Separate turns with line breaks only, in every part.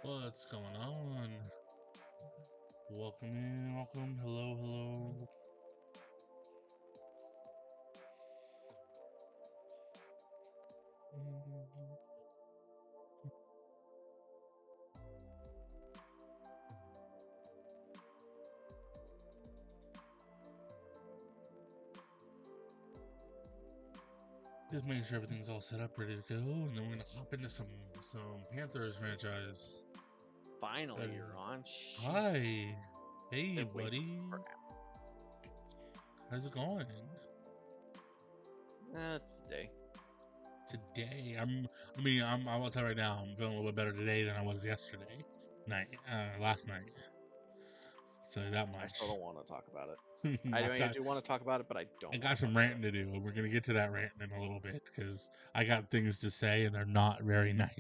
What's going on? Welcome in, welcome. Hello, hello. Just making sure everything's all set up, ready to go, and then we're gonna hop into some Panthers franchise.
Finally,
Ready.
you're on. Jeez.
Hi, hey,
Been waiting
buddy.
forever.
How's it going?
Today.
Today, I'll tell you right now, I'm feeling a little bit better today than I was yesterday last night. So that much.
I still don't want to talk about it. I do want to talk about it, but I don't.
I got some ranting to do, and we're gonna get to that ranting in a little bit because I got things to say, and they're not very nice.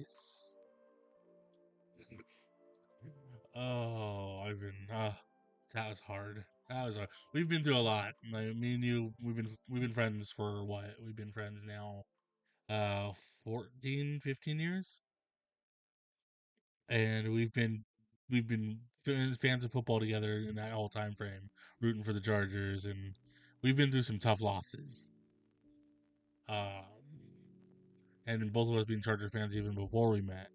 Oh, that was hard. That was hard. We've been through a lot. Me and you, we've been friends for what? We've been friends now, 14, 15 years, and we've been fans of football together in that whole time frame, rooting for the Chargers, and we've been through some tough losses. Um, and both of us being Charger fans even before we met.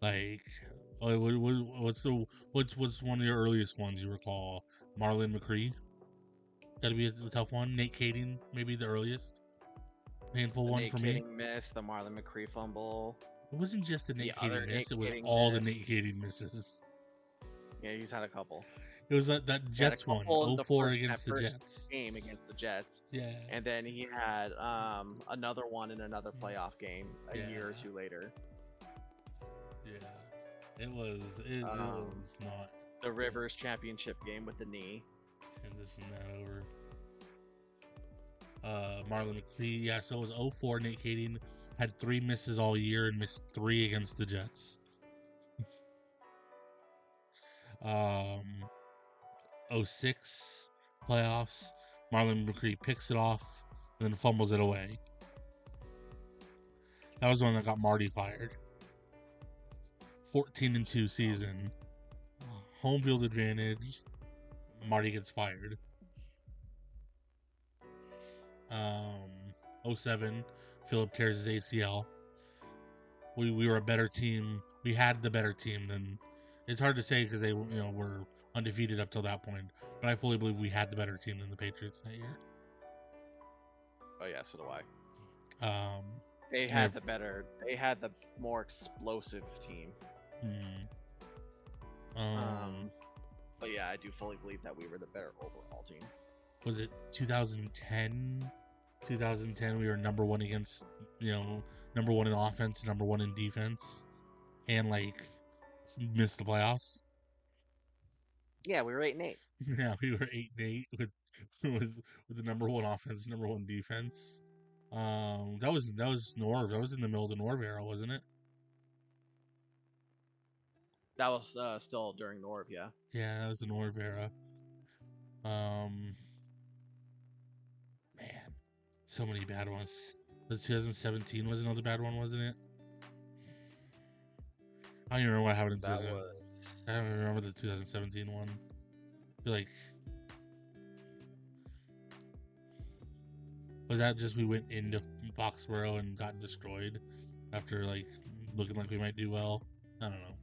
Like, what's one of your earliest ones you recall? Marlon McCree. That'd be a tough one. Nate Kading, maybe the earliest painful
The
one
Nate
for me.
Kading miss, the Marlon McCree fumble,
It wasn't just the
the
Nate
other
Kading
Nate
miss; it was
Kading
all the
miss.
Nate Kading misses.
Yeah, he's had a couple.
It was that
He had a
Jets one,
couple in the
0-4
first
against the Jets.
game against the Jets,
Yeah,
and then he had another one in another playoff game a year or
Yeah.
two later.
yeah. It was not.
The Rivers championship game with the knee.
And this and that over. Marlon McCree. Yeah, so it was 0-4. Nate Kading had 3 misses all year and missed 3 against the Jets. 06 playoffs. Marlon McCree picks it off and then fumbles it away. That was the one that got Marty fired. 14-2 season. Home field advantage. Marty gets fired. 07, Phillip tears his ACL. We were a better team. We had the better team than. It's hard to say because they were undefeated up till that point. But I fully believe we had the better team than the Patriots that year.
Oh yeah, so do I.
Um,
They had the more explosive team. But yeah, I do fully believe that we were the better overall team.
Was it 2010? 2010, we were number one against, number one in offense, number one in defense, and missed the playoffs.
Yeah, we were 8-8.
Yeah, we were 8-8 with the number one offense, number one defense. That was Norv. That was in the middle of the Norv era, wasn't it?
That was still during Norv, yeah.
Yeah, that was the Norv era. Man, so many bad ones. The 2017 was another bad one, wasn't it? I don't even remember what happened in 2000. I don't even remember the 2017 one. I feel like, was that just we went into Foxborough and got destroyed after looking like we might do well? I don't know.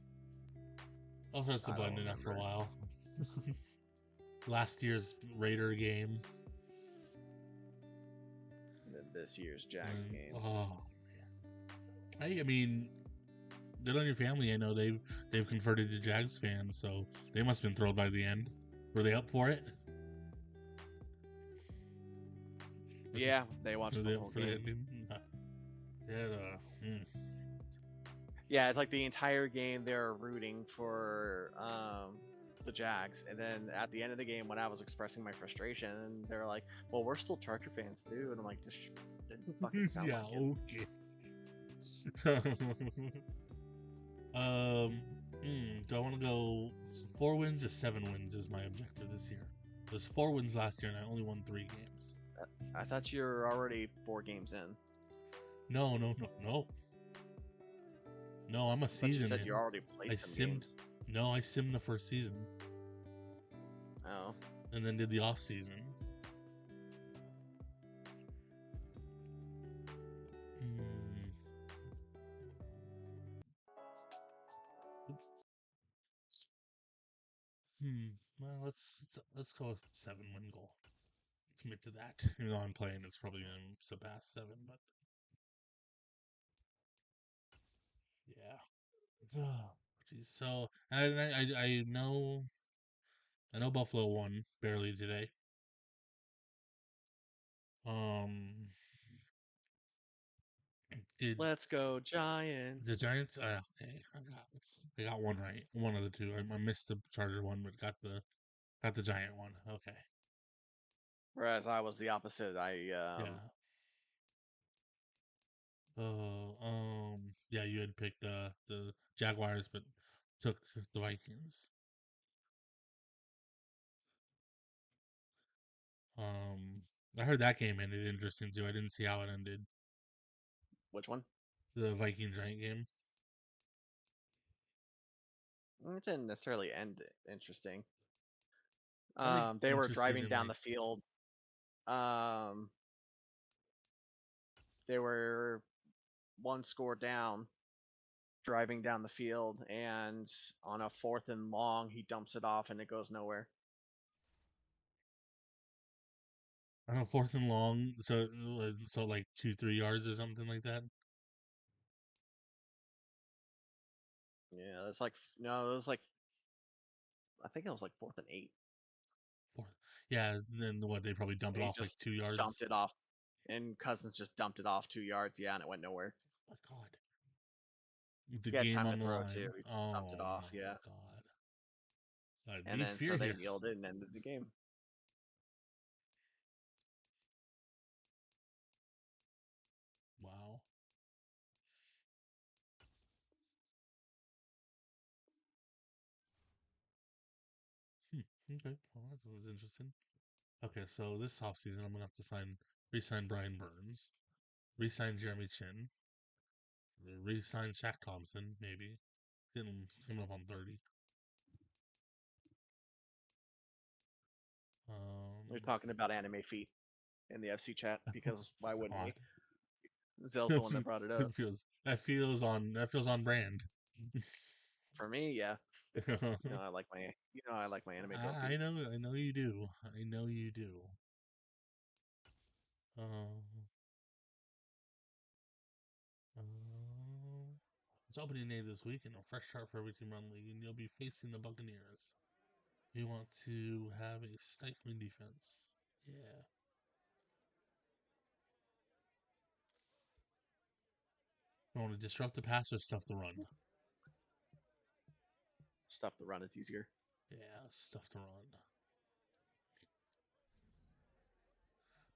All starts to blend in after a while. Last year's Raider game.
And then this year's Jags game.
Oh man. I mean, good on your family. I know they've converted to Jags fans, so they must have been thrilled by the end. Were they up for it?
Yeah, they watched the whole game. Yeah, it's like the entire game they're rooting for the Jags, and then at the end of the game, when I was expressing my frustration, they're like, "Well, we're still Charger fans too," and I'm like, "This didn't fucking sound like it."
Okay. Do I want to go 4 wins or 7 wins is my objective this year. There's 4 wins last year and I only won 3 games.
I thought you were already 4 games in.
No. No, I'm a
But you
season
said you
in.
already
I
played some
simmed.
games.
No, I simmed the first season
Oh,
and then did the off season. Hmm. Well, let's go with 7-win goal. Commit to that. Even though I'm playing, it's probably gonna surpass 7. But yeah. Jeez. So I know Buffalo won barely today. Um, did
let's go Giants.
the Giants? Okay, I got one right. One of the two. I missed the Charger one, but got the Giant one. Okay.
Whereas I was the opposite. I
Yeah. Yeah, you had picked the Jaguars, but took the Vikings. Um, I heard that game ended interesting too. I didn't see how it ended.
which one?
The Viking Giant game.
It didn't necessarily end interesting.
I think
They were
interesting
driving
in
down
like
the field. Um, they were one score down, driving down the field, and on a fourth and long, he dumps it off, and it goes nowhere.
I don't know, 4th and long, so like 2-3 yards or something like that.
Yeah, it's like no, it was like I think it was like fourth and 8.
Fourth, yeah. Then what? They probably dump it
He
off like
just
2 yards.
dumped it off, and Cousins just dumped it off 2 yards. Yeah, and it went nowhere.
My God, the
He had
game
time to
on the
throw too.
line.
He just dumped it
Oh
off.
my
Yeah,
God, I'd
and
be
then so they
furious.
kneeled it and ended the game.
Wow. Hmm. Okay, well that was interesting. Okay, so this offseason I'm gonna have to re-sign Brian Burns, re-sign Jeremy Chin, re-sign Shaq Thompson, maybe. Coming up on 30.
We're
Um,
talking about anime feet in the FC chat because why wouldn't
God,
we? Zell's the one that brought it up.
that feels on brand.
For me, yeah. I like my anime built
I
feet.
know you do. I know you do. Um, um, it's opening day this week and a fresh start for every team around the league, and you'll be facing the Buccaneers. You want to have a stifling defense. Yeah. You want to disrupt the pass or stuff the run.
Stuff the run, it's easier.
Yeah, stuff the run.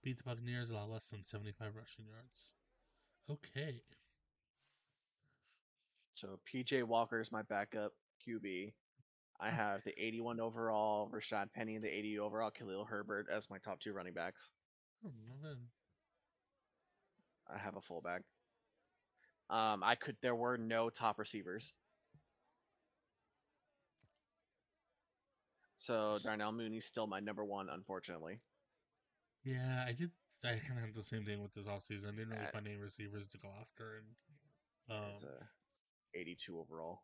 Beat the Buccaneers, allow less than 75 rushing yards. Okay.
So PJ Walker is my backup QB. I
Huh.
have the 81 overall Rashad Penny and the 80 overall Khalil Herbert as my top two running backs.
Oh, not bad.
I have a fullback. There were no top receivers. So Darnell Mooney's still my number one, unfortunately.
Yeah, I did. I kind of had the same thing with this offseason. I didn't really
At,
find any receivers to go after, and
as
um,
a 82 overall.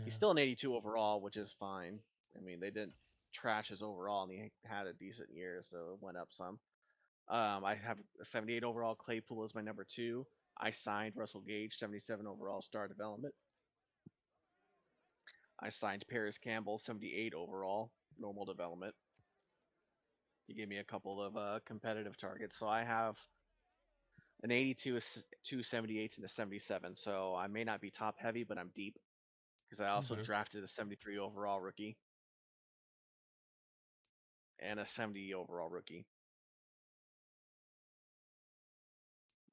He's
yeah.
still an 82 overall, which is fine. I mean, they didn't trash his overall, and he had a decent year, so it went up some. I have a 78 overall. Claypool is my number two. I signed Russell Gage, 77 overall star development. I signed Paris Campbell, 78 overall normal development. He gave me a couple of competitive targets. So I have an 82, two 78s, and a 77. So I may not be top heavy, but I'm deep because I also
Okay.
drafted a 73 overall rookie and a 70 overall rookie.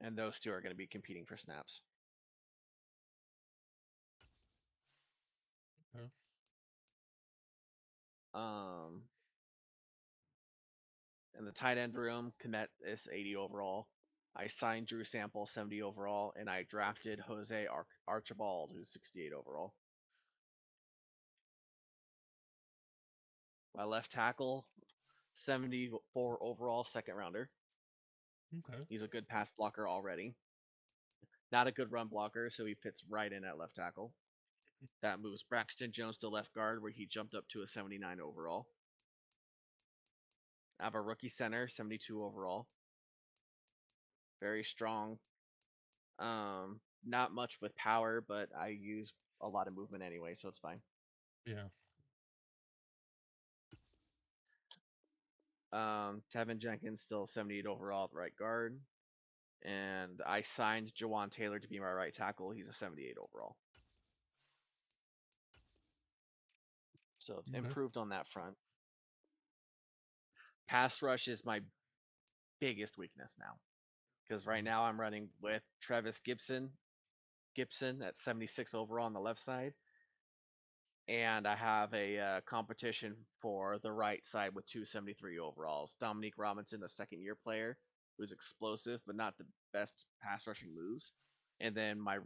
And those two are going to be competing for snaps.
Okay.
Um, in the tight end room, Komet is 80 overall. I signed Drew Sample 70 overall, and I drafted Jose Archibald, who's 68 overall. My left tackle, 74 overall, second rounder.
Okay.
He's a good pass blocker already. Not a good run blocker, so he fits right in at left tackle. That moves Braxton Jones to left guard, where he jumped up to a 79 overall. I have a rookie center, 72 overall. Very strong. Not much with power, but I use a lot of movement anyway, so it's fine.
Yeah.
Tevin Jenkins still 78 overall at right guard. And I signed Jawan Taylor to be my right tackle. He's a 78 overall. So it's
Okay.
improved on that front. Pass rush is my biggest weakness now. Because right
Mm.
now I'm running with Travis Gibson at 76 overall on the left side. And I have a competition for the right side with 273 overalls. Dominique Robinson, a second year player who's explosive, but not the best pass rushing moves. And then my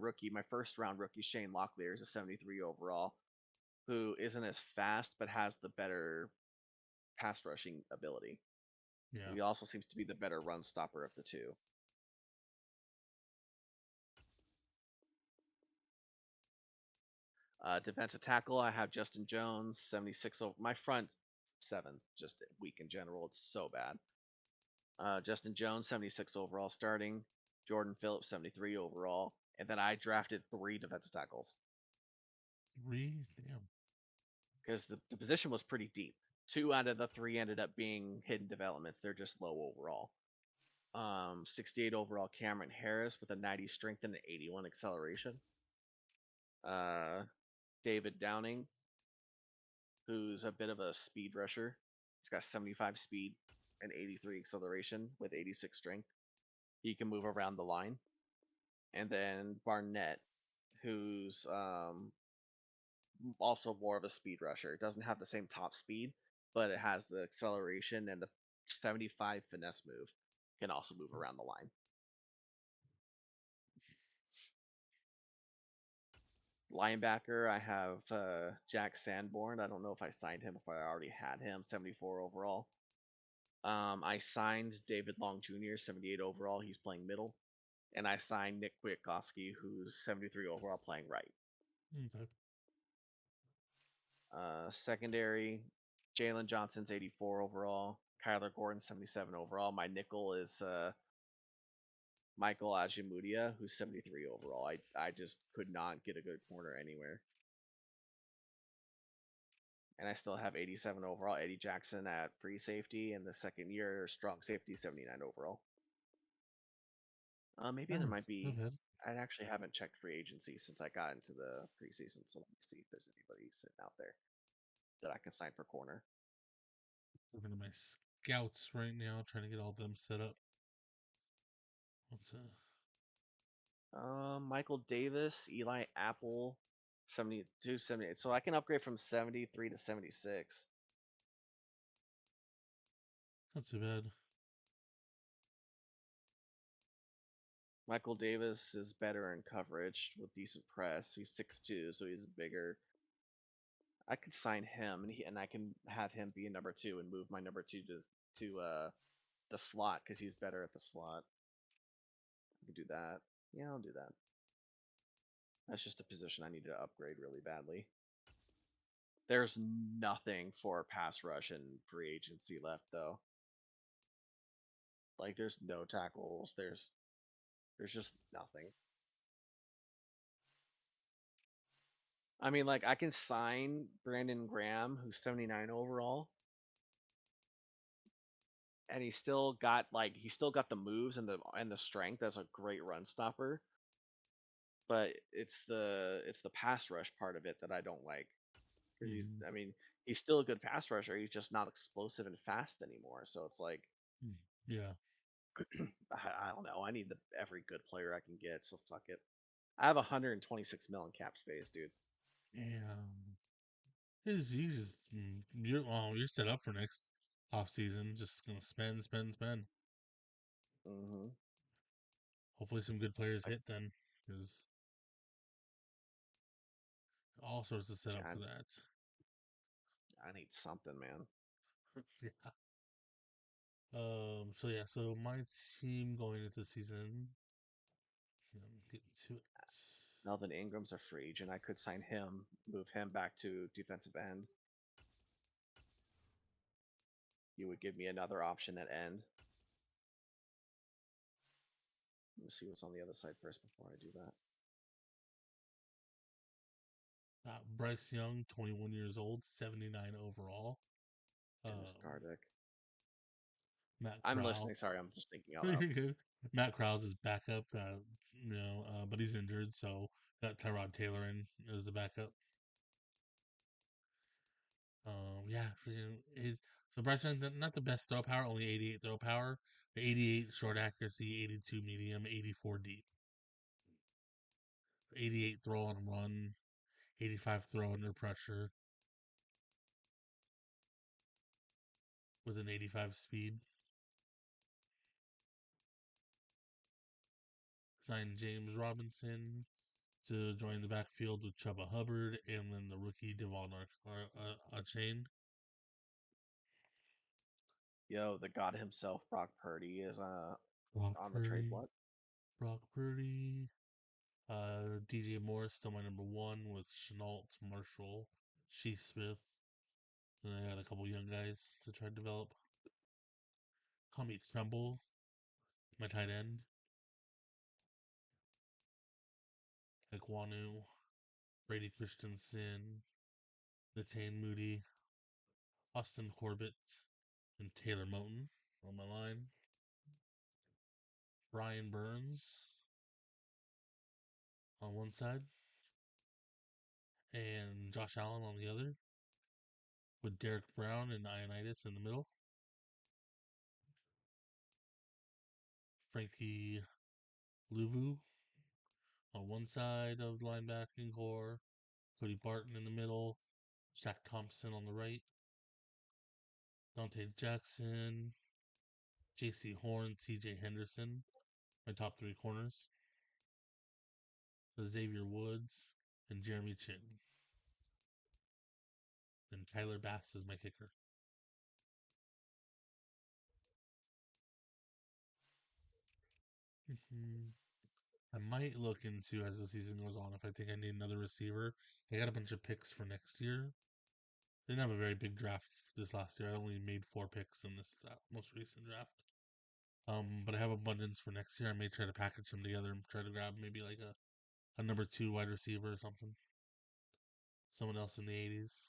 first round rookie, Shane Locklear, is a 73 overall, who isn't as fast, but has the better pass rushing ability.
Yeah.
He also seems to be the better run stopper of the two. Defensive tackle, I have Justin Jones, 76 over. My front seven, just weak in general. It's so bad. Justin Jones, 76 overall starting. Jordan Phillips, 73 overall. And then I drafted three defensive tackles
Three. Damn.
because the position was pretty deep. Two out of the three ended up being hidden developments. They're just low overall. 68 overall Cameron Harris with a 90 strength and an 81 acceleration. Uh, David Downing, who's a bit of a speed rusher. He's got 75 speed and 83 acceleration with 86 strength. He can move around the line. And then Barnett, who's also more of a speed rusher. It doesn't have the same top speed, but it has the acceleration and the 75 finesse move. Can also move around the line. Linebacker, I have Jack Sanborn. I don't know if I signed him, if I already had him, 74 overall. I signed David Long Jr., 78 overall. He's playing middle. And I signed Nick Kwiatkowski, who's 73 overall, playing right.
Okay.
Secondary, Jalen Johnson's 84 overall. Kyler Gordon 77 overall. My nickel is Michael Ajimudia, who's 73 overall. I just could not get a good corner anywhere. And I still have 87 overall. Eddie Jackson at free safety, and the second year strong safety 79 overall. Maybe there
Oh,
might
not
be.
bad.
I actually haven't checked free agency since I got into the preseason, so let me see if there's anybody sitting out there that I can sign for corner.
Looking at my scouts right now, trying to get all them set up. What's
Michael Davis, Eli Apple, 72, 78. So I can upgrade from 73 to 76.
not too bad.
Michael Davis is better in coverage with decent press. He's 6'2", so he's bigger. I could sign him, and I can have him be a number two and move my number two to the slot because he's better at the slot. I could do that. Yeah, I'll do that. That's just a position I need to upgrade really badly. There's nothing for pass rush and free agency left though. Like there's no tackles. There's just nothing. I mean, like I can sign Brandon Graham, who's 79 overall, and he's still got the moves and the strength as a great run stopper. But it's the pass rush part of it that I don't like because
Mm,
I mean he's still a good pass rusher. He's just not explosive and fast anymore. So it's like
mm, yeah.
I don't know. I need every good player I can get. So fuck it. I have 126 million cap space, dude.
And you're set up for next off season. Just gonna spend, spend, spend.
Hmm
Hopefully, some good players
I,
hit then, because all sorts of setup
I,
for that.
I need something, man.
Yeah. So yeah. So my team going into the season. Get to it.
Melvin Ingram's a free agent. I could sign him, move him back to defensive end. You would give me another option at end. Let me see what's on the other side first before I do that.
Bryce Young, 21 years old, 79 overall.
Dennis
Um,
Gardick.
Matt
I'm
Corral.
listening. Sorry, I'm just thinking out loud.
You're good. Matt Corral's his backup, but he's injured, so got Tyrod Taylor in as the backup. Yeah, so Bryce Young, not the best throw power, only 88 throw power, 88 short accuracy, 82 medium, 84 deep, 88 throw on run, 85 throw under pressure with an 85 speed. Signed James Robinson to join the backfield with Chuba Hubbard and then the rookie Devon Chain.
Yo, the god himself, Brock Purdy, is
Brock
on the trade
Purdy,
block.
Brock Purdy, DJ Morris still my number one with Chenault, Marshall, Shea Smith. And I got a couple young guys to try to develop. Call me Tremble, my tight end. Ekwanu, Brady Christensen, Natane Moody, Austin Corbett, and Taylor Moton on my line. Brian Burns on one side and Josh Allen on the other, with Derek Brown and Ioannidis in the middle. Frankie Luvu on one side of the linebacking core, Cody Barton in the middle, Shaq Thompson on the right, Dante Jackson, J.C. Horn, C.J. Henderson, my top three corners, Xavier Woods, and Jeremy Chin. And Tyler Bass is my kicker. I might look into as the season goes on if I think I need another receiver. I got a bunch of picks for next year. Didn't have a very big draft this last year. I only made 4 picks in this most recent draft. But I have abundance for next year. I may try to package them together and try to grab maybe like a number 2 wide receiver or something. Someone else in the 80s.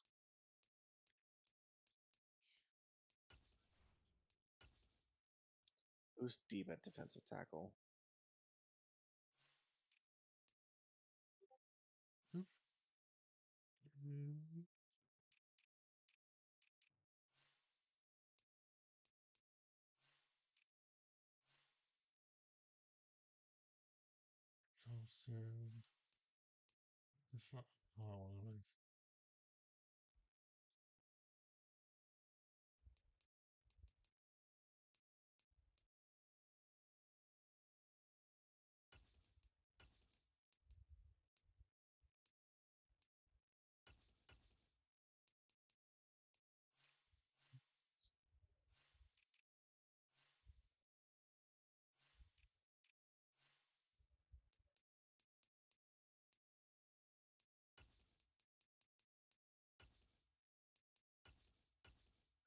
Who's deep at defensive tackle?
Johnson. It's not. Oh,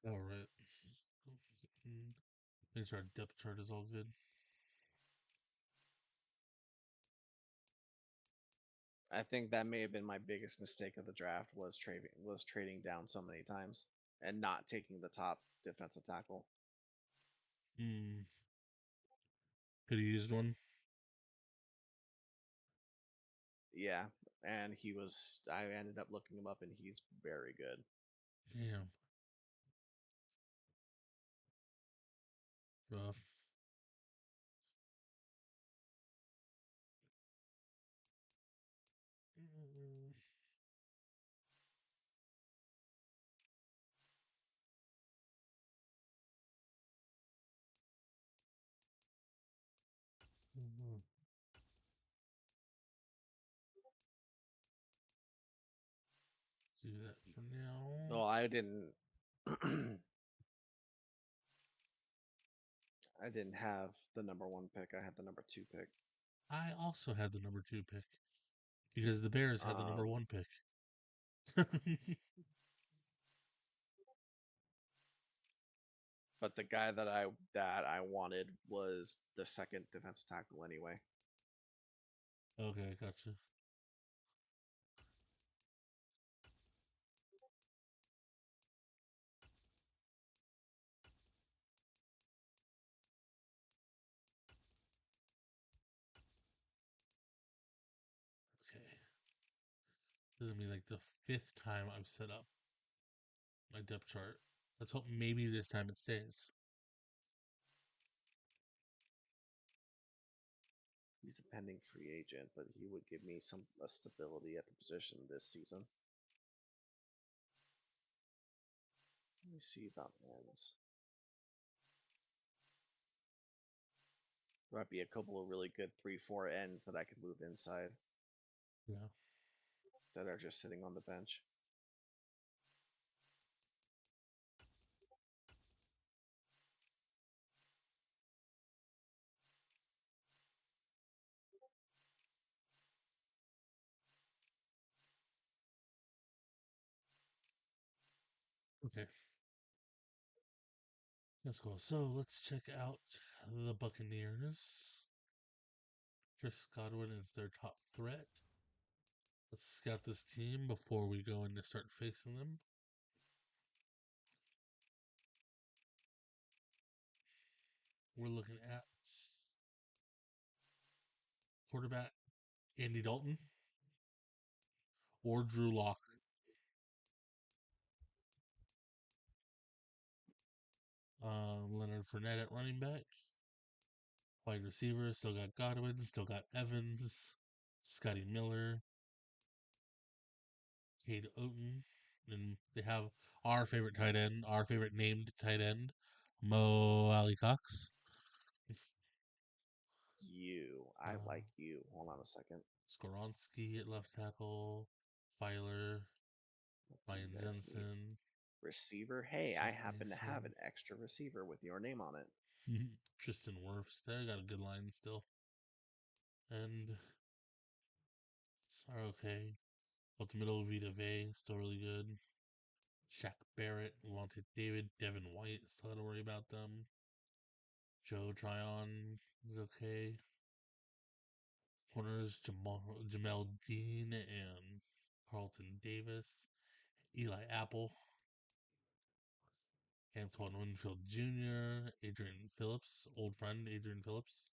all right. Make sure our depth chart is all good.
I think that may have been my biggest mistake of the draft was trading down so many times and not taking the top defensive tackle.
Hmm. Could have used one.
Yeah, and he was. I ended up looking him up, and he's very good.
Damn. Rough.
Well, I didn't. I didn't have the number one pick. I had the number two pick.
I also had the number 2 pick because the Bears had the number
Um,
1 pick.
but the guy that I wanted was the second defense tackle anyway.
Okay, gotcha. Okay. This is gonna be like the 5th time I've set up my depth chart. Let's hope maybe this time it stays.
He's a pending free agent, but he would give me some stability at the position this season. Let me see about ends. There might be a couple of really good 3-4 ends that I could move inside
Yeah.
that are just sitting on the bench.
Okay. Let's go. So let's check out the Buccaneers. Chris Godwin is their top threat. Let's scout this team before we go in to start facing them. We're looking at quarterback Andy Dalton or Drew Lock. Leonard Fournette at running back. Wide receivers, still got Godwin, still got Evans, Scotty Miller, Cade Oten. And they have our favorite tight end, our favorite named tight end, Mo Ali Cox.
I
Uh,
like you. Hold on a second.
Skoronski at left tackle, Filer,
What do you
Ryan
guys need?
Jensen,
Receiver. Hey, I
Jeff
happen to have
Mason,
an extra receiver with your name on it.
Tristan Wirfs. They got a good line still. And it's okay. Up the middle, Vita Vey, still really good. Shaq Barrett, Wanted David, Devin White, still got to worry about them. Joe Tryon is okay. Corners, Jamel Dean and Carlton Davis. Eli Apple, Antoine Winfield Jr., Adrian Phillips, old friend Adrian Phillips.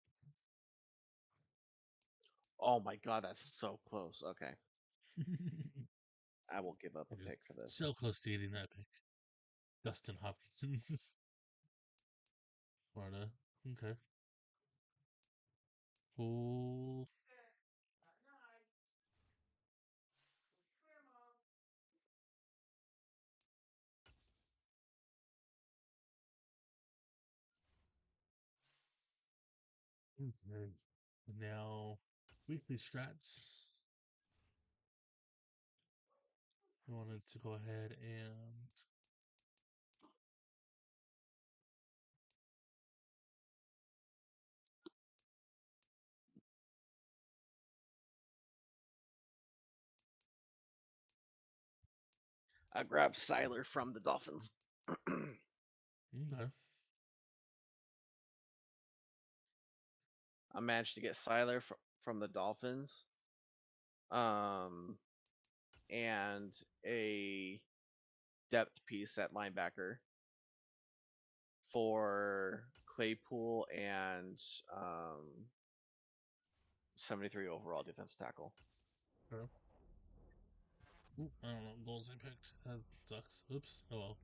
Oh my god, that's so close. Okay. I will give up a pick for this.
So close to getting that pick. Dustin Hopkins, Florida. Okay. Cool. Okay. Now, weekly strats. I wanted to go ahead and
I grabbed Siler from the Dolphins.
okay.
I managed to get Siler from the Dolphins. And a depth piece at linebacker for Claypool and 73 overall defense tackle.
Sure. Ooh, I don't know what goals I picked. That sucks. Oops. Oh well.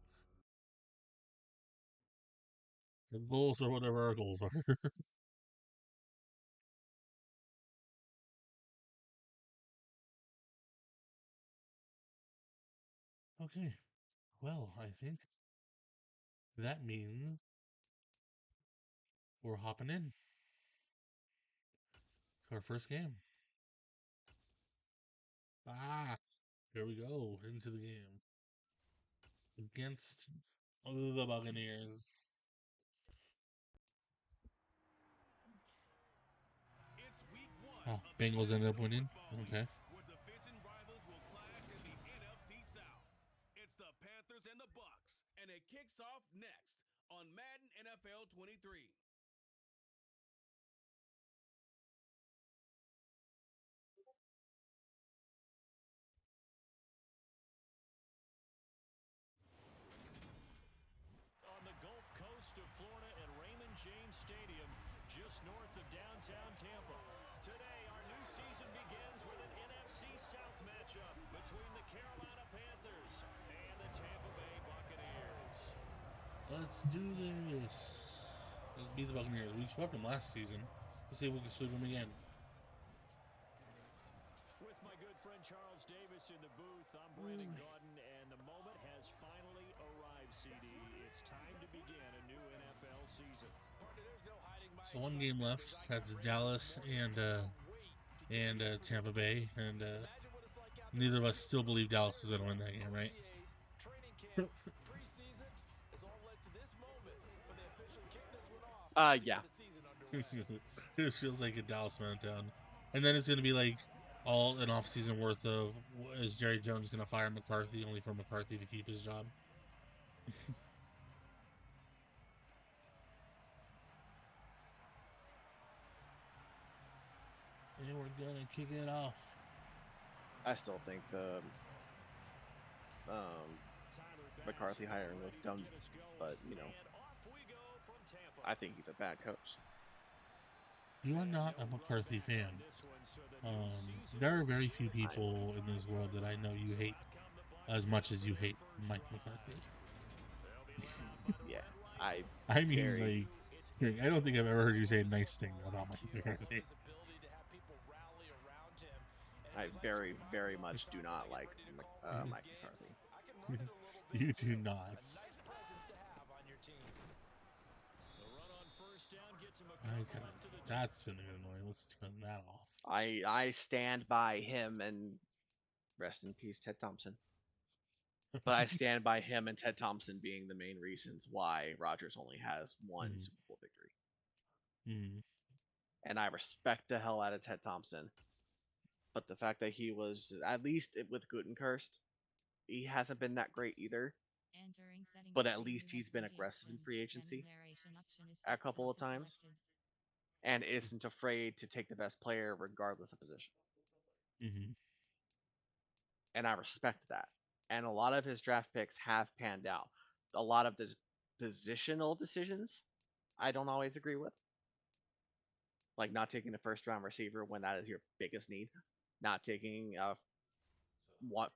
The goals are whatever our goals are. Okay. Well, I think that means we're hopping in to our first game. Ah, here we go into the game. against the Buccaneers.
It's week 1
Oh,
of the
Bengals ended
National
up winning.
Football League,
Okay.
where division rivals will clash in the NFC South. It's the Panthers and the Bucks, and it kicks off next on Madden NFL 23.
On the Gulf Coast of Florida at Raymond James Stadium, just north of downtown Tampa. Today, our new season begins with an NFC South matchup between the Carolina Panthers and the Tampa Bay Buccaneers.
Let's do this. Let's beat the Buccaneers. We swept them last season. Let's see if we can sweep them again.
With my good friend Charles Davis in the booth, I'm Brandon Gaudin, and the moment has finally arrived, CD. It's time to begin a new NFL season.
So one game left. That's Dallas and Tampa Bay, and neither of us still believe Dallas is going to win that game, right?
Yeah.
It just feels like a Dallas meltdown, and then it's going to be like all an off season worth of is Jerry Jones going to fire McCarthy only for McCarthy to keep his job? And we're gonna kick it off.
I still think the McCarthy hiring was dumb, but I think he's a bad coach.
You are not a McCarthy fan. There are very few people in this world that I know you hate as much as you hate Mike McCarthy.
Yeah,
I mean, like, I don't think I've ever heard you say a nice thing about Mike McCarthy.
I very, very much do not like Mike McCarthy.
You do not. That's gonna get annoying. Let's turn that off.
I stand by him, and rest in peace, Ted Thompson. But I stand by him and Ted Thompson being the main reasons why Rodgers only has one Super Bowl victory. And I respect the hell out of Ted Thompson. But the fact that he was, at least with Gutenkirst, he hasn't been that great either. But at least he's been aggressive in free agency a couple of times and isn't afraid to take the best player regardless of position. And I respect that. And a lot of his draft picks have panned out. A lot of the positional decisions I don't always agree with. Like not taking a first round receiver when that is your biggest need. Not taking a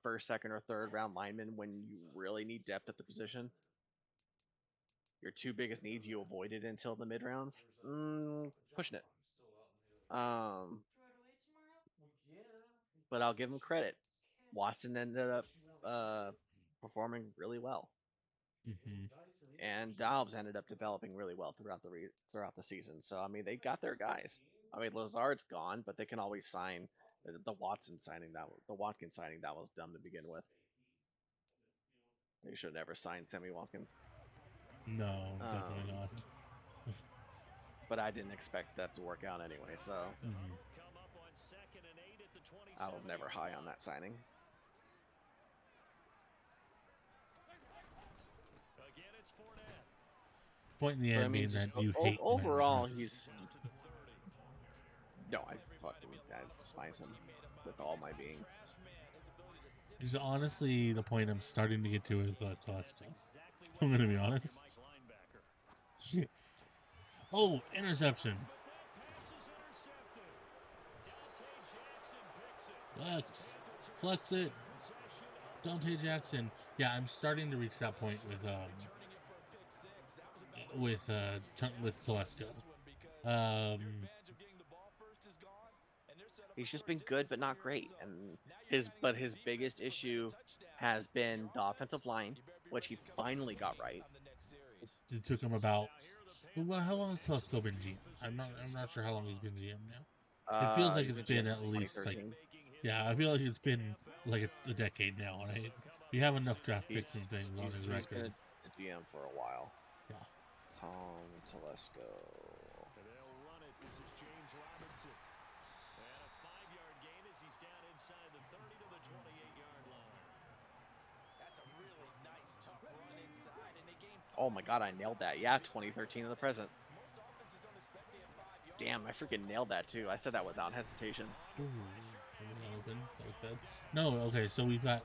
first, second, or third round lineman when you really need depth at the position. Your two biggest needs, you avoided until the mid rounds. Pushing it. But I'll give him credit. Watson ended up performing really well, and Dobbs ended up developing really well throughout the season. So I mean, they got their guys. I mean, Lazard's gone, but they can always sign the Watkins signing that was dumb to begin with. They should have never signed Sammy Watkins.
No, definitely not.
But I didn't expect that to work out anyway, so I was never high on that signing.
Point in the end being that you hate
overall, he's no, I despise him with all my being.
Is honestly the point I'm starting to get to with Telesco. I'm gonna be honest. Shit. Oh, interception. Flex it. Dante Jackson. Yeah, I'm starting to reach that point with Telesco.
He's just been good, but not great. And his biggest issue has been the offensive line, which he finally got right.
It took him about. Well, how long has Telesco been GM? I'm not sure how long he's been GM now. It feels like it's been at least like, yeah, I feel like it's been like a decade now, right? We have enough draft picks and things on his
he's
record.
been a GM for a while.
Yeah.
Tom Telesco.
And they'll run it. This is James Robinson. And a 5-yard gain as he's down inside the 30 to the 28-yard line.
That's a really nice tough run inside, and they gained
Oh my god, I nailed that. Yeah, 2013 in the present.
most offenses don't expect to hit 5 yards.
Damn, I freaking nailed that too. I said that without hesitation.
Ooh, open. That was bad. No, okay, so we've got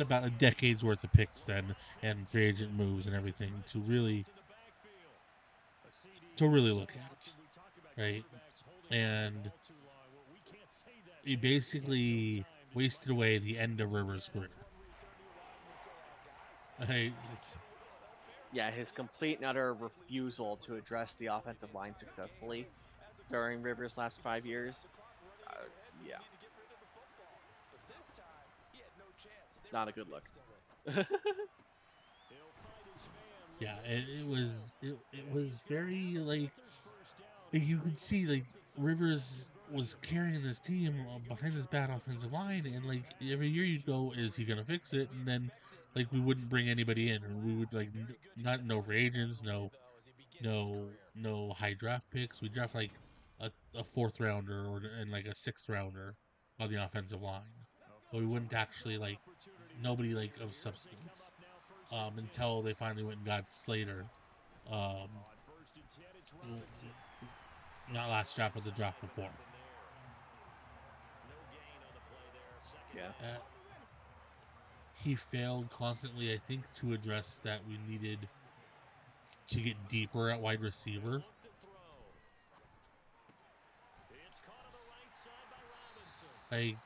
about a decade's worth of picks then, and free agent moves and everything to really look at, right? And he basically wasted away the end of Rivers' career.
Yeah, his complete and utter refusal to address the offensive line successfully during Rivers' last 5 years. Yeah. Not a good look.
Yeah, it was very like you could see like Rivers was carrying this team behind this bad offensive line, and like every year you'd go, is he gonna fix it? And then like we wouldn't bring anybody in, or we would like no free agents, no high draft picks. We draft like a fourth rounder and like a sixth rounder on the offensive line, but we wouldn't actually like nobody like of substance until they finally went and got Slater. Not last draft, but the draft before.
Yeah.
He failed constantly, I think, to address that we needed to get deeper at wide receiver. Like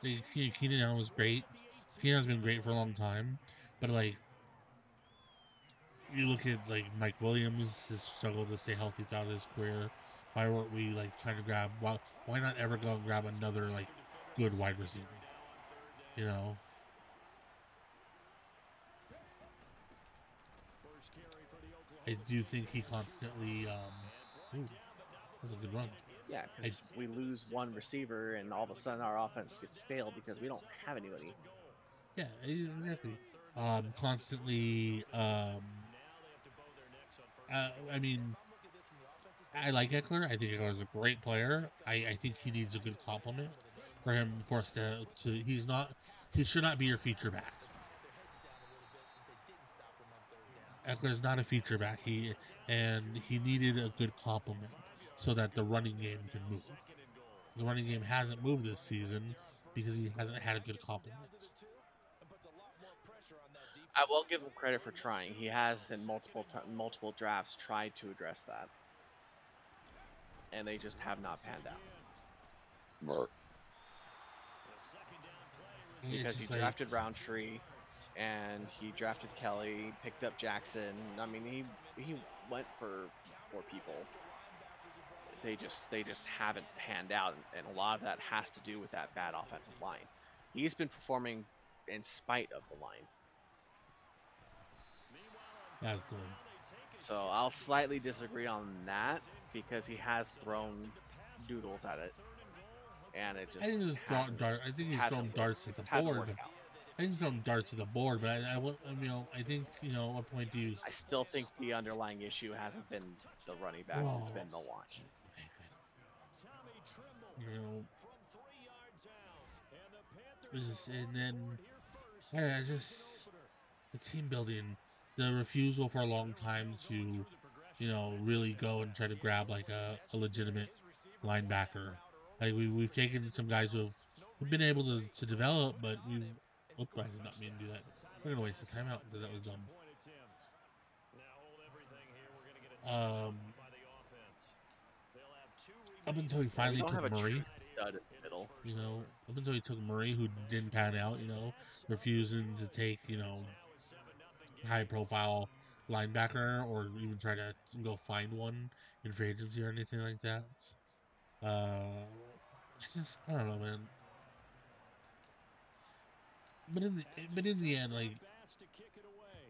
Keenan Allen was great. Keenan has been great for a long time, but like you look at like Mike Williams has struggled to stay healthy throughout his career. Why weren't we like trying to grab? Why not ever go and grab another like good wide receiver? You know. I do think he constantly. Ooh, that's a good run.
Yeah, because we lose one receiver and all of a sudden our offense gets stale because we don't have anybody.
Yeah, exactly. Constantly. I mean, I like Eckler. I think Eckler's a great player. I think he needs a good compliment for us to. He should not be your feature back. Eckler's not a feature back. He needed a good compliment so that the running game can move. The running game hasn't moved this season because he hasn't had a good compliment.
I will give him credit for trying. He has in multiple drafts tried to address that, and they just have not panned out. Because he drafted Roundtree, and he drafted Kelly, picked up Jackson. I mean, he went for people. They just haven't panned out, and a lot of that has to do with that bad offensive line. He's been performing in spite of the line.
That's good.
So I'll slightly disagree on that because he has thrown doodles at it, and it just.
I think he's thrown darts at the board. I think he's thrown darts at the board, but I think what point do you?
I still think the underlying issue hasn't been the running backs; it's been the line.
And then the team building, the refusal for a long time to, really go and try to grab like a legitimate linebacker. Like we've taken some guys who've been able to develop, but we've. Oops, I did not mean to do that. We're gonna waste the timeout because that was dumb. Up until he finally took Murray. Up until he took Murray, who didn't pan out, refusing to take, high profile linebacker or even try to go find one in free agency or anything like that. I don't know, man. But in the end, like,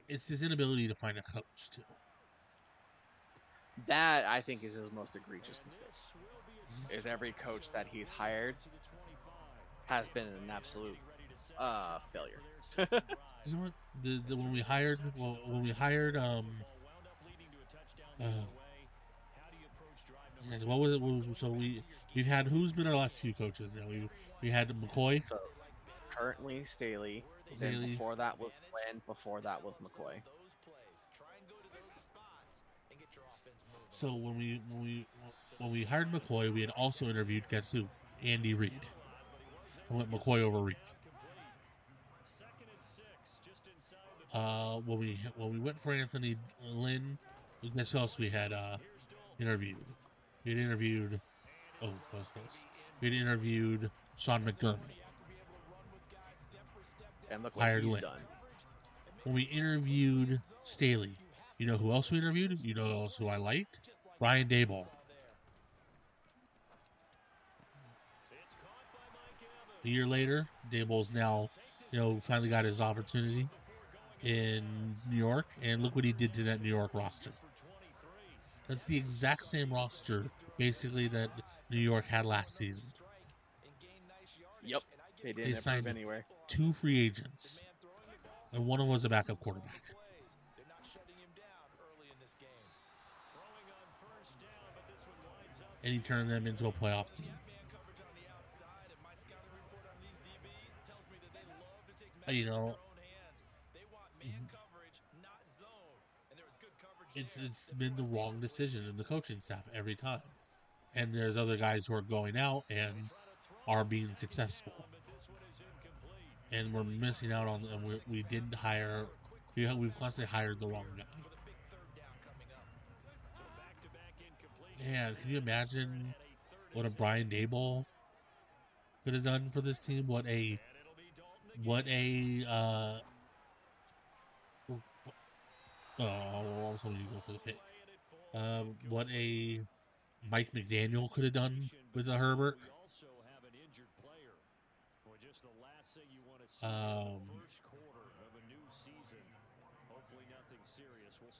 it's his inability to find a coach too.
That I think is his most egregious mistake. Is every coach that he's hired has been an absolute failure.
You know what? When we hired and what was it? So we've had, who's been our last few coaches now? We had McCoy,
So currently Staley. Then
Staley.
before that was Glenn. Before that was McCoy.
So when we hired McCoy, we had also interviewed, guess who? Andy Reid. I went McCoy over Reid. When we went for Anthony Lynn, guess who else we had interviewed? We had interviewed. Oh, that was close. We had interviewed Sean McDermott.
And look what
Hired
he's
Lynn.
done.
When we interviewed Staley, you know who else we interviewed? You know who else who I liked? Brian Daboll. A year later, Daboll's now, finally got his opportunity in New York, and look what he did to that New York roster. That's the exact same roster, basically, that New York had last season.
Yep, they
They
didn't improve
signed
anywhere.
2 free agents, and one of them was a backup quarterback. And he turned them into a playoff team. It's been the wrong decision in the coaching staff every time. And there's other guys who are going out and are being successful. And we're missing out on, and we didn't hire, we've constantly hired the wrong guy. Man, can you imagine what a Brian Daboll could have done for this team? What a I was hoping you go for the pick. What a Mike McDaniel could have done with a Herbert.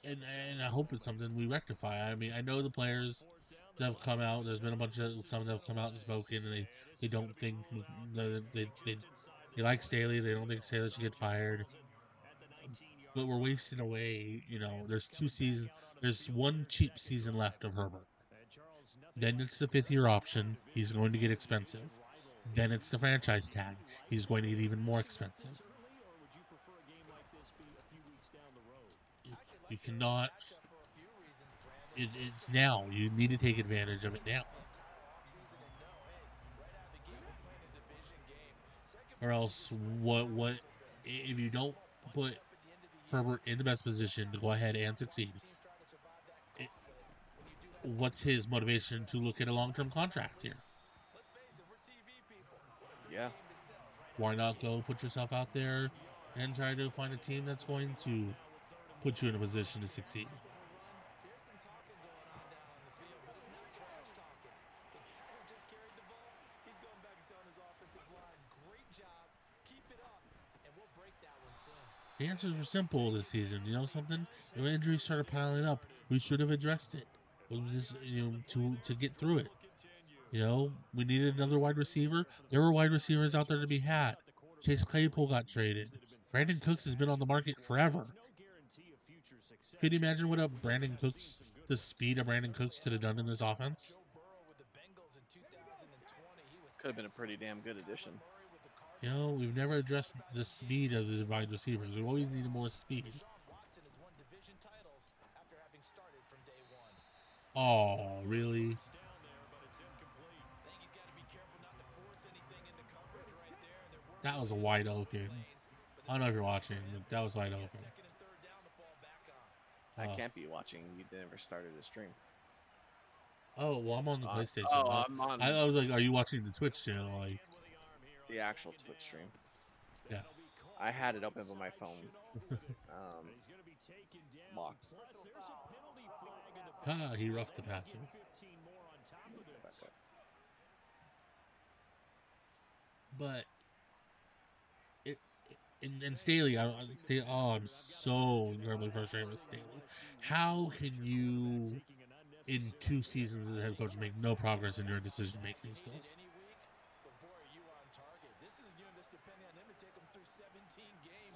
And I hope it's something we rectify. I mean, I know the players that have come out. There's been a bunch of some that have come out and spoken, and they don't think they like Staley. They don't think Staley should get fired. But we're wasting away. There's 2 seasons. There's 1 cheap season left of Herbert. Then it's the 5th-year option. He's going to get expensive. Then it's the franchise tag. He's going to get even more expensive. You cannot. It's now. You need to take advantage of it now. Or else, what if you don't put Herbert in the best position to go ahead and succeed? What's his motivation to look at a long-term contract here?
Yeah.
Why not go put yourself out there and try to find a team that's going to put you in a position to succeed? The answers were simple this season. You know something? When injuries started piling up, we should have addressed it. It was just, to get through it. We needed another wide receiver. There were wide receivers out there to be had. Chase Claypool got traded. Brandon Cooks has been on the market forever. Could you imagine what the speed of Brandon Cooks could have done in this offense?
Could have been a pretty damn good addition.
We've never addressed the speed of the wide receivers. We always needed more speed. Oh, really? That was a wide open. I don't know if you're watching, but that was wide open.
I can't be watching. You never started a stream.
Oh, well, I'm on the PlayStation.
I'm on.
I was like, are you watching the Twitch channel? Like
the actual Twitch stream.
Yeah.
I had it open, but my phone locked.
He roughed the passer. But and Staley, I'm so incredibly frustrated with Staley. How can you, in 2 seasons as a head coach, make no progress in your decision-making skills?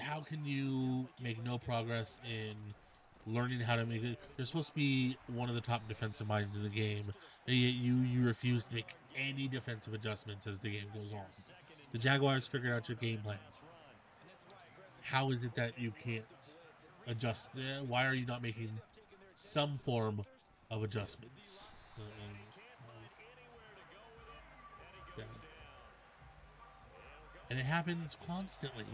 how can you make no progress in learning how to make it? You're supposed to be one of the top defensive minds in the game, and yet you refuse to make any defensive adjustments as the game goes on. The Jaguars figured out your game plan. How is it that you can't adjust? Why are you not making some form of adjustments? Yeah. And it happens constantly.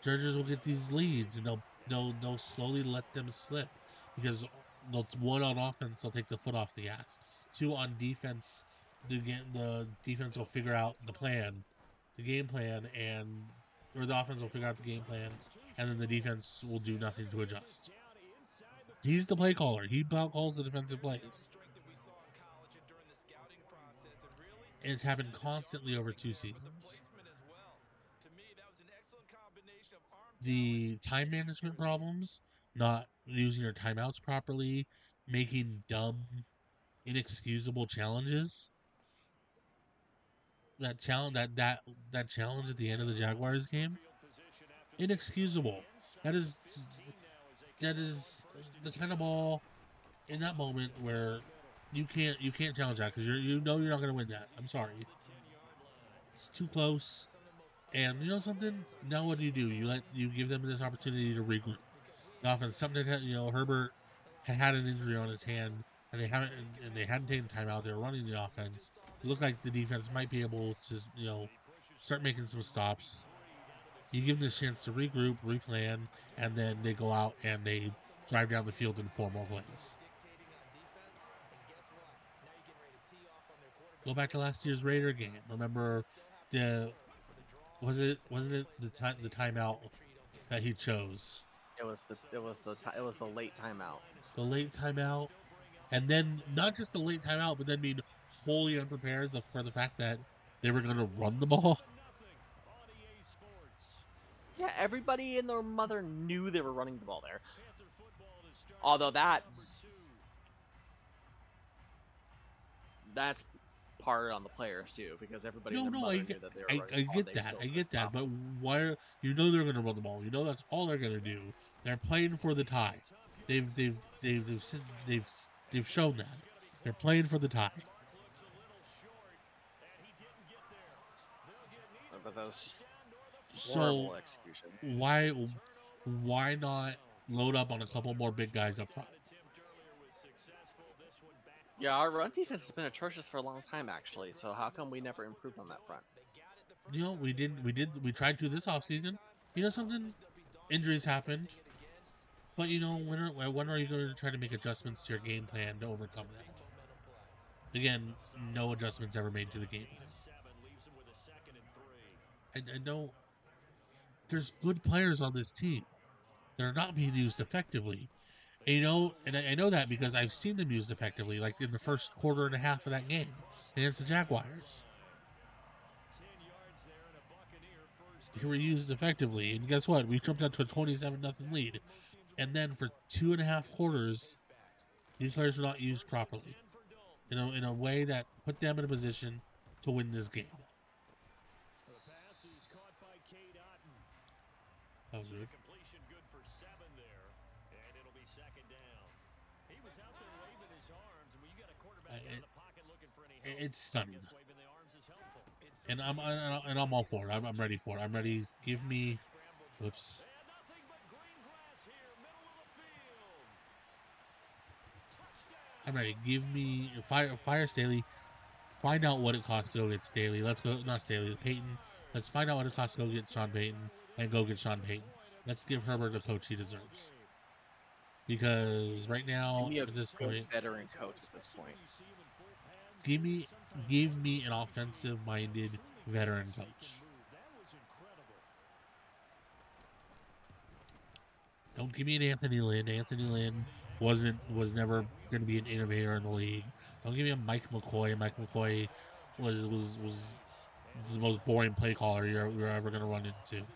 Judges will get these leads, and they'll slowly let them slip because they'll, one on offense they'll take the foot off the gas. Two on defense, the defense will figure out the game plan, or the offense will figure out the game plan, and then the defense will do nothing to adjust. He's the play caller. He calls the defensive plays. And it's happened constantly over 2 seasons. The time management problems, not using your timeouts properly, making dumb, inexcusable challenges. That challenge that challenge at the end of the Jaguars game, inexcusable. That is the kind of ball in that moment where you can't challenge that because you know you're not going to win that. I'm sorry, it's too close. And you know something? Now what do? You give them this opportunity to regroup. The offense, something that Herbert had an injury on his hand, and they hadn't taken time out. They were running the offense. It looked like the defense might be able to start making some stops. You give them this chance to regroup, replan, and then they go out and they drive down the field in 4 more plays. Go back to last year's Raider game. Remember wasn't it the timeout that he chose?
It was the late timeout.
The late timeout, and then not just the late timeout, but then being wholly unprepared for the fact that they were going to run the ball.
Yeah, everybody and their mother knew they were running the ball there. Although that's part on the players too, because everybody and their mother knew that they were running the ball.
I get that, but why? They're going to run the ball. That's all they're going to do. They're playing for the tie. They've shown that they're playing for the tie.
But that was just horrible execution.
Why not load up on a couple more big guys up front?
Yeah, our run defense has been atrocious for a long time, actually. So how come we never improved on that front?
We tried to this offseason. You know something? Injuries happened. But when are you going to try to make adjustments to your game plan to overcome that? Again, no adjustments ever made to the game plan. I know there's good players on this team. They're not being used effectively. And I know that because I've seen them used effectively, like in the first quarter and a half of that game against the Jaguars. They were used effectively, and guess what? We jumped out to a 27-0 lead. And then for 2.5 quarters, these players were not used properly. In a way that put them in a position to win this game. That was good. It's stunning, and I'm all for it. I'm ready for it. I'm ready. Give me, whoops. I'm ready. Give me fire Staley. Find out what it costs to go get Staley. Let's go, not Staley, Payton. Let's find out what it costs to go get Sean Payton and go get Sean Payton. Let's give Herbert the coach he deserves. Because right now, at this point,
veteran coach at this point.
Give me an offensive-minded veteran coach. Don't give me an Anthony Lynn. Anthony Lynn was never going to be an innovator in the league. Don't give me a Mike McCoy. Mike McCoy was the most boring play caller you're ever going to run into.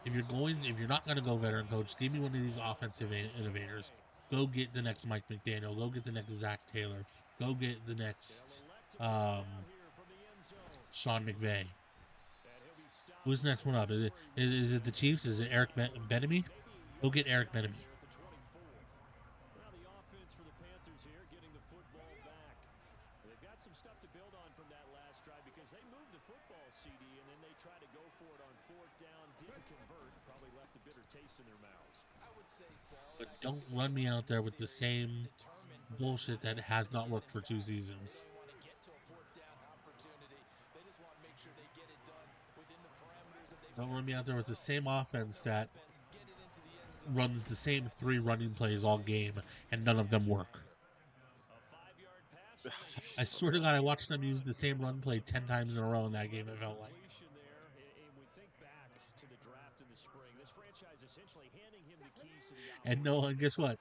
If you're not going to go veteran coach, give me one of these offensive innovators. Go get the next Mike McDaniel. Go get the next Zach Taylor. Go get the next Sean McVay. Who's the next one up? Is it the Chiefs? Is it Eric Benemy? Go get Eric Benemy.
Now the offense for the Panthers here, getting the football back. They've got some stuff to build on from that last drive because they moved the football, CD, and then they tried to go for it on fourth down, didn't convert, probably left a bitter taste in their mouths.
I would say so.
But don't run me out there with the same bullshit that has not worked for 2 seasons.
Want to get to a fourth down opportunity. They just want to make sure they get it done within the parameters of
Don't run me out there with the same offense that runs the same 3 running plays all game, and none of them work. I swear to God, I watched them use the same run play 10 times in a row in that game, it felt like. And no, and guess what?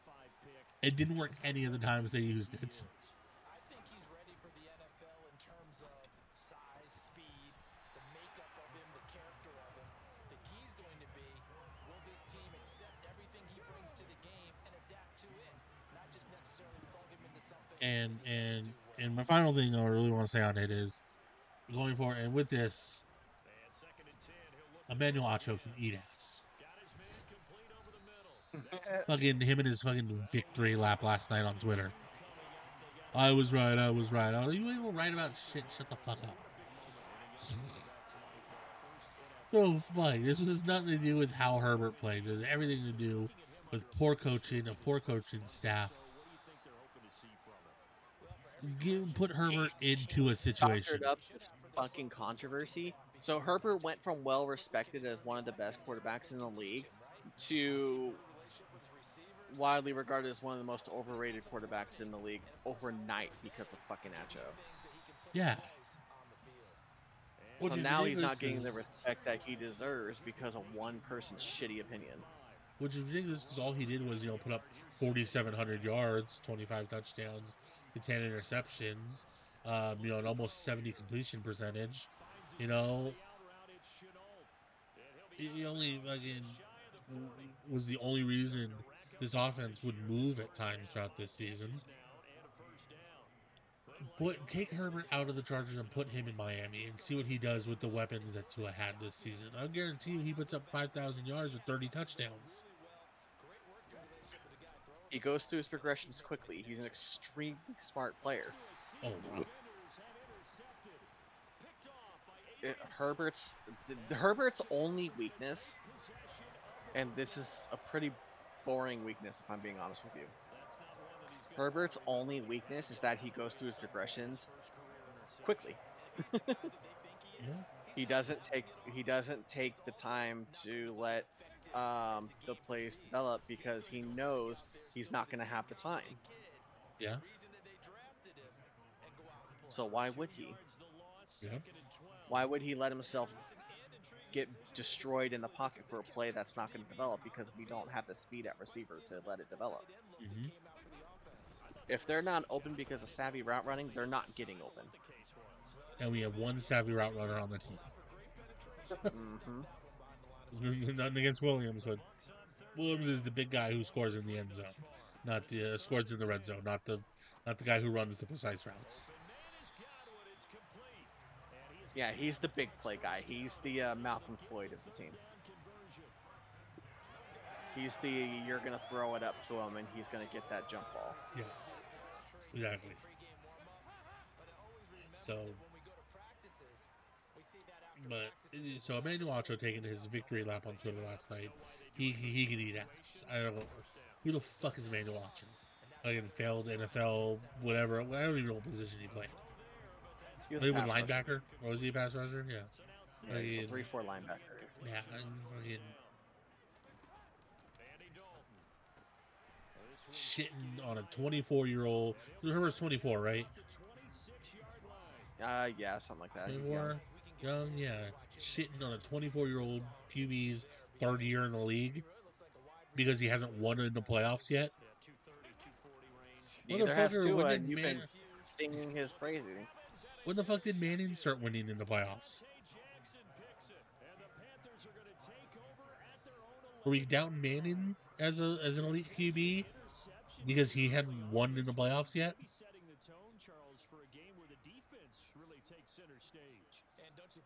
It didn't work any of the times they used it.
I think he's ready for the NFL in terms of size, speed, the makeup of him, the character of him. The key is going to be, will this team accept everything he brings to the game and adapt to it, not just necessarily plug him into something.
And my final thing I really want to say on it is going forward, and with this, Emmanuel Acho can eat ass. Fucking him and his fucking victory lap last night on Twitter. I was right. Oh, you ain't right about shit. Shut the fuck up. So funny. This has nothing to do with how Herbert played. It has everything to do with poor coaching, a poor coaching staff. Put Herbert into a situation.
Up this fucking controversy. So Herbert went from well respected as one of the best quarterbacks in the league to widely regarded as one of the most overrated quarterbacks in the league overnight because of fucking Acho.
Yeah.
So now he's not getting the respect that he deserves because of one person's shitty opinion.
Which is ridiculous because all he did was, put up 4,700 yards, 25 touchdowns, to 10 interceptions, an almost 70 completion percentage. He only was the only reason this offense would move at times throughout this season. Take Herbert out of the Chargers and put him in Miami and see what he does with the weapons that Tua had this season. I'll guarantee you he puts up 5,000 yards with 30 touchdowns.
He goes through his progressions quickly. He's an extremely smart player.
Oh, wow.
Herbert's only weakness, and this is a pretty boring weakness if I'm being honest with you. Herbert's only weakness is that he goes through his progressions quickly. He doesn't take the time to let the plays develop because he knows he's not going to have the time.
Yeah.
So why would he?
Yeah.
Why would he let himself get destroyed in the pocket for a play that's not going to develop because we don't have the speed at receiver to let it develop?
Mm-hmm.
If they're not open because of savvy route running, they're not getting open.
And we have one savvy route runner on the team.
Mm-hmm.
Nothing against Williams, but Williams is the big guy who scores in the end zone, not the scores in the red zone, not the guy who runs the precise routes.
Yeah, he's the big play guy. He's the Malcolm Floyd of the team. He's the you're gonna throw it up to him and he's gonna get that jump ball.
Yeah, exactly. So Emmanuel Acho taking his victory lap on Twitter last night. He can eat ass. I don't know who the fuck is Emmanuel Acho. Like failed NFL, whatever. I don't even know what position he played. He was linebacker, or was he a pass rusher? Yeah.
He's a 3-4 linebacker.
Yeah, I'm fucking shitting on a 24-year-old. Herbert's 24, right?
Yeah, something like that.
24, young, yeah. Shitting on a 24-year-old QB's third year in the league because he hasn't won in the playoffs yet.
Neither has Tua, and you've been singing his praises.
When the fuck did Manning start winning in the playoffs? Were we doubting Manning as an elite QB because he hadn't won in the playoffs yet?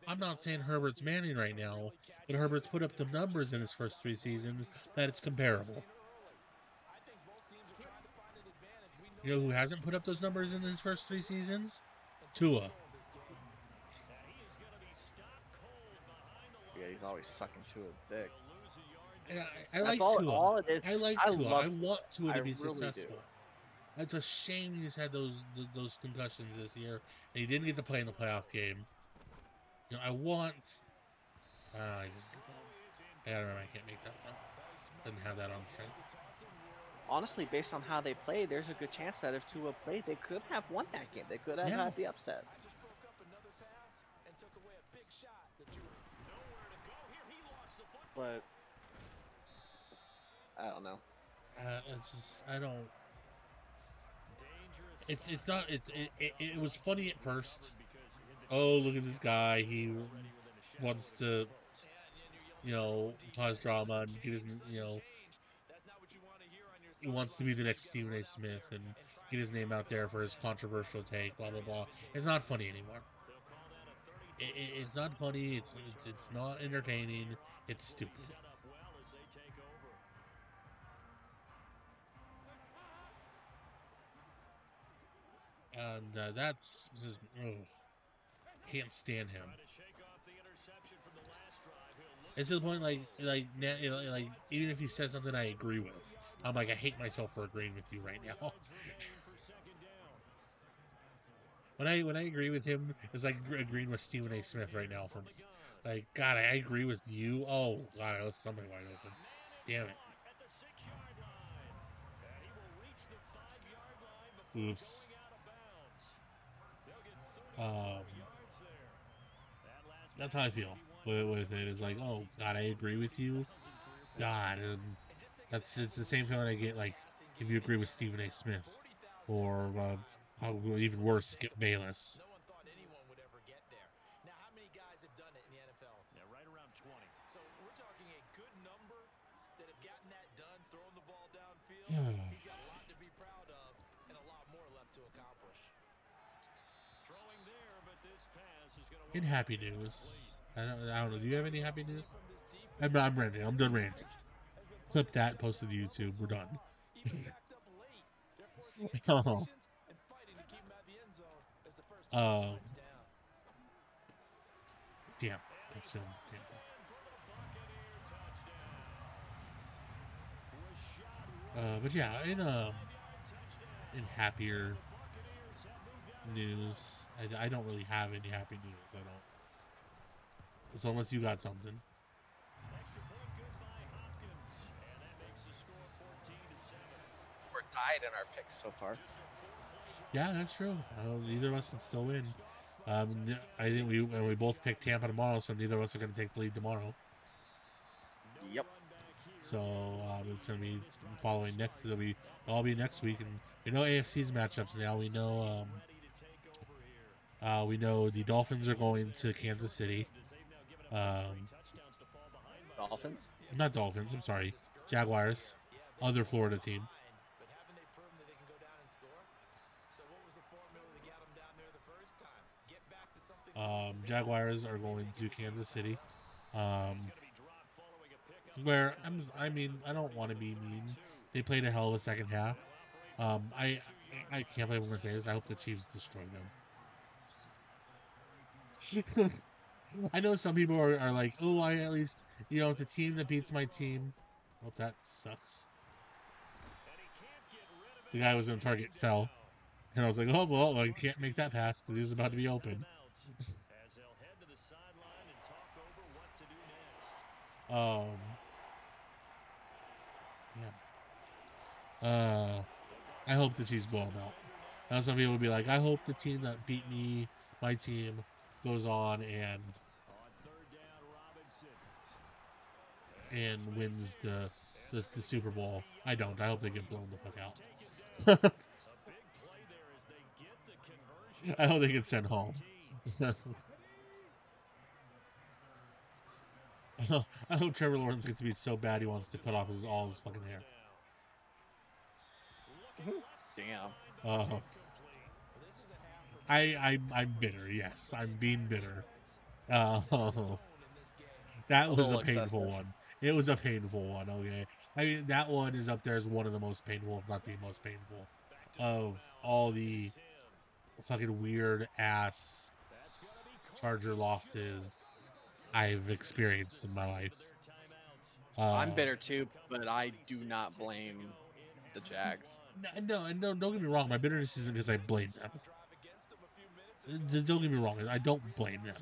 I'm not saying Herbert's Manning right now, but Herbert's put up the numbers in his first 3 seasons that it's comparable. You know who hasn't put up those numbers in his first 3 seasons? Tua.
Yeah, he's always sucking to his dick.
And I
That's
like
all.
Tua.
All it is.
I like
I
Tua.
love
I want Tua
I
to be
really do.
successful. It's a shame he's had those concussions this year, and he didn't get to play in the playoff game. You know, I want. I just I gotta remember I can't make that throw. Doesn't have that arm strength.
Honestly, based on how they played, there's a good chance that if Tua played, they could have won that game. They could have
Yeah.
had the upset. But I don't know.
It's just I don't. It's not. It was funny at first. Oh, look at this guy. He wants to, cause drama and get his, he wants to be the next Stephen A. Smith and get his name out there for his controversial take. Blah blah blah. It's not funny anymore. It's not funny. It's not entertaining. It's stupid. And that's just can't stand him. It's to the point like even if he says something I agree with, I'm like I hate myself for agreeing with you right now. when I agree with him, it's like agreeing with Stephen A. Smith right now for me. Like God, I agree with you. Oh God, I was something wide open. Damn it. Oops. That's how I feel with it. It's like, oh God, I agree with you. God, it's the same feeling I get like if you agree with Stephen A. Smith, or even worse, Skip Bayless.
No one thought anyone would ever get there. Now, how many guys have done it in the NFL?
Yeah, right around 20.
So we're talking a good number that have gotten that done, throwing the ball downfield. He's got a lot to be proud of and a lot more left to accomplish.
Throwing there, but this pass is going to
In happy news, I don't know. Do you have any happy news? I'm ranting. I'm done ranting. Clip that. Post it to YouTube. We're done. Oh. Damn. That's but yeah, in happier news, I don't really have any happy news. I don't. So unless you got something.
We're tied in our picks so far.
Yeah, that's true. Neither of us can still win. I think we both picked Tampa tomorrow, so neither of us are going to take the lead tomorrow.
Yep.
So it's going to be following next. It'll all be next week, and we know AFC's matchups now. We know the Dolphins are going to Kansas City.
Dolphins?
Not Dolphins. I'm sorry, Jaguars. Other Florida team.
But haven't they proven that they can go down and score? So what was the formula that got them down there the first time? Get back to something.
Jaguars are going to Kansas City. Where I don't want to be mean. They played a hell of a second half. I can't believe I'm gonna say this. I hope the Chiefs destroy them. I know some people are like, oh, I at least it's a team that beats my team. Oh, that sucks. The guy was in target fell, and I was like, oh well, I can't make that pass because he was about to be open. I hope the Chiefs blow them out. Now some people will be like, I hope the team that beat me, my team, goes on and wins the Super Bowl. I don't. I hope they get blown the fuck out. I hope they get sent home. I hope Trevor Lawrence gets beat so bad he wants to cut off all his fucking hair.
Damn.
I'm bitter. Yes, I'm being bitter. Oh, that
A
was a
little
painful
excessive.
one. It was a painful one. Okay, I mean that one is up there as one of the most painful, if not the most painful, of all the fucking weird ass Charger losses I've experienced in my life.
I'm
Um,
bitter too, but I do not blame the Jags.
no, don't get me wrong. My bitterness isn't because I blame them. Don't get me wrong. I don't blame them.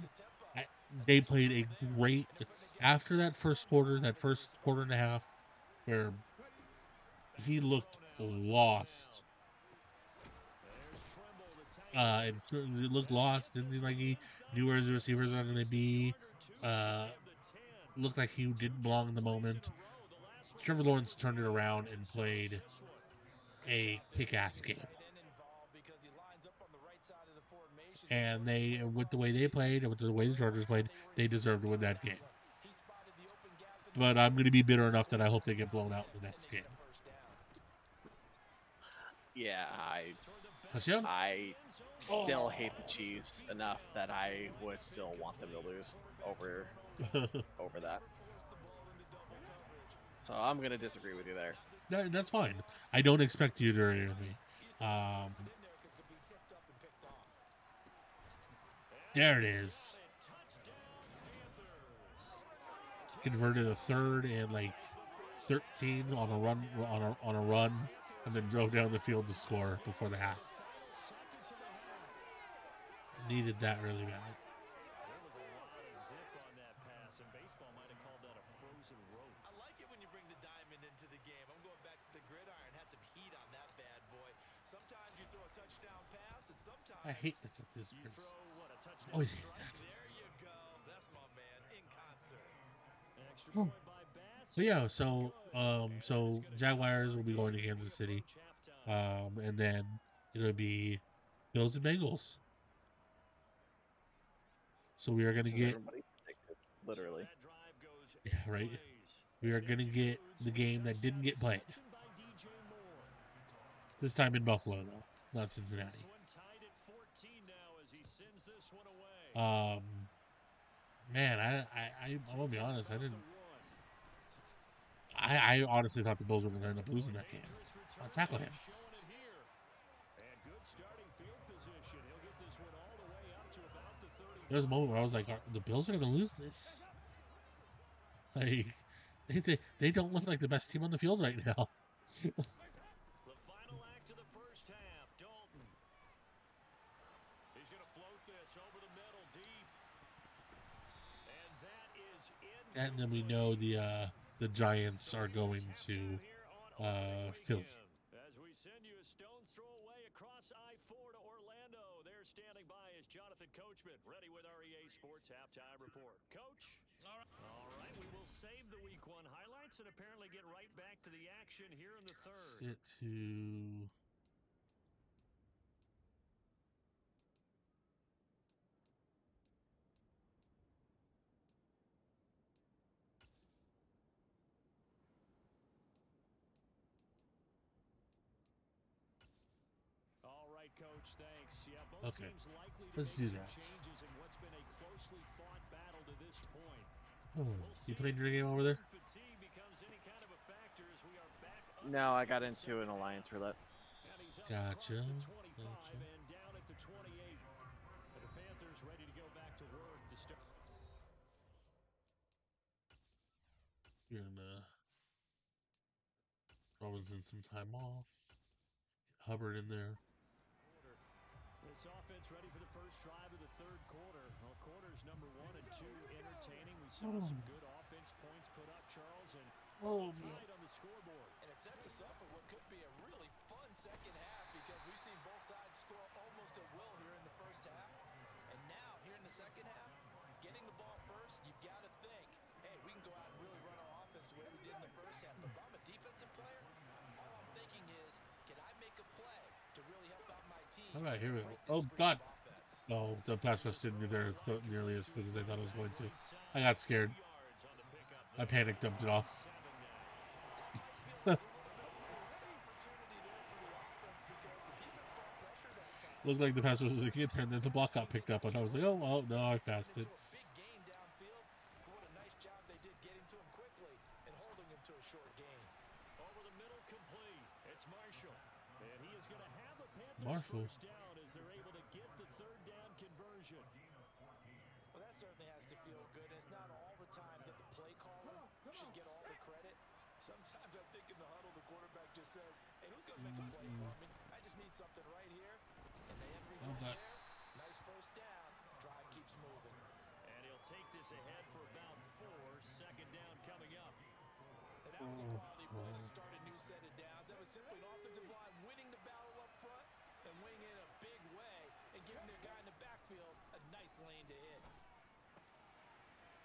They played a great after that first quarter and a half, where he looked lost. And it looked lost. Didn't seem like he knew where his receivers are going to be. Looked like he didn't belong in the moment. Trevor Lawrence turned it around and played a kick-ass game. And they, with the way they played and with the way the Chargers played, they deserved to win that game. But I'm going to be bitter enough that I hope they get blown out in the next game.
Yeah,
Touchdown?
I still hate the Chiefs enough that I would still want them to lose over that. So I'm gonna disagree with you there.
That's fine. I don't expect you to agree with me. There it is. Converted a third and like 13 on a run, and then drove down the field to score before the half. Needed that really bad.
I like it when you bring the diamond into the game. I'm going back to the gridiron. Had some heat on that bad boy. Sometimes you throw a touchdown pass, and sometimes
I hate that this brings. Always hate that.
there you go. That's my man in concert.
Oh. But yeah, so Jaguars will be going to Kansas City, and then it'll be Bills and Bengals. So we are going to
This is
get,
everybody predicted, literally.
yeah, right. We are going to get the game that didn't get played. This time in Buffalo, though, not Cincinnati. Man, I'm gonna be honest. I honestly thought the Bills were going to end up losing that game. I'll tackle him. There was a moment where I was like, the Bills are going to lose this. Like, they don't look like the best team on the field right now.
The final act of the first half, Dalton. He's going to float this over the middle deep. And that is in.
And then we know the Giants are going to Philly.
As we send you a stone's throw away across I-4 to Orlando. There standing by is Jonathan Coachman, ready with our EA Sports Halftime Report. Coach? All right, we will save the Week 1 highlights and apparently get right back to the action here in the third.
Get to...
All right, Coach, thanks. Yeah, both
Okay,
teams likely to
let's
make
do
some
that.
changes in what's been a closely fought battle to this point.
You playing your game over there?
Fatigue becomes any kind of a factor as we are back
No, I got into an alliance roulette.
Gotcha.
and down at the 28. And the Panthers ready to go back to work to start.
You're gonna Robinson some time off. Hubbard in there.
This offense ready for the first drive of the third quarter. Well, quarters number 1 and 2 entertaining. We saw some good offense points put up, Charles, and tied on the scoreboard.
And it sets us up for what could be a really fun second half because we've seen both sides score almost at will here in the first half. And now, here in the second half, getting the ball first, you've got to think, hey, we can go out and really run our offense the way we did in the first half. But if I'm a defensive player, all I'm thinking is, can I make a play to really help out my team?
All right, here we go. Oh, God. No, the pass rush didn't get there nearly as quick as I thought it was going to. I got scared. I panicked, dumped it off. Looked like the pass rush was a kid there, and then the block got picked up, and I was like, oh, well, no, I passed it.
It's Marshall. And he is going to have a Panthers
Marshall.
first down as they're able to get the third down conversion.
Well, that certainly has to feel good. It's not all the time that the play caller should get all the credit. Sometimes I think in the huddle, the quarterback just says, hey, who's going to make a play for me? I just need something right here. And the end result
Okay.
there, nice first down. Drive keeps moving.
And he'll take this ahead for about 4. Second down coming up.
And that was a quality play to start a new set of downs. That was simply an offensive line winning the battle up front and winning in a big way and giving their guy in the backfield a nice lane to hit.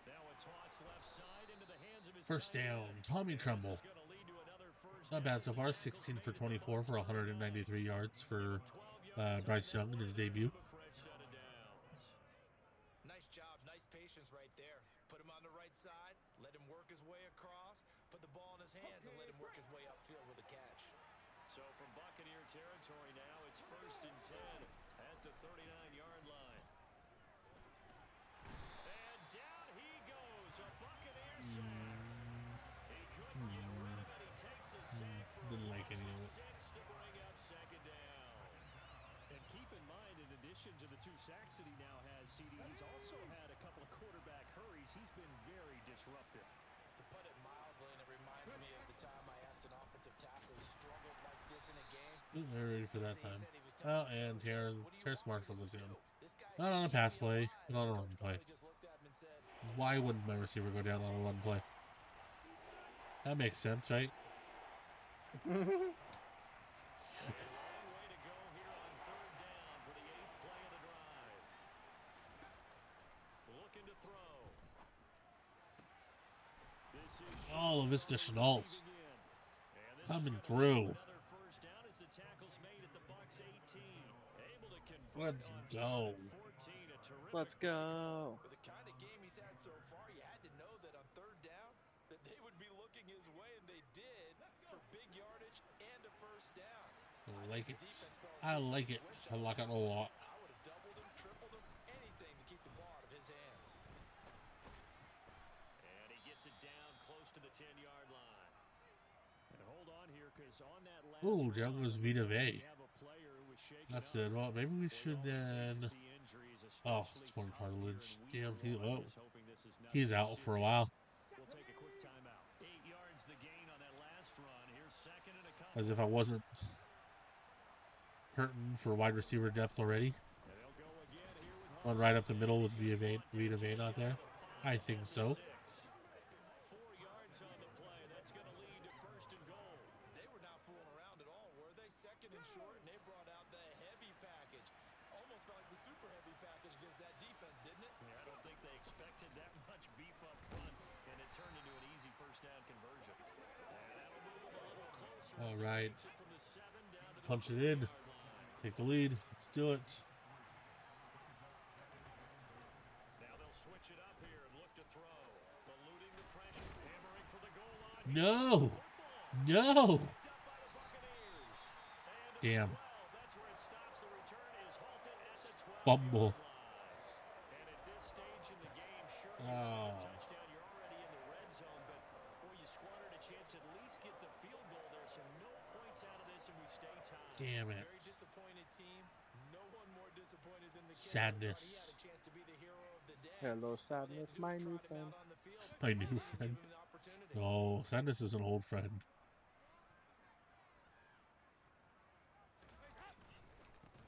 Now a toss left side into the hands of his
First
tight
down,
end.
Tommy
And this
Tremble.
is gonna lead to another first
Not
down
bad
as
so
the
far.
tackle's
16 for
made at the
24 for
Bucs' 39.
193 yards for
12 yards
Bryce
on
Young in
that
his
one, and
debut.
there's a fresh set of downs.
Nice job, nice patience right there. Put him on the right side, let him work his way across, put the ball in his hands, and let him work his way upfield with a catch.
So from Buccaneer territory now, it's 1st and 10 at the 39-yard line. And down he goes, a Buccaneer sack. He couldn't get rid of it. He takes a sack for
Didn't
a
like
loss
any
of
of it.
6 to bring up second down. And keep in mind, in addition to the 2 sacks that he now has, CD, he's also had a couple of quarterback hurries. He's been very disruptive.
To put it mildly, and it reminds me of the time I asked an offensive tackle who struggled like this in a game.
They're ready for that
He
time.
said he was telling
Well,
me,
and
"Coach,
Terrace
what do
Marshall
you want me
was
to
in.
do? This guy's
Not on a
eating
pass
me
play,
alive."
but on a
Coach
run play.
probably just looked at him and said,
Why wouldn't my receiver go down on a run play? That makes sense, right?
A long way to go here on 3rd down for the 8th play of the drive. Looking to throw. This is
Oh, LaVisca
Chenault
Chenault
receiving in. And this
coming
is gonna
through.
lead to another first down as the tackle's made at the Bucs 18. Able to convert
Let's
on
go.
3rd and 14. A terrific
Let's
play call.
go.
with the kind of game he's had so far, you had to know that on 3rd down, that they would be looking his way, and they did for big yardage and a first down.
I like it.
The defense fell
I
asleep
like
with
it.
the switch
I
on
like it
that
a lot.
I would have doubled him, tripled him, anything to keep the ball out of his hands.
And he gets it down close to the 10-yard line. And hold on here, because on that last
Ooh, there
run,
goes
it
Vita
looks like
Vea.
we have a player who was shaken
That's
up.
good. Well, maybe we
Well, you
should
always hate to
then.
see injuries,
Oh,
especially
torn
tough here
cartilage.
in week
Damn,
one. Just hoping this is
he's
nothing
out for a
serious.
while.
We'll take a quick timeout. 8 yards the gain on that last run. Here's 2nd and a couple.
As if I wasn't hurting for wide receiver depth already.
And they'll go again here with
Run right up the middle with Vita Vea not there. I think so.
4 yards on the play. That's going to lead to 1st and goal.
They were not fooling around at all, were they? 2nd and short, and they brought out the heavy package. Almost felt like the super heavy package against that defense, didn't it?
Yeah, I don't think they expected that much beef up front, and it turned into an easy first down conversion. And that'll move them a little closer.
All
as it
right.
takes it from the 7 down to the
Punch it
3-yard
in.
line.
Take the lead. Let's do it.
Now they'll switch it up here and look to throw. Eluding the pressure, hammering for the goal line.
No. No.
Picked up by the Buccaneers. And
Damn.
12, that's where it stops. The return is halted at the 12-yard
Fumble.
line. And at this stage in the game, sure, you
Oh.
got a touchdown. You're already in the red zone, but boy, you squandered a chance to at least get the field goal there. So no points out of this, and we stay tied.
Damn it.
Very disappointed team. No one more disappointed than the kid.
Sadness.
He had a chance to be the hero of the day.
Hello,
All they had to
sadness,
do
my
was
new
trot him
friend.
out on the field.
My
And
new
they didn't give
friend.
him the opportunity.
No, Sadness is an old friend.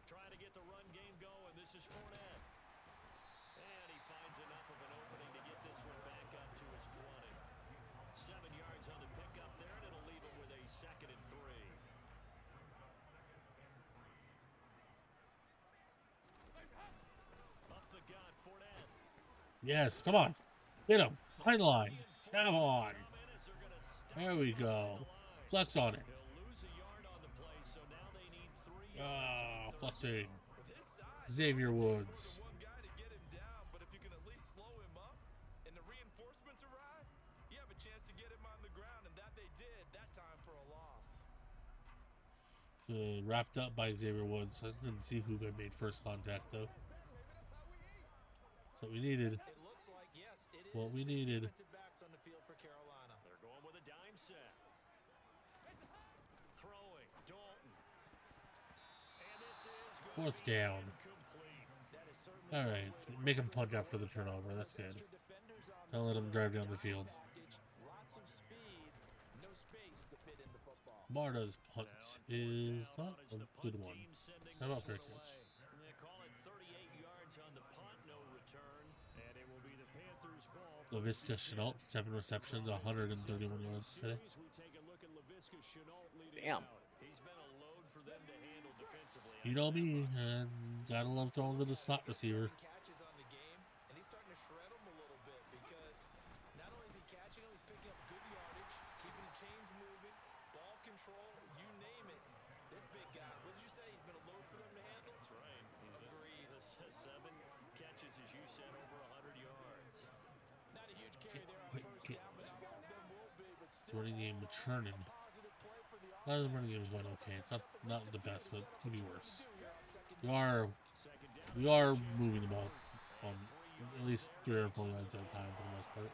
Trying to get the run game going. This is Fournette. And he finds enough of an opening to get this one back up to his 20. 7 yards on the pickup there, and it'll leave him with a 2nd and 3. Up the gut, Fournette.
Yes, come on. Hit him. Behind the line. Come on. There we go. Flex on it.
He'll lose a yard on the play, so now they need 3 yards.
Flexing.
With his size,
Xavier
it takes more than
Woods.
one guy to get him down, but if you can at least slow him up and the reinforcements arrive, you have a chance to get him on the ground, and that they did that time for a loss.
Wrapped up by Xavier Woods. I didn't see who made first contact, though. That's what we needed.
It looks like, yes, it is.
What we
6
needed.
defensive backs on the field for Carolina.
They're going with a dime set. Throwing.
4th down. All right, make him punt after the turnover. That's good. Don't let him drive down the field. Marta's punt is not a good one. How about fair catch?
They call it 38 yards on the punt, no return, and it will be the Panthers' ball.
LaVisca Chenault, 7 receptions, 131 yards today.
We take a look at Laviska Chenault leading
Damn.
out. He's been a load for them to handle defensively.
You know me, and gotta love throwing to the slot receiver.
Catches on the game, and he's starting to shred them a little bit because not only is he catching them, he's picking up good yardage, keeping the chains moving, ball control, you name it. This big guy, what did you say? He's been a load for them to handle?
That's right.
Agreed.
7 catches, as you said, over 100 yards.
Not a huge carry there on first down, but not all of them will be, but still
Running game with Chernin.
positive play for the
The running game is going okay. It's not the best, but it could be worse. We are moving the ball on at least 3 or 4 yards at a time for the most part.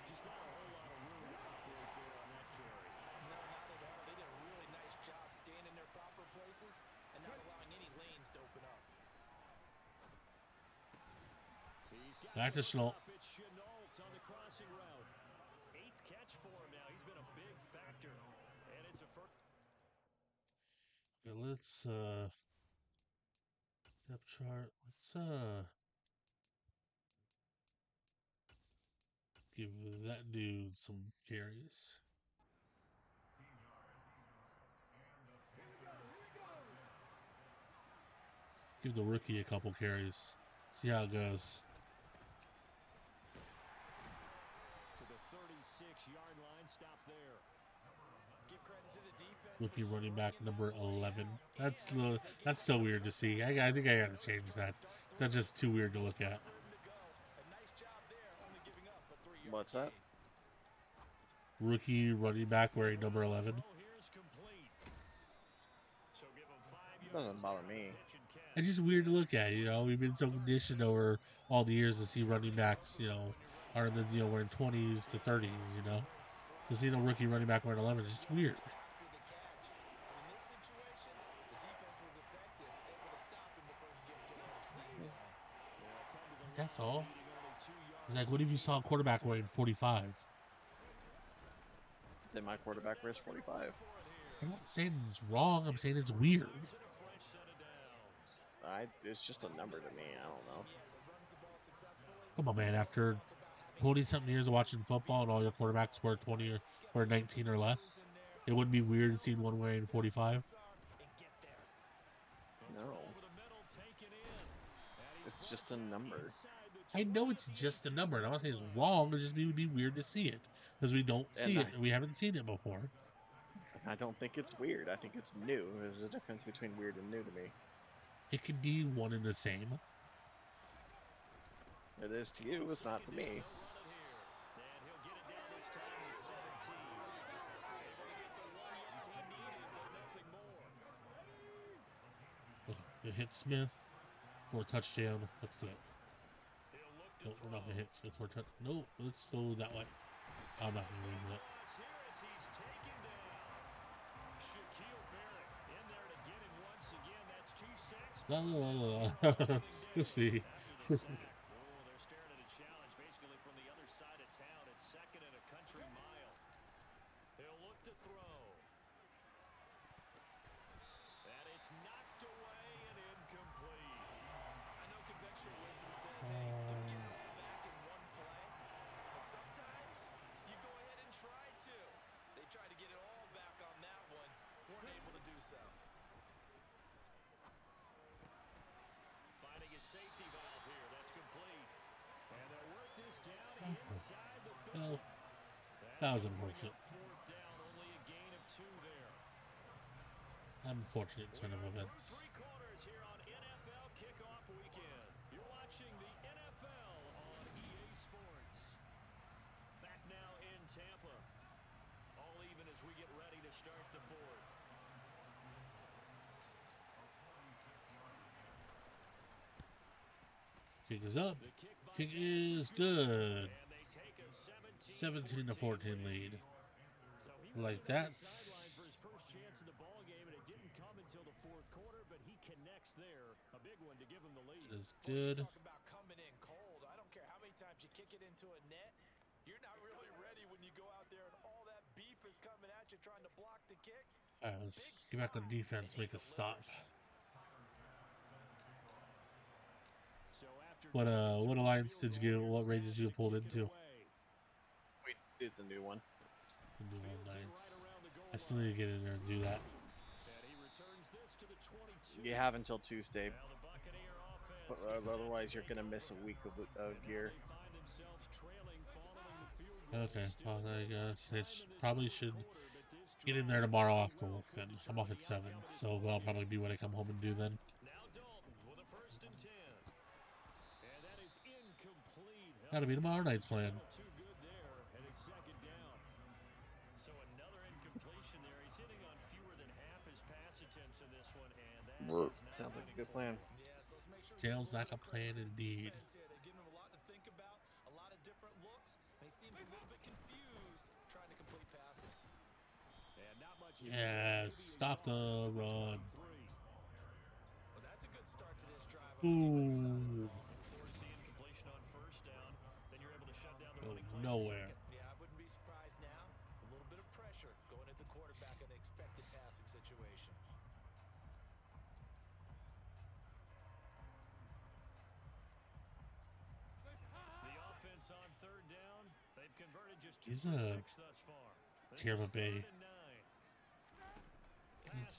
Just not a whole lot of room to operate there on that carry.
No, not at all. They did a really nice job staying in their proper places and not allowing any lanes to open up.
He's got
Back to Chenault.
It's Chenault on the crossing route. 8th catch for him now. He's been a big factor. And it's a first.
Okay, let's depth chart. Let's give that dude some carries. Give the rookie a couple carries. See how it goes.
To the 36-yard line. Stop there.
Give credit to the defense.
Rookie running back number 11. That's so weird to see. I think I gotta change that. That's just too weird to look at.
A nice job there, only giving up a 3-yard
What's that?
gain.
Rookie running back wearing number 11.
Throw here's complete. So give him 5 yards.
Doesn't bother
there,
me.
catch and catch.
It's just weird to look at, you know. We've been so conditioned over all the years to see running backs, you know, are in the wearing 20s to 30s, you know. To see a rookie running back wearing 11 is just weird.
After the catch. And in this situation, the defense was effective, able to stop him before he could get out of steam going.
That's all. It's like, what if you saw a quarterback wearing 45?
Then my quarterback wears 45.
I'm not saying it's wrong. I'm saying it's weird.
It's just a number to me. I don't know.
Come on, man. After 20-something years of watching football and all your quarterbacks wear 20 or 19 or less, it wouldn't be weird seeing one wearing 45.
No. It's just a number.
I know it's just a number, and I'm not saying it's wrong. It just would be weird to see it because we don't see it. We haven't seen it before.
I don't think it's weird. I think it's new. There's a difference between weird and new to me.
It could be one and the same.
It is to you. It's not to me.
They hit Smith for a touchdown. Let's do it. No, we're not gonna hit Smith for a touchdown. No, let's go that way. I'm not gonna leave that. No. You'll see.
They're staring at a challenge basically from the other side of town. It's 2nd and a country mile. He'll look to throw. And it's knocked away and incomplete.
I know conventional wisdom says, hey, don't get it all back in one play. But sometimes you go ahead and try to. They tried to get it all back on that one. Weren't able to do so.
Finding a safety valve here. That's complete. And they'll work this down inside the 30.
Well, that was unfortunate.
4th down, only a gain of 2 there.
Unfortunate turn of events.
3 quarters here on NFL Kickoff Weekend. You're watching the NFL on EA Sports. Back now in Tampa. All even as we get ready to start the 4th.
Kick is up.
The kick by
Kick is good.
and they take a
17-14 lead.
So he
Like
went to the
that's
sideline for his first chance in the ball game, and it didn't come until the fourth quarter, but he connects there. A big one to give him the lead.
It is
Well, you
good.
talk about coming in cold. I don't care how many times you kick it into a net. You're not really ready when you go out there and all that beef is coming at you trying to block the kick.
All right, let's get back on defense, make a stop.
So after
What
going
what
through the
alliance
field
did you
goal,
get? What raid
here's
did you get
Bass
pulled
to kick it
into?
away.
We did the new one.
The new one,
Fields it
nice.
right around the goal
I still need to get in there and do that.
And he returns this to the 22.
You have until Tuesday.
Now the Buccaneer offense gets set to
Otherwise, you're
take
gonna miss a
over.
week of
And now
gear.
they find themselves trailing following the field goal.
Okay,
Still
well, I
no
guess I
time in this
probably
fourth
should
quarter, but this
get in
drive
there tomorrow
very
after
well
work
could
then. I'm
determine
off at
the
7,
outcome of this
so
ball
that'll
game.
probably be what I come home and do then.
Now Dalton with a 1st and 10. And that is incomplete.
That'll be tomorrow night's plan.
Too good there, and it's 2nd down. So another incompletion there. He's hitting on fewer than half his pass attempts in this one, and that is not
Sounds like a
winning
good
for
plan.
him.
Yeah, so let's make sure we
Sounds
give a
like a
little credit
plan
to the
indeed.
defense here. They've given him a lot to think about, a lot of different looks, and he seems a little bit confused trying to complete passes.
And not much to do.
Yes,
Maybe a
stop
yard
the
to
run.
23.
Well, that's a good start to this drive on the defensive side of the
Ooh,
ball.
Forcing completion on 1st down. Then you're able to shut down the
go
running play on
nowhere.
2nd.
Yeah, I wouldn't be surprised now. A little bit of pressure going at the quarterback in an expected passing situation.
The offense on 3rd down. They've converted just 2
He's
for
a
6 thus far. This
Tampa
is
Bay.
3rd and 9.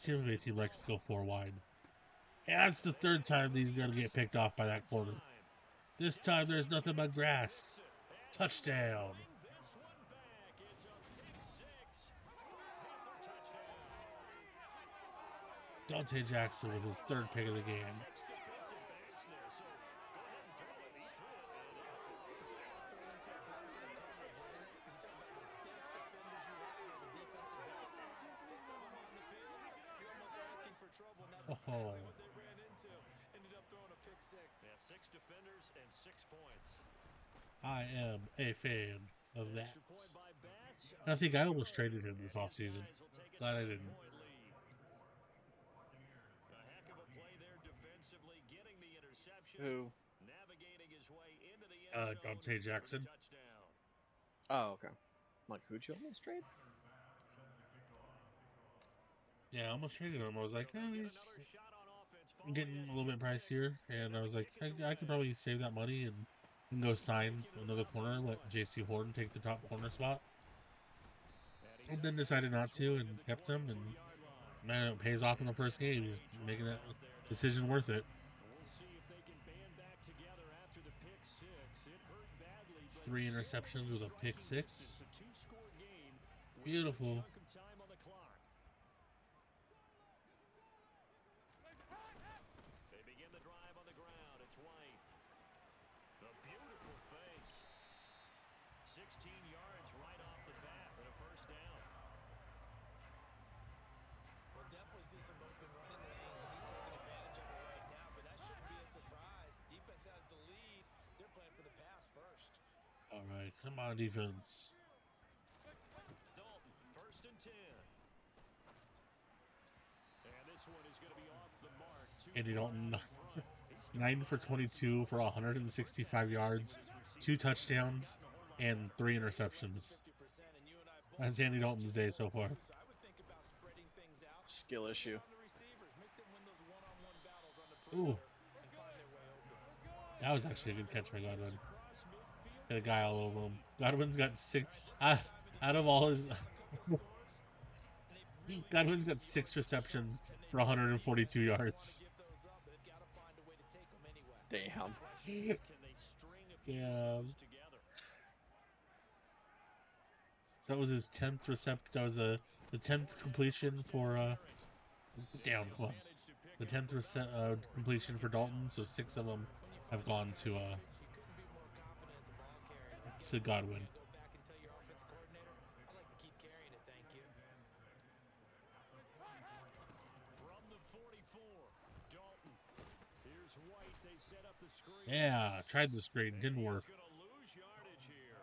Tampa Bay team likes to go 4 wide. Yeah, it's the 3rd time he's gonna get picked off by that corner. This time there's nothing but grass. Touchdown.
This one back. It's a pick 6 for a Panther touchdown.
Dante Jackson with his 3rd pick of the game.
6 defensive backs there, so go ahead and throw it. He threw it, and
It's almost turned into a blanket of coverage, isn't it? You talk about the best defenders you have here, the defensive backs. 6 of them on the field. You're almost asking for trouble, and that's exactly what they ran into. Ended up throwing a pick 6.
yeah, 6 defenders and 6 points.
I am a fan of that.
Extra point by Bass.
I think I almost traded him this offseason.
Guys will take a
Glad I
7-point
didn't.
lead. A heck of a play there defensively, getting the interception.
Who?
Navigating his way into the end zone
Dante
for the
Jackson.
touchdown.
Oh, okay. I'm like, who'd you almost trade?
Yeah, I almost traded him. I was like,
They'll
oh,
get
he's
another shot on offense following
getting
that
a little bit
pick 6.
pricier, and I was like, I could probably save that money and go sign another corner, let J.C. Horton take the top corner spot. And then decided not to and kept him, and man, it pays off in the first game. He's making that decision worth it.
We'll see if they can band back together after the pick 6. It hurt badly, but
3
still
interceptions with a pick
striking
6.
distance. A 2-score game with
Beautiful.
a chunk of time on the clock. They begin the drive on the ground. It's White. A beautiful fake. 16 yards right off the bat and a 1st down.
We'll definitely see some open running lanes, and he's taking advantage of it right now, but that shouldn't be a surprise. Defense has the lead. They're playing for the pass first.
All right, come on, defense.
Dalton, 1st and 10. And this one is going to be off the mark.
Andy Dalton, 9 for 22 for 165 yards, 2 touchdowns, and 3 interceptions.
50%, and you and I both
That's Andy Dalton's day so far.
so I would think about spreading things out.
Skill issue.
On the receivers, make them win those one-on-one battles on the
Ooh,
perimeter and find their way open.
that was actually a good catch by Godwin. Got a guy all over him. Godwin's got 6. Out of all his, Godwin's got 6 receptions for 142 yards.
Give those up, but they've got to find a way to take them anyway.
Damn.
Can they string a few
Yeah.
of those together?
So that was his 10th that was the 10th completion for down. Come on, the 10th completion for Dalton. So 6 of them have gone to
You couldn't be more confident as a ball carrier.
to Godwin.
Go back and tell your offensive coordinator, I'd like to keep carrying it, thank you.
From the 44, Dalton. Here's White. They set up the screen.
Yeah, tried the screen, didn't work.
He's going to lose yardage here.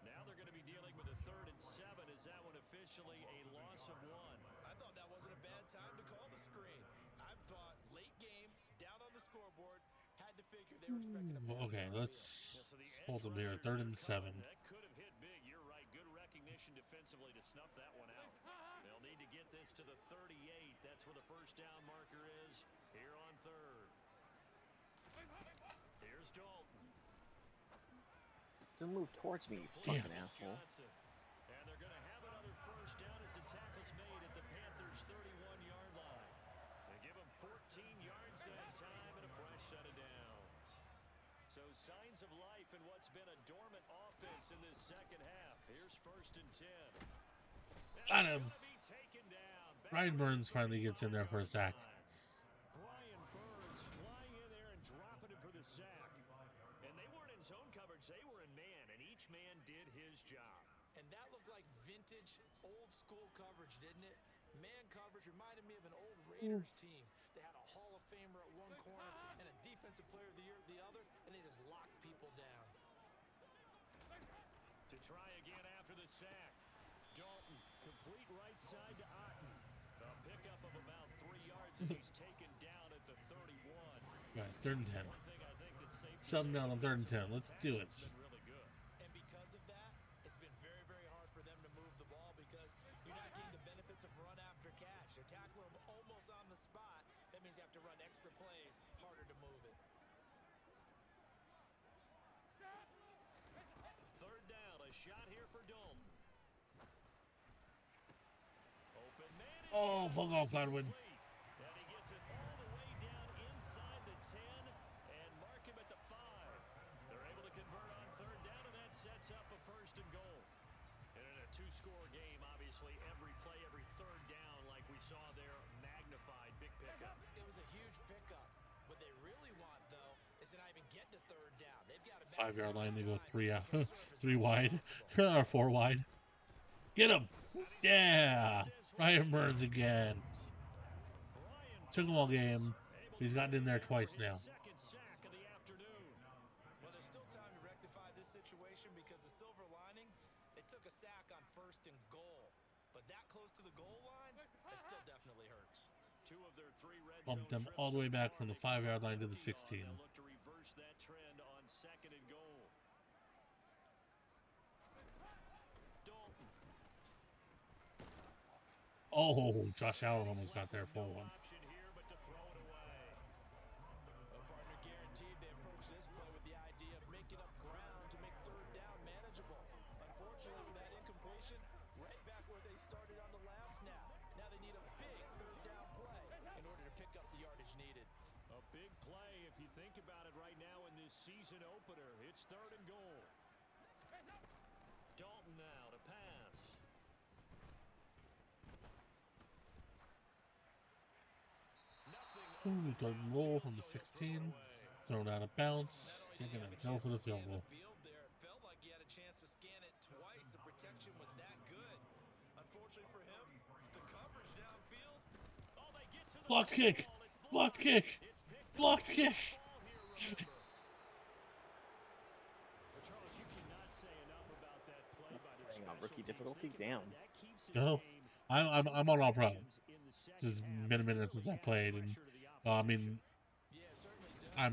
Now they're going to be dealing with a 3rd and 7. Is that one officially a loss of 1?
I thought that wasn't a bad time to call the screen. figure they were expecting a pass
Okay,
downfield.
let's
Yeah, so the
hold
edge
them here.
rushers
3rd
are
and
coming.
7.
That could have hit big. You're right. Good recognition defensively to snuff that one out. They'll need to get this to the 38. That's where the first down marker is here on 3rd. Here's Dalton.
Don't move towards me, you
Damn.
fucking asshole.
Johnson. And they're going to have another first down as the tackle's made at the Panthers' 31-yard line. They give them 14 yards that time and a fresh set of downs. So signs of life in what's been a dormant offense in this second half. Here's 1st and 10.
Got him.
Be taken down.
Ryan Burns finally gets in there for a sack.
Brian Burns flying in there and dropping it for the sack. And they weren't in zone coverage. They were in man, and each man did his job.
And that looked like vintage, old-school coverage, didn't it? Man coverage reminded me of an old Raiders team. They had a Hall of Famer at one corner and a Defensive Player of the Year at the other, and they just locked people down.
To try again after the sack. Dalton, complete right side to Otten. A pickup of about 3 yards, and he's taken down at the 31.
Right, 3rd and 10.
One thing I think that's safe to
Something
say
down on 3rd and 10. Let's do it.
has been really good.
And because of that, it's been very, very hard for them to move the ball because you're not getting the benefits of run after catch. They're tackling them almost on the spot. That means you have to run extra plays, harder to move it.
3rd down, a shot here for Dalton. Open man is
Oh, fuck off, Godwin.
complete. And he gets it all the way down inside the 10 and mark him at the 5. They're able to convert on 3rd down, and that sets up a 1st and goal. And in a 2-score game, obviously, every play, every 3rd down, like we saw there, magnified. Big pickup.
It was a huge pickup. What they really want, though, is to not even get to 3rd down. They've got to
5-yard line, they go 3 out,
conserve as
3
much as
wide,
possible.
or 4 wide. Get him! Yeah! Ryan Burns again. Took him all game. He's gotten in there twice now.
Second sack of the afternoon.
Well, there's still time to rectify this situation because the silver lining, they took a sack on 1st and goal. But that close to the goal line, it still definitely hurts.
2 of their 3 red
Bumped
zone
them
trips
all the way
so
back
far,
from the
they keep
5-yard line to the
empty
16.
They'll look to reverse that trend on 2nd and goal. Dalton.
Oh, Josh Allen almost got there for one.
Option here, but to throw it away.
A partner guaranteed they approach this play with the idea of making up ground to make 3rd down manageable. Unfortunately, with that incompletion, right back where they started on the last snap. Now they need a big 3rd down play in order to pick up the yardage needed.
A big play if you think about it right now in this season opener. It's 3rd and goal. Dalton now to pass.
Ooh, 3rd and goal from the 16. Thrown out of bounds. They're going to go for the field goal.
It felt like he had a chance to scan it twice. The protection was that good. Unfortunately for him, the coverage downfield.
Oh, they get to the
Blocked kick!
ball. It's
Blocked kick!
It's picked up.
Blocked kick!
Ball here, remember. Well, Charles, you cannot say enough about that play by the
Hang on,
special
rookie
teams.
difficulty?
Think about
Damn.
it. That keeps his
No.
game
I'm on All Pro.
in the second
It's
half.
been a minute since I
Really
played,
adds
and
pressure to the
I
opposition.
mean,
Yeah, it certainly does.
I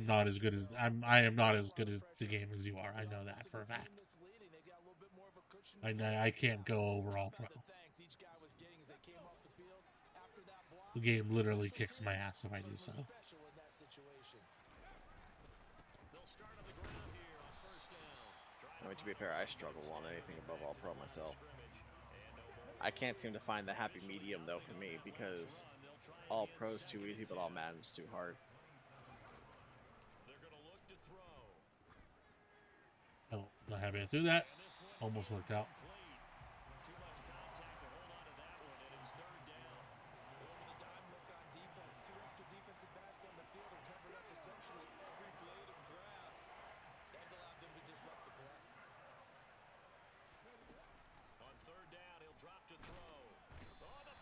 am not as good at the game as you are. I know that for a fact. I can't go over All Pro. The game literally kicks my ass if I do so.
They'll start on the ground here on 1st down.
I mean, to be fair, I struggle on anything above All Pro myself. I can't seem to find the happy medium, though, for me, because All Pro's too easy, but All Madden's too hard.
They're going to look to throw.
Oh, not happy to do that. Almost worked out.
Too much contact to hold on to that one, and it's 3rd down.
Over the dime look on defense. 2 extra defensive backs on the field have covered up essentially every blade of grass. That allowed them to disrupt the play.
On 3rd down, he'll drop to throw. Oh, the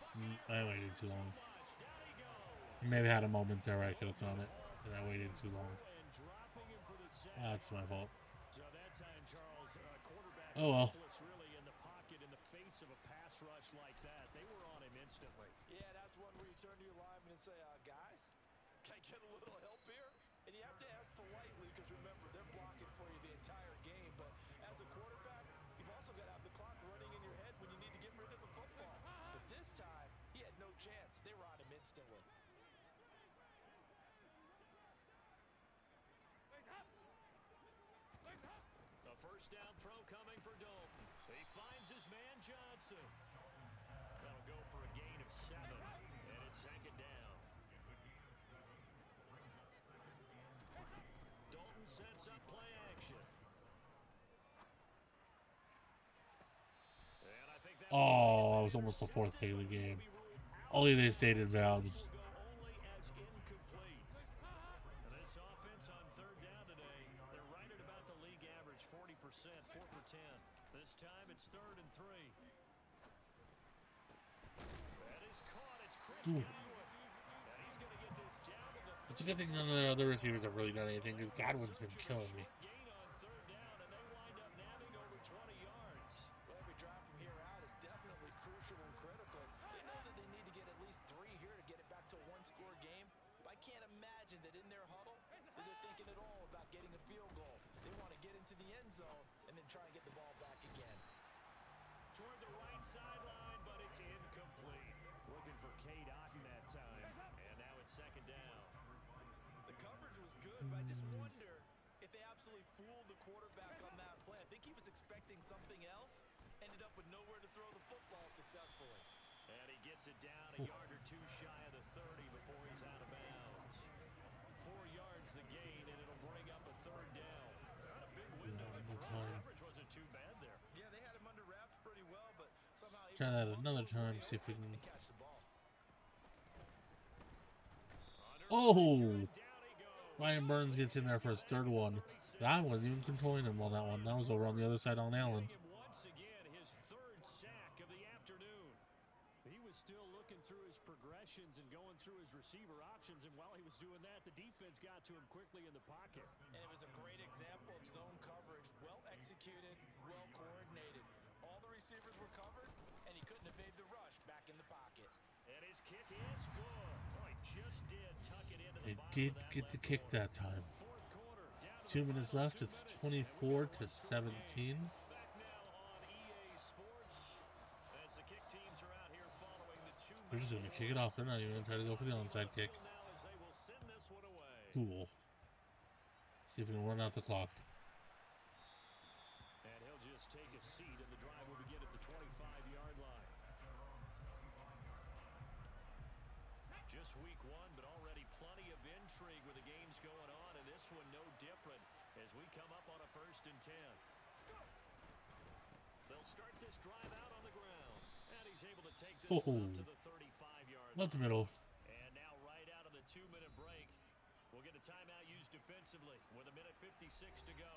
I waited too long.
Bucks. Down he goes.
Maybe had a moment there where I could have thrown it, and I waited too long.
And dropping him for the sack.
That's my fault.
So that time, Charles, quarterback
Oh well.
helpless really in the pocket in the face of a pass rush like that. They were on him instantly.
Yeah, that's one where you turn to your lineman and say, guys, can I get a little help here? And you have to ask politely. because remember, they're blocking for you the entire game. But as a quarterback, you've also got to have the clock running in your head when you need to get rid of the football. But this time, he had no chance. They were on him instantly.
A first down throw coming for Dalton. He finds his man Johnson. That'll go for a gain of 7, and it's second down. Dalton sets up play action. And I think that
Oh, it was almost the fourth kick of the game. Only they stayed in bounds.
will go only as incomplete. And this offense on third down today, they're right at about the league average, 40%, 4 for 10. This time it's 3rd and 3. That is caught. It's Chris
Ooh.
Godwin. And he's going to get this down to the
It's a good thing none of the other receivers have really done anything because Godwin's been killing me.
short gain on third down, and they wind up nabbing over 20 yards.
Well, every drive from here out is definitely crucial and critical. They know that they need to get at least 3 here to get it back to a one-score game. But I can't imagine that in their huddle that they're thinking at all about getting a field goal. They want to get into the end zone and then try and get the ball back again.
Toward the right sideline, but it's incomplete. Looking for Cade Otten that time, and now it's second down.
The coverage was good, but I just wonder if they absolutely fooled the quarterback on that play. I think he was expecting something else, ended up with nowhere to throw the football successfully.
And he gets it down a yard or 2 shy of the 30 before he's out of bounds. 4 yards the gain, and it'll bring up a 3rd down. Got a big window in front. Coverage wasn't too bad there.
Yeah, they had him under wraps pretty well, but somehow
Try that another time, see if we can.
catch the ball.
Oh! Ryan Burns gets in there for his 3rd one. I wasn't even controlling him on that one. That was over on the other side on Allen.
Once again, his 3rd sack of the afternoon. He was still looking through his progressions and going through his receiver options, and while he was doing that, the defense got to him quickly in the pocket.
And it was a great example of zone coverage. Well executed, well coordinated. All the receivers were covered, and he couldn't evade the rush back in the pocket.
And his kick is good. Oh, he just did tuck it into the
They
bottom
did
of that
get the
left
kick
corner.
that time.
4th quarter, down to
2
the
minutes
final
left.
2
It's
minutes.
24 to 17.
Back now on EA Sports as the kick teams are out here following the 2
They're just going to kick it off. They're not even going to try to go for the onside kick.
now as they will send this one away.
Cool. See if we can run out the clock.
And he'll just take a seat, and the drive will begin at the 25-yard line. Just week 1, but already plenty of intrigue with the games going on, and this one no different as we come up on a 1st and 10. They'll start this drive out on the ground, and he's able to take this one up to the 35-yard
Not the
line.
middle.
And now right out of the 2-minute break, we'll get a timeout used defensively with 1:56 to go.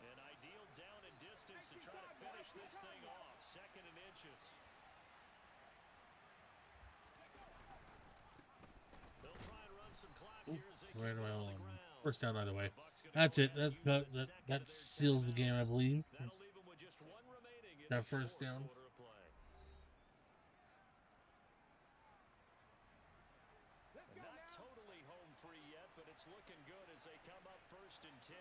An ideal down and distance to try to finish this thing off. 2nd and inches. They'll try and run some clock here as they keep
Right
it on the
around.
ground.
1st down either way.
The Bucs gonna
That's
go
it.
ahead and use the second
That
of their
seals the game, I believe.
That'll leave them with just 1 remaining in
That
this
1st
4th
down.
quarter of play. And not totally home free yet, but it's looking good as they come up 1st and 10.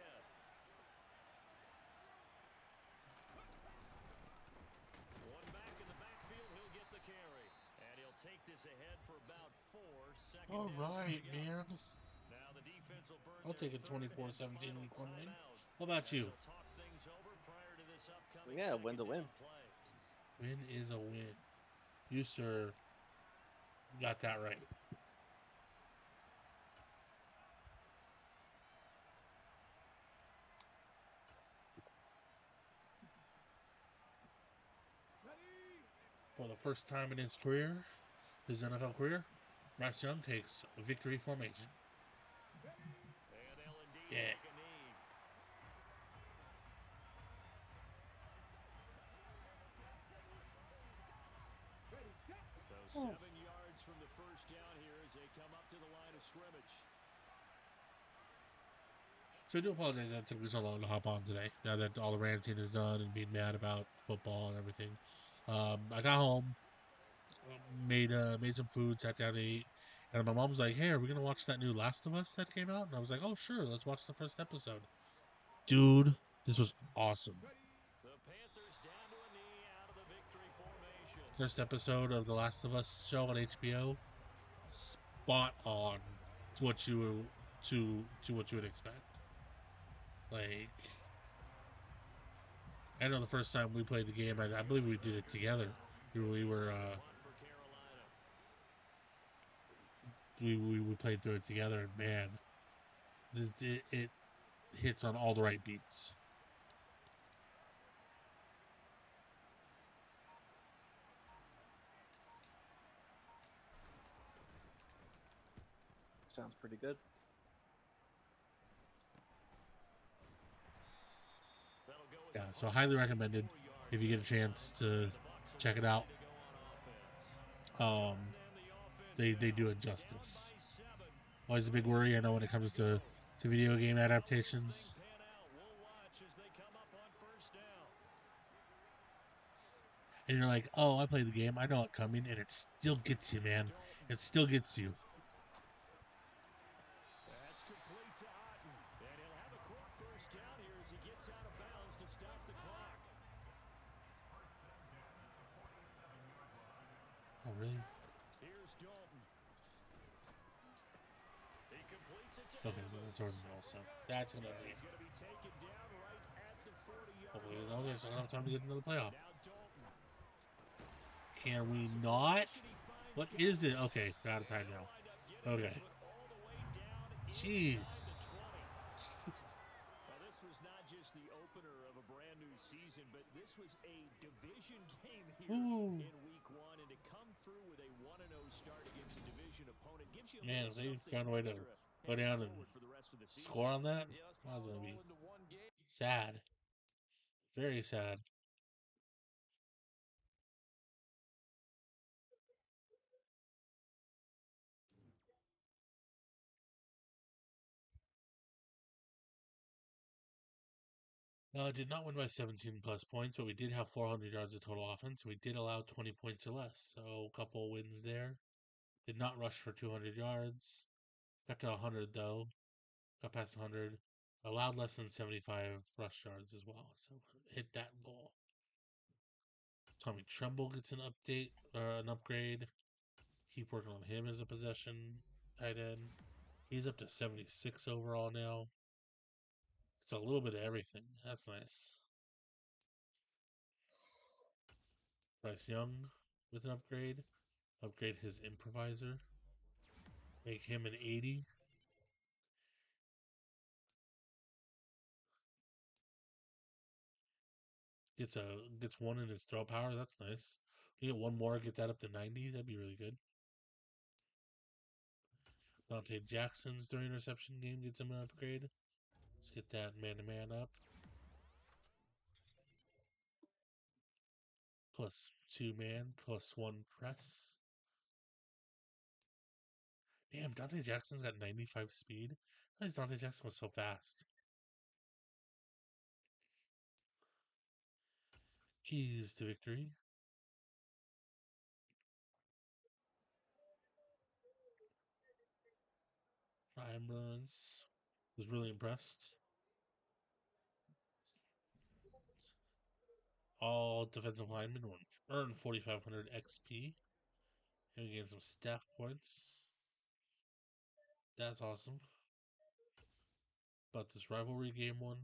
One back in the backfield, he'll get the carry. And he'll take this ahead for about 4. Second
All
down
right,
coming up.
man.
Now the defense will burn
I'll
their
take a
3rd and
24-17
final
week 1 win.
timeout.
How about you?
As they'll talk things over prior to this upcoming
Yeah, win's a
second
win.
down play.
Win is a win. You, sir, got that right. For the first time in his career, his NFL career, Bryce Young takes a victory formation.
And they'll indeed
Yeah.
take a knee. So 7 yards from the 1st down here as they come up to the line of scrimmage.
So I do apologize that it took me so long to hop on today. Now that all the ranting is done and being mad about football and everything, I got home, made some food, sat down to eat, and my mom was like, "Hey, are we gonna watch that new Last of Us that came out?" And I was like, "Oh, sure, let's watch the first episode." Dude, this was awesome.
The Panthers down to a knee out of the victory formation.
First episode of the Last of Us show on HBO, spot on to what you to what you would expect. Like, I know the first time we played the game, I believe we did it together. We were we played through it together, and man, it hits on all the right beats.
Sounds pretty good.
Yeah, so highly recommended if you get a chance to check it out. They do it justice. Always a big worry, I know, when it comes to video game adaptations. And you're like, oh, I played the game, I know it's coming, and it still gets you, man. It still gets you.
That's complete to Otten. And he'll have a quick first down here as he gets out of bounds to stop the clock.
Oh, really?
Here's Dalton. He completes it to
Okay, well, that's already also. That's going to be.
He's going to be taken down right at the 40-yard
Hopefully, there's not enough time to get into the playoff.
Now Dalton.
Can we not? What is it? Okay, we're out of time now. Okay. Jeez.
Well, this was not just the opener of a brand new season, but this was a division game here
Ooh.
in week one, and to come through with a 1-0 start against a division opponent gives you a
Man, if
little
they found a way to
extra
go down and
forward for the rest of the season.
score on that, that was going to be sad. Very sad. Did not win by 17 plus points, but we did have 400 yards of total offense. We did allow 20 points or less, so a couple wins there. Did not rush for 200 yards. Got to 100 though. Got past 100. Allowed less than 75 rush yards as well, so hit that goal. Tommy Tremble gets an upgrade. Keep working on him as a possession tight end. He's up to 76 overall now. It's a little bit of everything. That's nice. Bryce Young with an upgrade. Upgrade his improviser. Make him an 80. Gets one in his throw power. That's nice. We get one more, get that up to 90. That'd be really good. Dante Jackson's throwing interception game gets him an upgrade. Let's get that man-to-man up. Plus 2-man, plus 1 press. Damn, Dante Jackson's got 95 speed. I thought Dante Jackson was so fast. Keys to victory. Ryan Burns was really impressed. All defensive linemen earned 4,500 XP. And we gained some staff points. That's awesome. But this rivalry game one.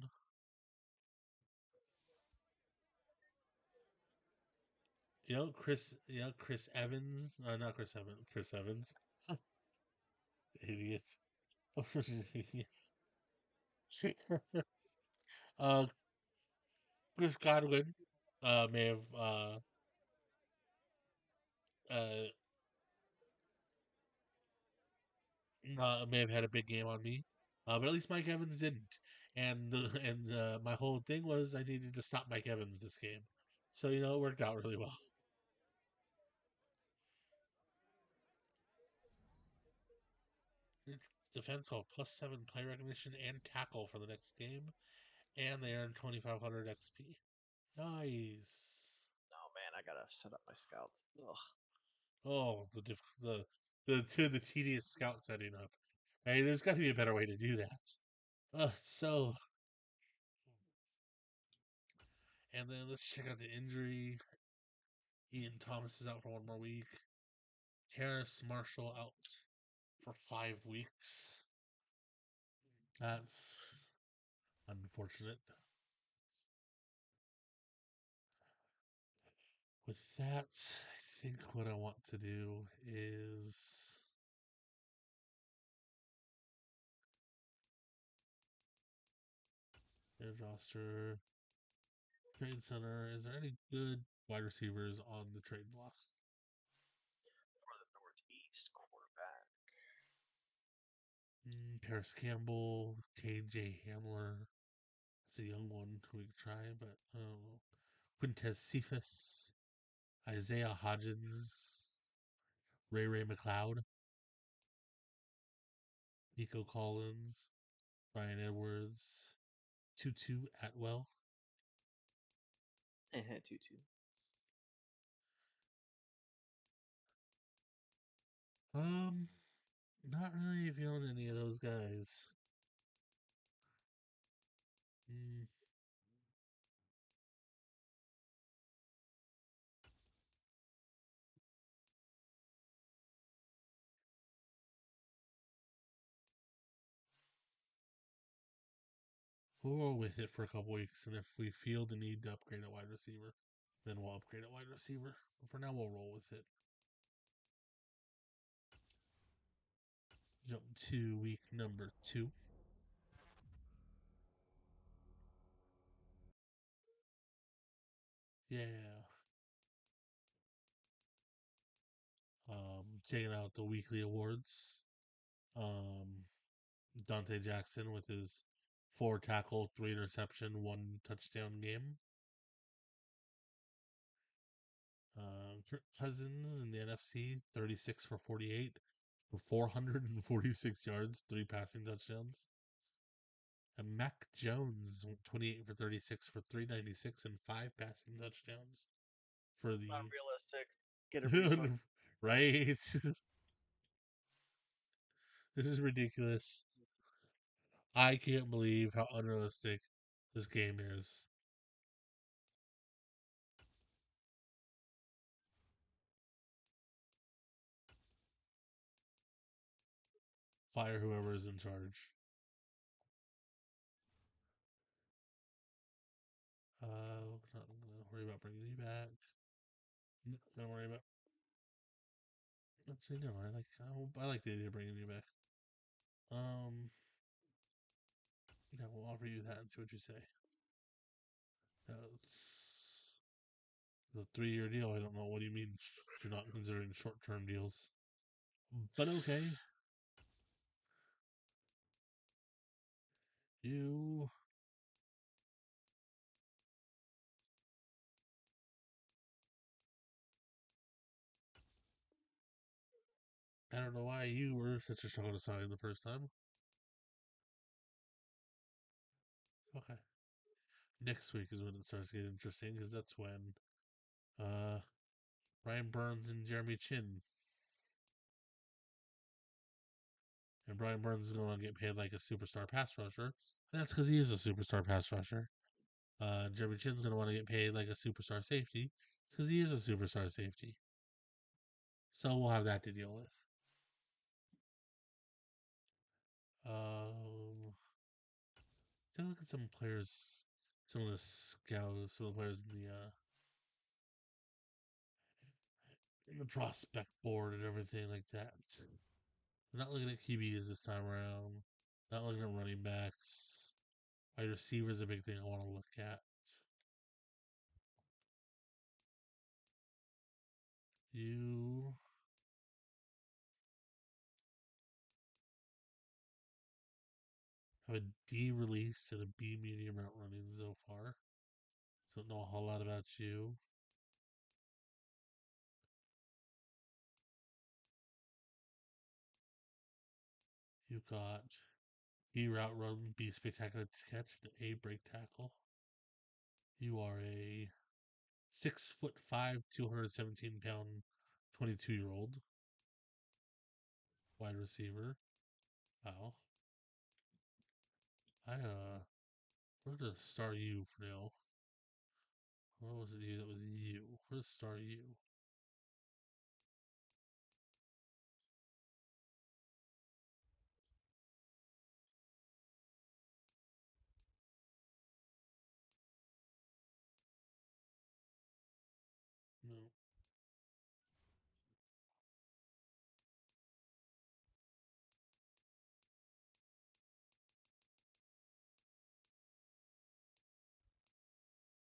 Chris Evans. Not Chris Evans. Chris Evans. Idiot. uh, Chris Godwin may have uh, may have had a big game on me, but at least Mike Evans didn't. And my whole thing was I needed to stop Mike Evans this game, so it worked out really well. Defense will +7 play recognition and tackle for the next game, and they earned 2,500 XP. Nice.
Oh man, I gotta set up my scouts. Ugh.
Oh, the tedious scout setting up. Hey, there's got to be a better way to do that. So, and then let's check out the injury. Ian Thomas is out for one more week. Terrace Marshall out for 5 weeks. That's unfortunate. With that, I think what I want to do is edge roster, trade center. Is there any good wide receivers on the trade block?
For the Northeast quarterback.
Paris Campbell, KJ Hamler. That's a young one we could try, but I don't know. Quintez Cephas, Isaiah Hodgins, Ray McLeod, Nico Collins, Brian Edwards, Tutu Atwell.
Tutu.
Not really feeling any of those guys. Mm, we'll roll with it for a couple weeks, and if we feel the need to upgrade at wide receiver, then we'll upgrade at wide receiver. But for now, we'll roll with it. Jump to week number 2. Yeah. Checking out the weekly awards. Dante Jackson with his 4 tackle, 3 interception, 1 touchdown game. Kirk Cousins in the NFC, 36 for 48 for 446 yards, 3 passing touchdowns. And Mac Jones, 28 for 36 for 396 and 5 passing touchdowns for the
Unrealistic. Get a refund.
right. This is ridiculous. I can't believe how unrealistic this game is. Fire whoever is in charge. Not gonna worry about bringing you back. No, don't worry about. Actually, no. I like the idea of bringing you back. Yeah, we'll offer you that and see what you say. That's the 3-year deal. I don't know what do you mean you're not considering short-term deals, but okay. You. I don't know why you were such a struggle to sign the first time. Okay. Next week is when it starts getting interesting because that's when Brian Burns and Jeremy Chin. And Brian Burns is going to get paid like a superstar pass rusher. And that's because he is a superstar pass rusher. Jeremy Chin's going to want to get paid like a superstar safety. It's because he is a superstar safety. So we'll have that to deal with. Take a look at some players, some of the scouts, some of the players in the prospect board and everything like that. I'm not looking at QBs this time around. Not looking at running backs. Wide receiver is a big thing I want to look at. You have a D release and a B medium route running so far. So don't know a whole lot about you. You got B route run, B spectacular catch, and A break tackle. You are a 6'5", 217-pound, 22-year-old wide receiver. Wow. We're gonna star you for now. What was it you? That was you. We're gonna star you. No.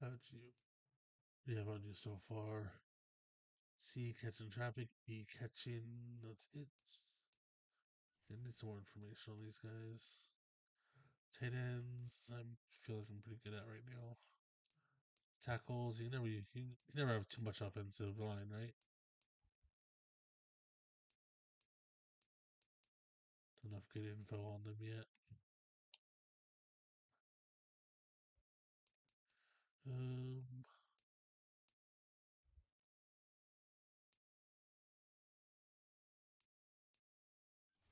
How'd you? Yeah, how'd you so far? C, catching traffic. B, catching. That's it. I need some more information on these guys. Tight ends, I feel like I'm pretty good at right now. Tackles, you never have too much offensive line, right? Enough good info on them yet. Um,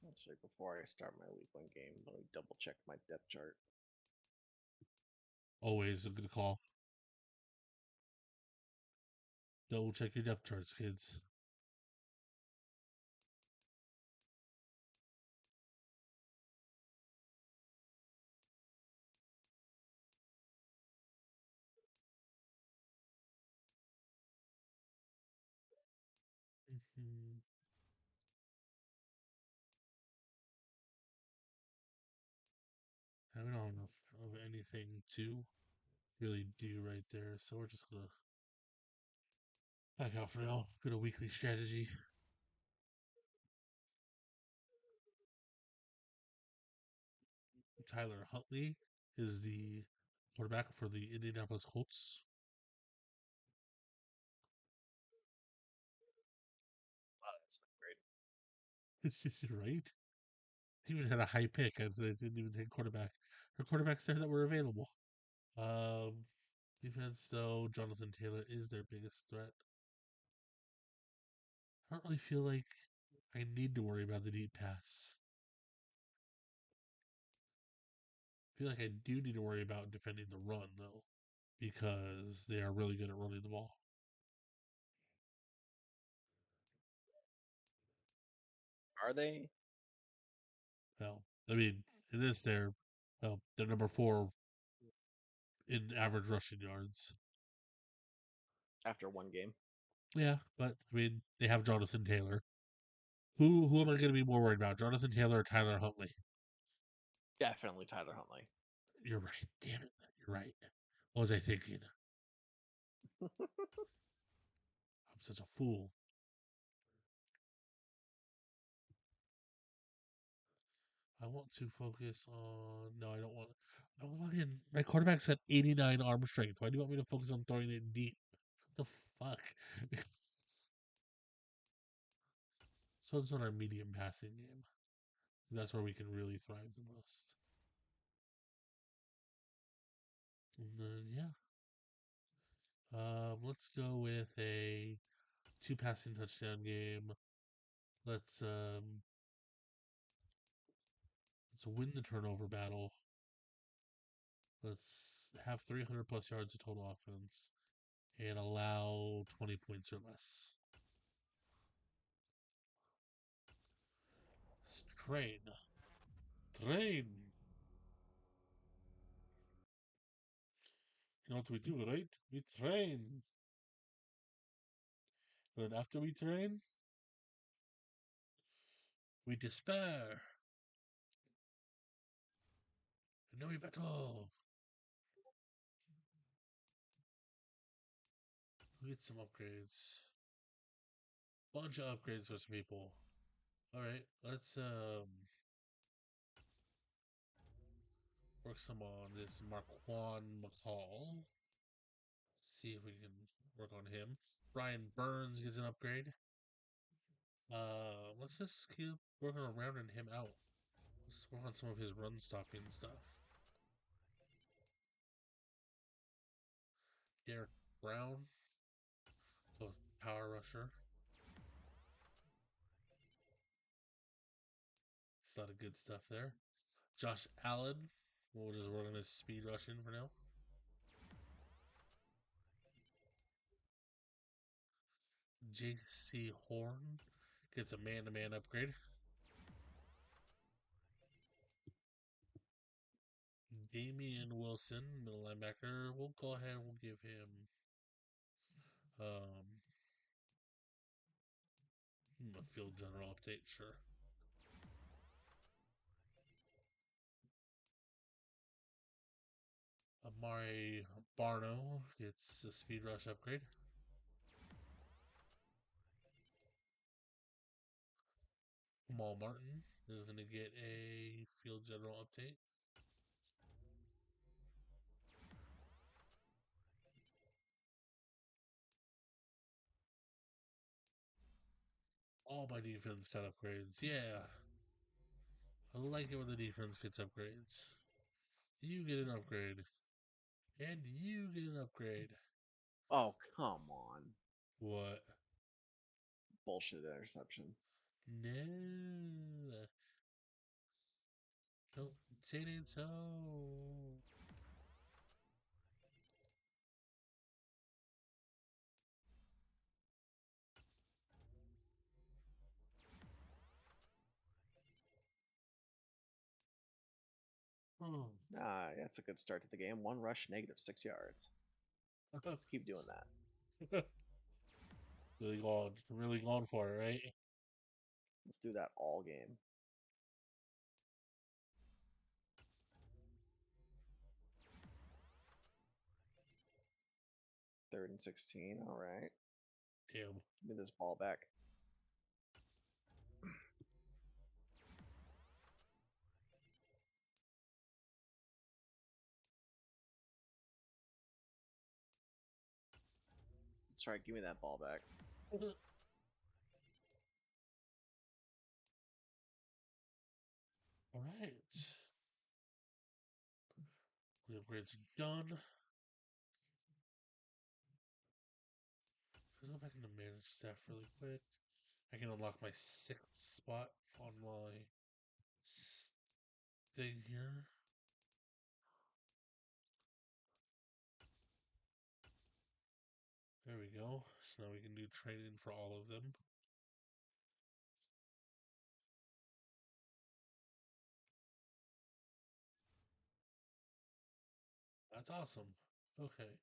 Actually, before I start my week 1 game, let me double check my depth chart.
always a good call. Double check your depth charts, kids. Mm-hmm. I don't have enough of anything to really do right there, so we're just gonna back out for now. Go to weekly strategy. Tyler Huntley is the quarterback for the Indianapolis Colts.
Wow, that's not great.
Right? He even had a high pick, and they didn't even take quarterback. There are quarterbacks there that were available. Defense, though, Jonathan Taylor is their biggest threat. I don't really feel like I need to worry about the deep pass. I feel like I do need to worry about defending the run, though, because they are really good at running the ball.
Are they?
Well, I mean, it is their, well, they're number 4 in average rushing yards.
After 1 game.
Yeah, but I mean, they have Jonathan Taylor. Who am I going to be more worried about, Jonathan Taylor or Tyler Huntley?
Definitely Tyler Huntley.
You're right. Damn it. You're right. What was I thinking? I'm such a fool. I want to focus on. No, I don't want. My quarterback's at 89 arm strength. Why do you want me to focus on throwing it deep? The fuck? So it's on our medium passing game. That's where we can really thrive the most. And then yeah. Let's go with a 2 passing touchdown game. Let's win the turnover battle. Let's have 300 plus yards of total offense and allow 20 points or less. Train. Train. You know what we do, right? We train. And after we train, we despair. And then we battle. We get some upgrades. Bunch of upgrades for some people. Alright, let's work some on this Marquand McCall. See if we can work on him. Brian Burns gets an upgrade. Let's just keep working on rounding him out. Let's work on some of his run stopping stuff. Derek Brown, so power rusher. a lot of good stuff there. Josh Allen. We're going to speed rush in for now. J.C. Horn gets a man-to-man upgrade. Damian Wilson, middle linebacker. We'll go ahead and we'll give him a field general update, sure. Amari Barno gets a speed rush upgrade. Jamal Martin is going to get a field general update. All my defense got upgrades. Yeah. I like it when the defense gets upgrades. You get an upgrade. And you get an upgrade.
Oh, come on.
What?
Bullshit interception.
No. Don't say it ain't so.
That's a good start to the game. One rush, -6 yards. Let's keep doing that.
Really going for it, right?
Let's do that all game. Third and 16. All right.
Damn.
Give me this ball back. That's right. Give me that ball back.
All right. The upgrades done. Let's go back into manage staff really quick. I can unlock my 6th spot on my thing here. There we go. So now we can do training for all of them. That's awesome. Okay.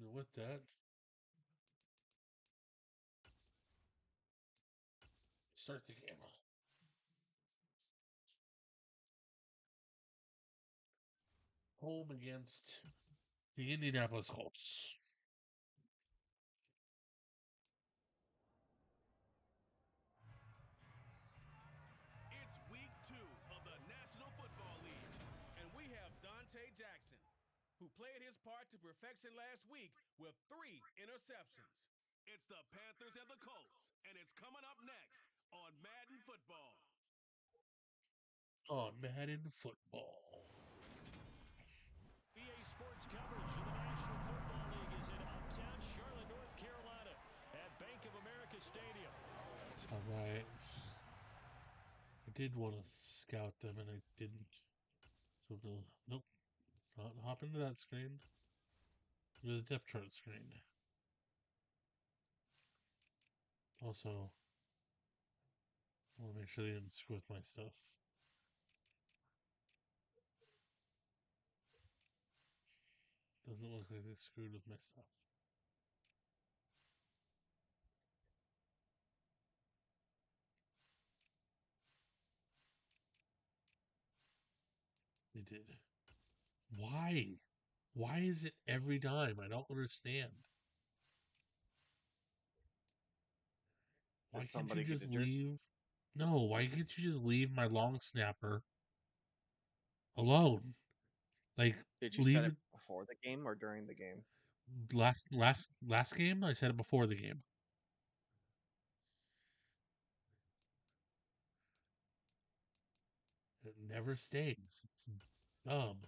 Now with that, start the game. Home against the Indianapolis Colts.
It's week 2 of the National Football League, and we have Dante Jackson, who played his part to perfection last week with 3 interceptions. It's the Panthers and the Colts, and it's coming up next on Madden Football.
On Madden Football.
EA Sports coverage of the National Football League is in uptown Charlotte, North Carolina at Bank of America Stadium.
All right. I did want to scout them, and I didn't. So, nope. Not hop into that screen. Go to the depth chart screen. Also, I want to make sure they didn't screw with my stuff. Doesn't look like they screwed with my stuff. They did. Why? Why is it every time? I don't understand. Why
Did
can't you
somebody get
just
injured?
leave? No, why can't you just leave my long snapper alone? Like,
Did you set
leave
it
it.
before the game or during the game?
Last game, I said it before the game. It never stays. It's dumb.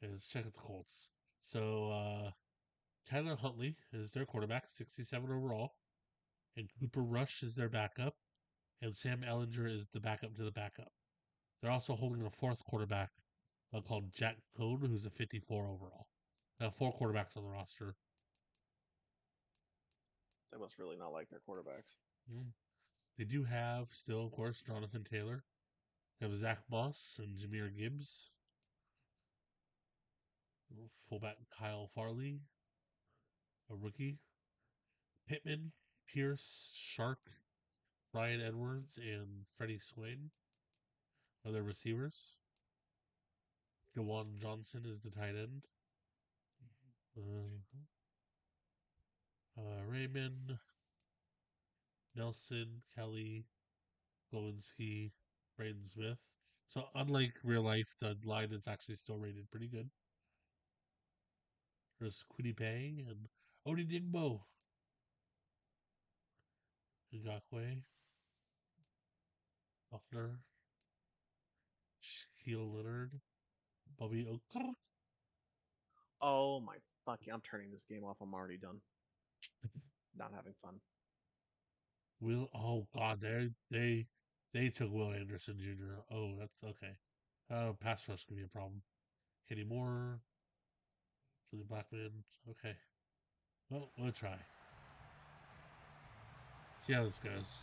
Okay, let's check out the Colts. So, Tyler Huntley is their quarterback, 67 overall. And Cooper Rush is their backup. And Sam Ellinger is the backup to the backup. They're also holding a fourth quarterback called Jack Code, who's a 54 overall. They have 4 quarterbacks on the roster.
They must really not like their quarterbacks.
Mm. They do have still, of course, Jonathan Taylor. They have Zach Moss and Jahmyr Gibbs. Fullback Kyle Farley, a rookie. Pittman, Pierce, Shark, Ryan Edwards, and Freddie Swain are their receivers. Jawan Johnson is the tight end. Raymond, Nelson, Kelly, Glowinski, Braden Smith. So unlike real life, the line is actually still rated pretty good. There's Quiddy and Odigbo. Ngakwe, Buckner, Shaquille Leonard, Bobby Okr.
Oh my fucking! I'm turning this game off. I'm already done. Not having fun.
Oh god, they took Will Anderson Jr. Oh, that's okay. Pass rush could be a problem. Kenny Moore, Julie Blackman. Okay. Well, we'll try. See how this goes.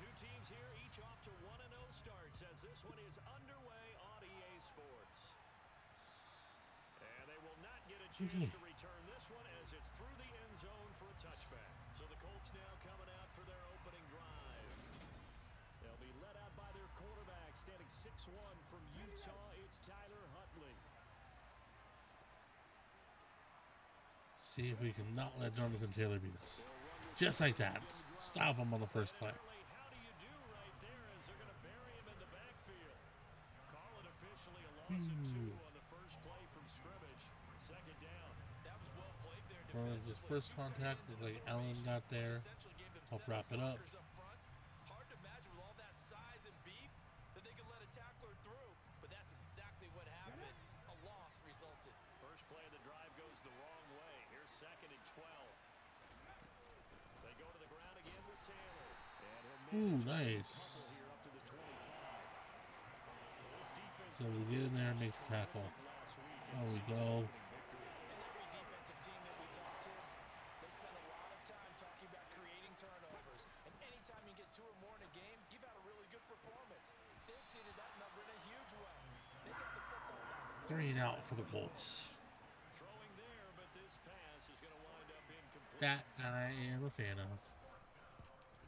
Two teams here, each off to 1-0 starts as this one is underway on EA Sports. And they will not get a chance to return this one as it's through the end zone for a touchback. So the Colts now coming out for their opening drive. They'll be led out by their quarterback, standing 6'1" from Utah. It's Tyler Huntley.
See if we can not let Jonathan Taylor beat us. Just like that. Stop him on the first play.
How do you do right there as they're going to bury him in the backfield? Call it officially a loss of 2 on the first play from scrimmage. Second down.
That was well played there
Well,
defensively.
his first contact is like Allen got there.
Essentially gave them
Help
7
wrap it up.
blockers up front. Hard to imagine with all that size and beef that they could let a tackler through, but that's exactly what happened. A loss resulted.
First play of the drive goes the wrong way. Here's 2nd and 12. They go to the ground again with Taylor. And
Ooh, nice.
here up to the 25. This defense
So we get in there and make the tackle. There we go.
And every defensive team that we talk to, they spend a lot of time talking about creating turnovers. And anytime you get 2 or more in a game, you've had a really good performance. They exceeded that number in a huge way. They got the football back.
3 and out for the Colts.
throwing there, but this pass is going to wind up incomplete.
That I am a fan of.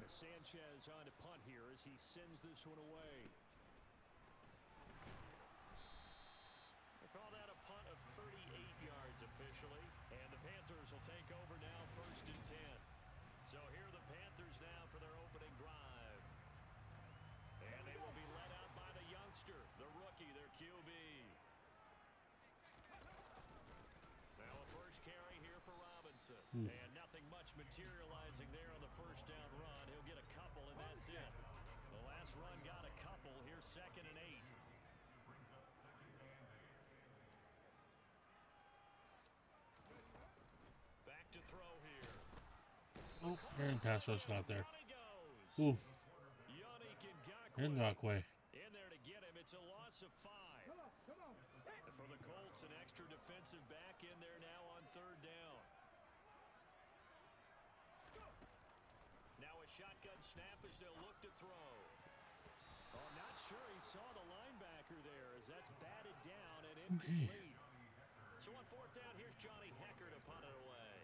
Sanchez on to punt here as he sends this one away. They call that a punt of 38 yards officially, and the Panthers will take over now 1st and 10. So here are the Panthers now for their opening drive. And they will be led out by the youngster, the rookie, their QB. Now a first carry here for Robinson. And nothing much materializing there on the first down run. He'll get a couple, and that's it. The last run got a couple. Here's 2nd and 8. Back to throw here.
Oh, and pass rush got there.
Down he goes.
Ooh,
Yannick
Ngakwe.
in there to get him. It's a loss of 5. And for the Colts, an extra defensive back in there now on 3rd down. Now a shotgun snap as they'll look to throw. Oh, I'm not sure he saw the linebacker there as that's batted down and incomplete. So on 4th down, here's Johnny Hecker to punt it away.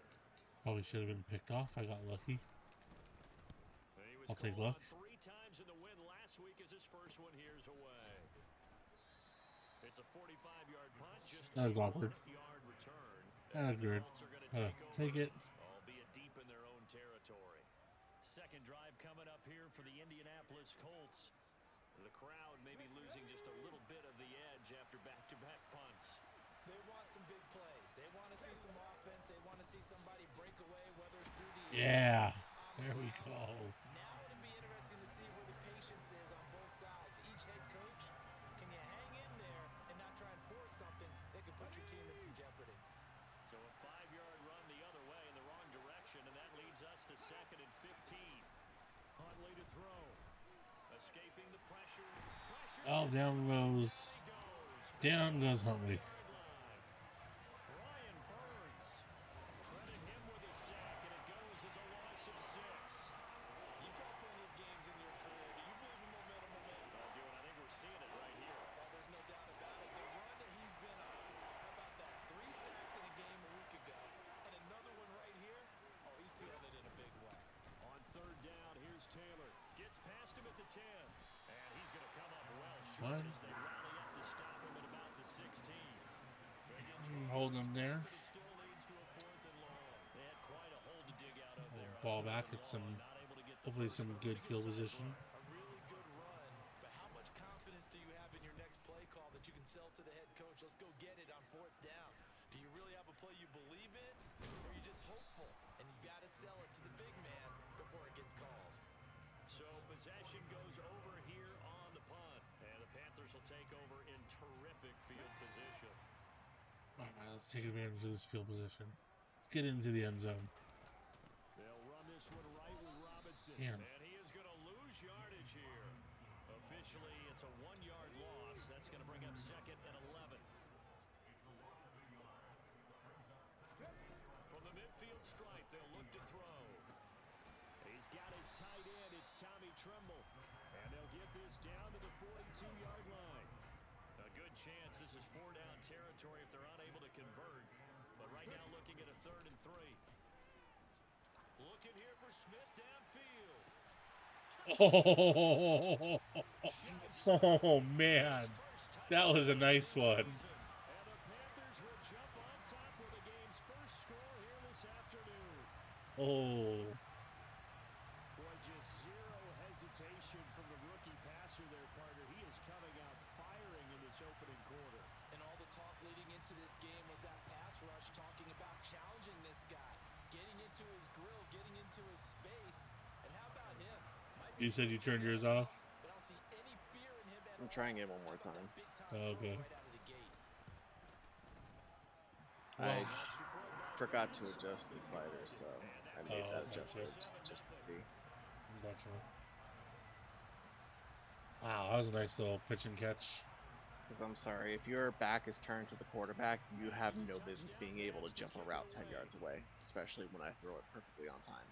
Probably should have been picked off. I got lucky.
He was
I'll take
called
luck.
on 3 times in the win last week as his first one here's away. It's a 45-yard punt, just
That
a
was awkward.
1-yard return.
Good.
Colts are gonna
Take it.
albeit deep in their own territory. Second drive coming up here for the Indianapolis Colts. The crowd may be losing just a little bit of the edge after back-to-back punts.
They want some big plays. They want to see some offense. They want to see somebody break away, whether it's through the
Yeah.
on the
There we
ground.
go.
Now it'll be interesting to see where the patience is on both sides. Each head coach, can you hang in there and not try and force something that could put your team
Oh, down goes Huntley.
Brian Burns. Credit him with a sack, and it goes as a loss of 6.
You've got plenty of games in your career. Do you believe in momentum?
Dude, I think we're seeing it right here.
Oh, there's no doubt about it. The run that he's been on. How about that? 3 sacks in a game a week ago. And another one right here. Oh, he's feeling it in a big way.
On third down, here's Taylor. Gets past him at the 10. And he's going to come up well short as they rally up to stop him at about the 16. They get
Hold him there.
but it still leads to a 4th and long. They had quite a hole to dig out of there.
Ball back at some, hopefully some good field position.
A really good run. But how much confidence do you have in your next play call that you can sell to the head coach? Let's go get it on 4th down. Do you really have a play you believe in? Or are you just hopeful? And you got to sell it to the big man before it gets called.
So possession goes over here on the punt. And the Panthers will take over in terrific field position.
All right, let's take advantage of this field position. Let's get into the end zone.
They'll run this one right with Robinson.
Damn.
And he is going to lose yardage here. Officially, it's a 1-yard loss. That's going to bring up 2nd and 11. From the midfield stripe, they'll look to throw. He's got his tight end. It's Tommy Tremble. And they'll get this down to the 42-yard line. A good chance this is 4-down territory if they're unable to convert. But right now looking at a 3rd and 3. Looking here for Smith downfield.
Oh man, that was a nice one.
And the Panthers will jump on top with the game's first score here this afternoon.
Oh,
Boy, just zero hesitation from the rookie passer there, partner. He is coming out firing in this opening quarter.
And all the talk leading into this game was that pass rush talking about challenging this guy, getting into his grill, getting into his space. And how about him?
you said you turned yours off?
But I don't see any fear in him at
I'm
all.
trying it one more time.
Big time
Oh, okay.
throw right out of the gate.
I forgot to adjust the sliders, so I made that
gotcha.
adjustment just to see.
Gotcha. Wow, that was a nice little pitch and catch.
Because I'm sorry, if your back is turned to the quarterback, you have no business being able to jump a route 10 yards away, especially when I throw it perfectly on time.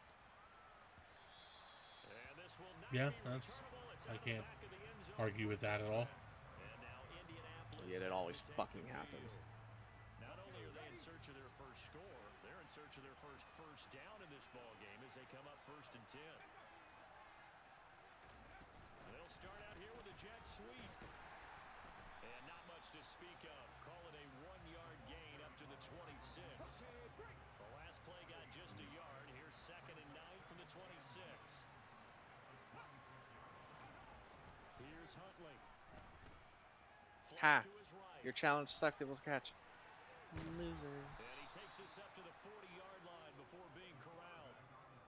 And this will not
Yeah,
be
that's,
returnable. It's
I
out of the
can't
back of the end zone
argue
for
with that at all.
And now Indianapolis
Yet it always
will take
fucking
the
happens.
field. Not only are they in search of their first score, they're in search of their first down in this ball game as they come up 1st and 10. They'll start out here with a jet sweep. And not much to speak of. Call it a 1-yard gain up to the 26. The last play got just a yard. Here's 2nd and 9 from the 26. Here's Huntley.
Ha!
Flush to his right.
Your challenge sucked, it was a catch. Loser.
And he takes this up to the 40-yard line before being corralled.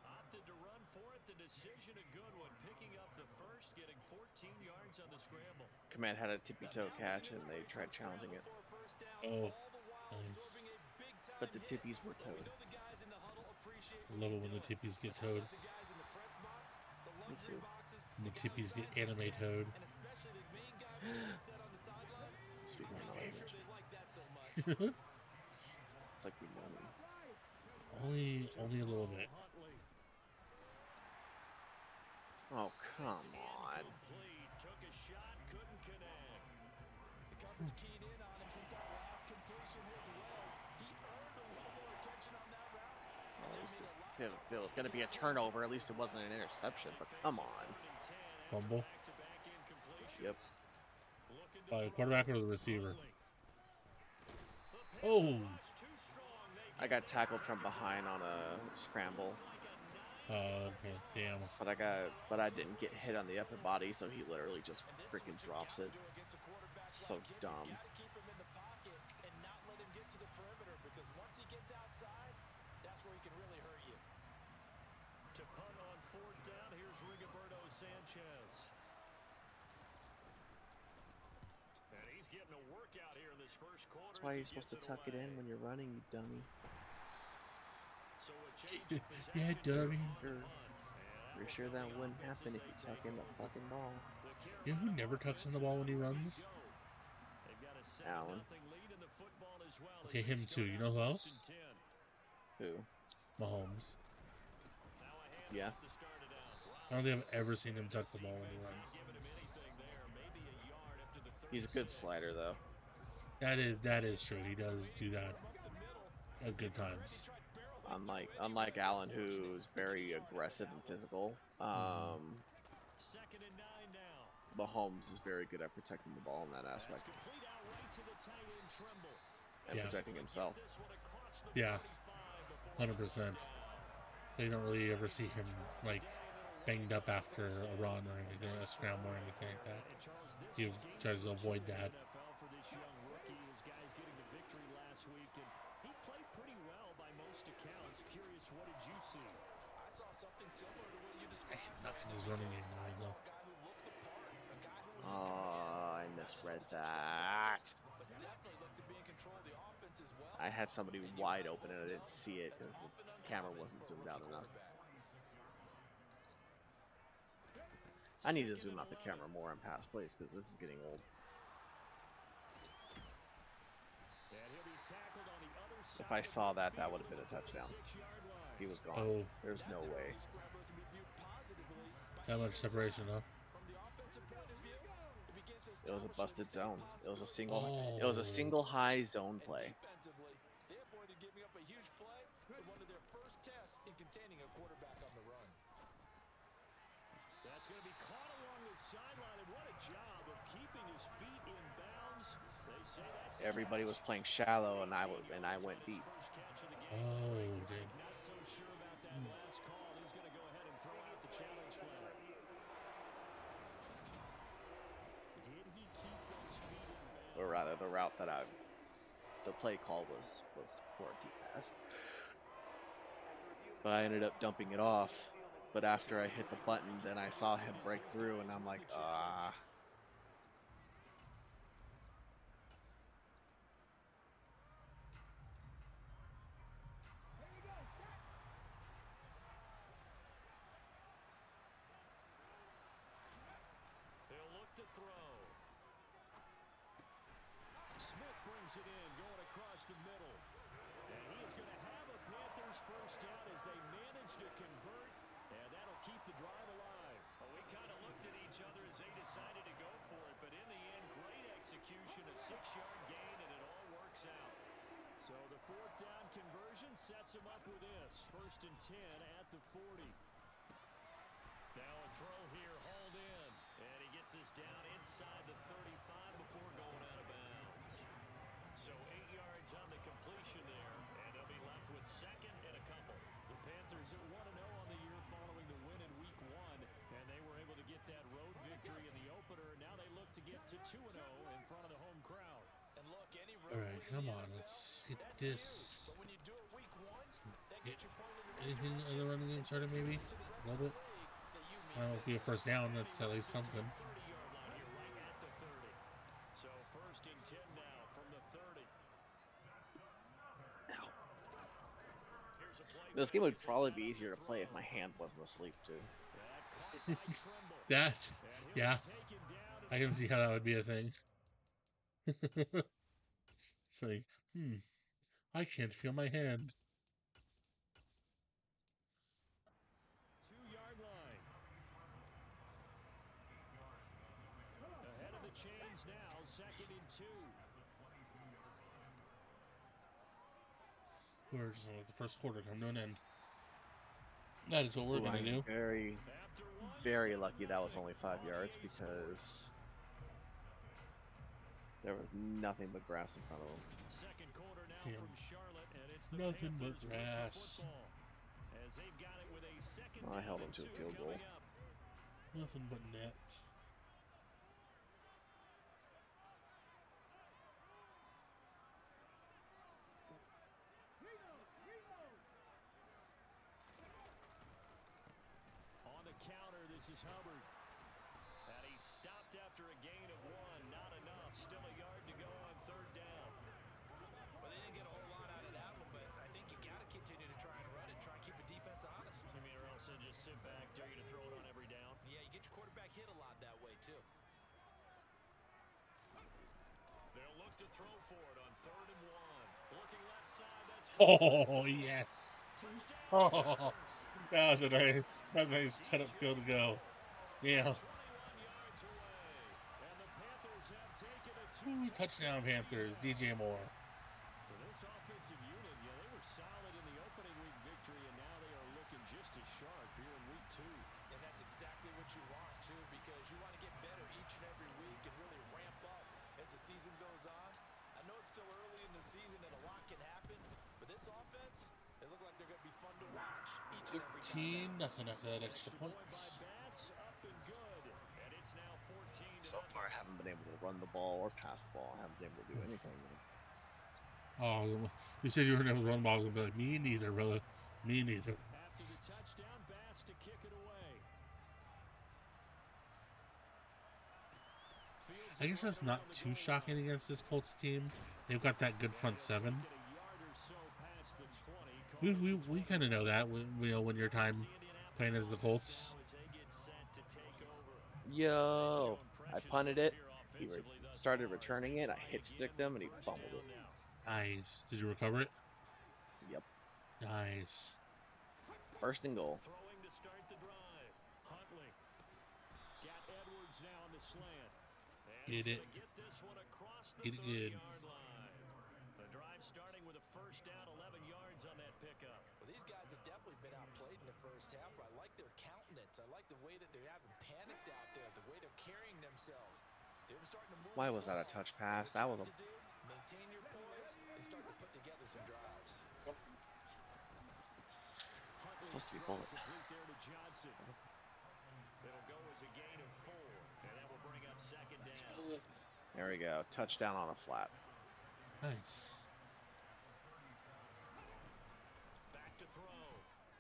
Opted to run for it. The decision a good one. Picking up the first, getting 14 yards on the scramble.
Command had a tippy toe catch and they tried challenging it.
Oh, nice.
But the tippies were towed.
I love it when the tippies get towed.
Me too.
And the tippies get anime towed.
Speaking of language. It's like you know me.
Only a little bit.
Oh, come on.
Took a shot, couldn't connect.
The coverage keyed in on him since that last completion his way. He earned a little more attention on that route.
Well, at least if it was going to be a turnover, at least it wasn't an interception, but come on.
Fumble.
Yep.
By the quarterback or the receiver? Oh!
I got tackled from behind on a scramble,
Okay, damn.
but I didn't get hit on the upper body, so he literally just freaking drops it. So dumb.
Keep him in the pocket and not let him get to the perimeter, because once he gets outside, that's where he can really hurt you.
To punt on 4th down, here's Rigoberto Sanchez. And he's getting a workout here in this first quarter.
That's why you're supposed to tuck it in when you're running, you dummy.
So a change of
Yeah,
possession here
dummy.
on the
Sure.
punt.
Pretty sure that wouldn't happen if you tuck in the fucking ball.
The
You know who never touches the ball when he runs?
Allen.
Okay, him too. You know who else?
Who?
Mahomes.
Yeah.
I don't think I've ever seen him touch the ball when he runs.
He's a good slider, though.
That is true. He does do that at good times.
Unlike Allen, who's very aggressive and physical, Mahomes is very good at protecting the ball in that aspect. And protecting himself.
Yeah, 100%. So you don't really ever see him like banged up after a run or anything, a scramble or anything like that. He tries to avoid that. Not in his running game though.
Oh, I misread that. I had somebody wide open and I didn't see it because the camera wasn't zoomed out enough. I need to zoom out the camera more and pass plays because this is getting old. If I saw that, that would have been a touchdown. He was gone.
Oh.
There's no way.
That much separation, huh?
It was a busted zone. It was a single. Oh. It was a single high zone play.
That's going to be caught along the sideline, and what a job of keeping his feet in bounds. They say that's
everybody was playing shallow, and I went deep.
Oh, dang.
Not so sure about that last call. He's going to go ahead and throw out the challenge flag. Did he keep those feet in bounds?
Or rather, the route that the play call was for a deep pass. But I ended up dumping it off. But after I hit the button, then I saw him break through, and I'm like, ah.
They'll look to throw. Smith brings it in, going across the middle. And he is going to have a Panthers first down as they manage to convert. And that'll keep the drive alive. Well, we kind of looked at each other as they decided to go for it. But in the end, great execution, a 6-yard gain, and it all works out. So the fourth down conversion sets him up with this. 1st and 10 at the 40. Now a throw here, hauled in. And he gets this down inside the 35 before going out of bounds. So 8 yards on the completion there. And they'll be left with 2nd and a couple. The Panthers are 1-0 on the year following the win in Week 1. And they were able to get that road victory in the opener. Now they look to get to 2-0 in front of the home crowd. And look, any road
Alright, come on, let's get this.
But when you do it Week 1, that gets your point in the
Anything in the running game started maybe? A little bit? It'll be a first down, that's at least something.
30-yard line here, right at the 30. So 1st and 10 now from the 30. Here's a play.
This game would probably be easier to play if my hand wasn't asleep too.
That, yeah. I can see how that would be a thing. It's like, I can't feel my hand.
2-yard line. Ahead of the chains now, 2nd and 2.
We're just let the first quarter come to an end. That is what we're going to do.
Very, very lucky that was only 5 yards because there was nothing but grass in front of them.
Second quarter now
Damn.
from Charlotte, and it's the
Nothing but
Panthers with the
grass.
football. As they've got it with a second
Well, I held
down
them to a
and
field
2
goal.
coming up.
Nothing but net.
On the counter, this is Hubbard. And he's stopped after a gain of 1. Not enough. Still a yard to go on 3rd down.
Well, they didn't get a whole lot out of that one, but I think you got to continue to try and run it, try and keep the defense honest.
You mean or else they just sit back, dare you to throw it on every down?
Yeah, you get your quarterback hit a lot that way, too.
to throw for it on 3rd and 1. Looking left side, that's
Oh, yes.
touchdown
Oh,
Panthers.
that was a nice cut up field to go. Yeah.
21 yards away. And the Panthers have taken a
Ooh, touchdown Panthers. DJ Moore.
Well, this offensive unit, yeah, they were solid in the opening week victory, and now they are looking just as sharp here in week 2.
And that's exactly what you want, too, because you want to get better each and every week and really ramp up as the season goes on. I know it's still early in the season and a lot can happen, but this offense, they look like they're going to be fun to watch each and every time.
13 nothing after that extra
Extra point by
points.
Bass, up and good. And it's now 14 to
So far, I haven't been able to run the ball or pass the ball. I haven't been able to do anything.
Oh, you said you were going to run balls and be like, me neither, brother. Me neither.
After the touchdown, Bass to kick it away.
I guess that's not too shocking against this Colts team. They've got that good front seven. We kind of know that when your time playing as the Colts.
Yo, I punted it. He started returning it. I hit stick them and he fumbled it.
Nice. Did you recover it?
Yep.
Nice.
First and goal.
Throwing to start the drive. Huntley. Got Edwards now on the slant.
Get it.
Get this one across the
Get it good.
30-yard line. The drive starting with a first down, 11 yards on that pickup.
Well, these guys have definitely been outplayed in the first half, but I like their countenance. I like the way that they haven't panicked out there, the way they're carrying themselves. They were starting to move.
Why was that a touch pass? That was a.
Maintain your poise and start to put together some drives.
It's supposed to be bullet.
Complete there to Johnson. It'll go as a gain of 4, and that will bring up second down.
There we go. Touchdown on a flat.
Nice.
Back to throw.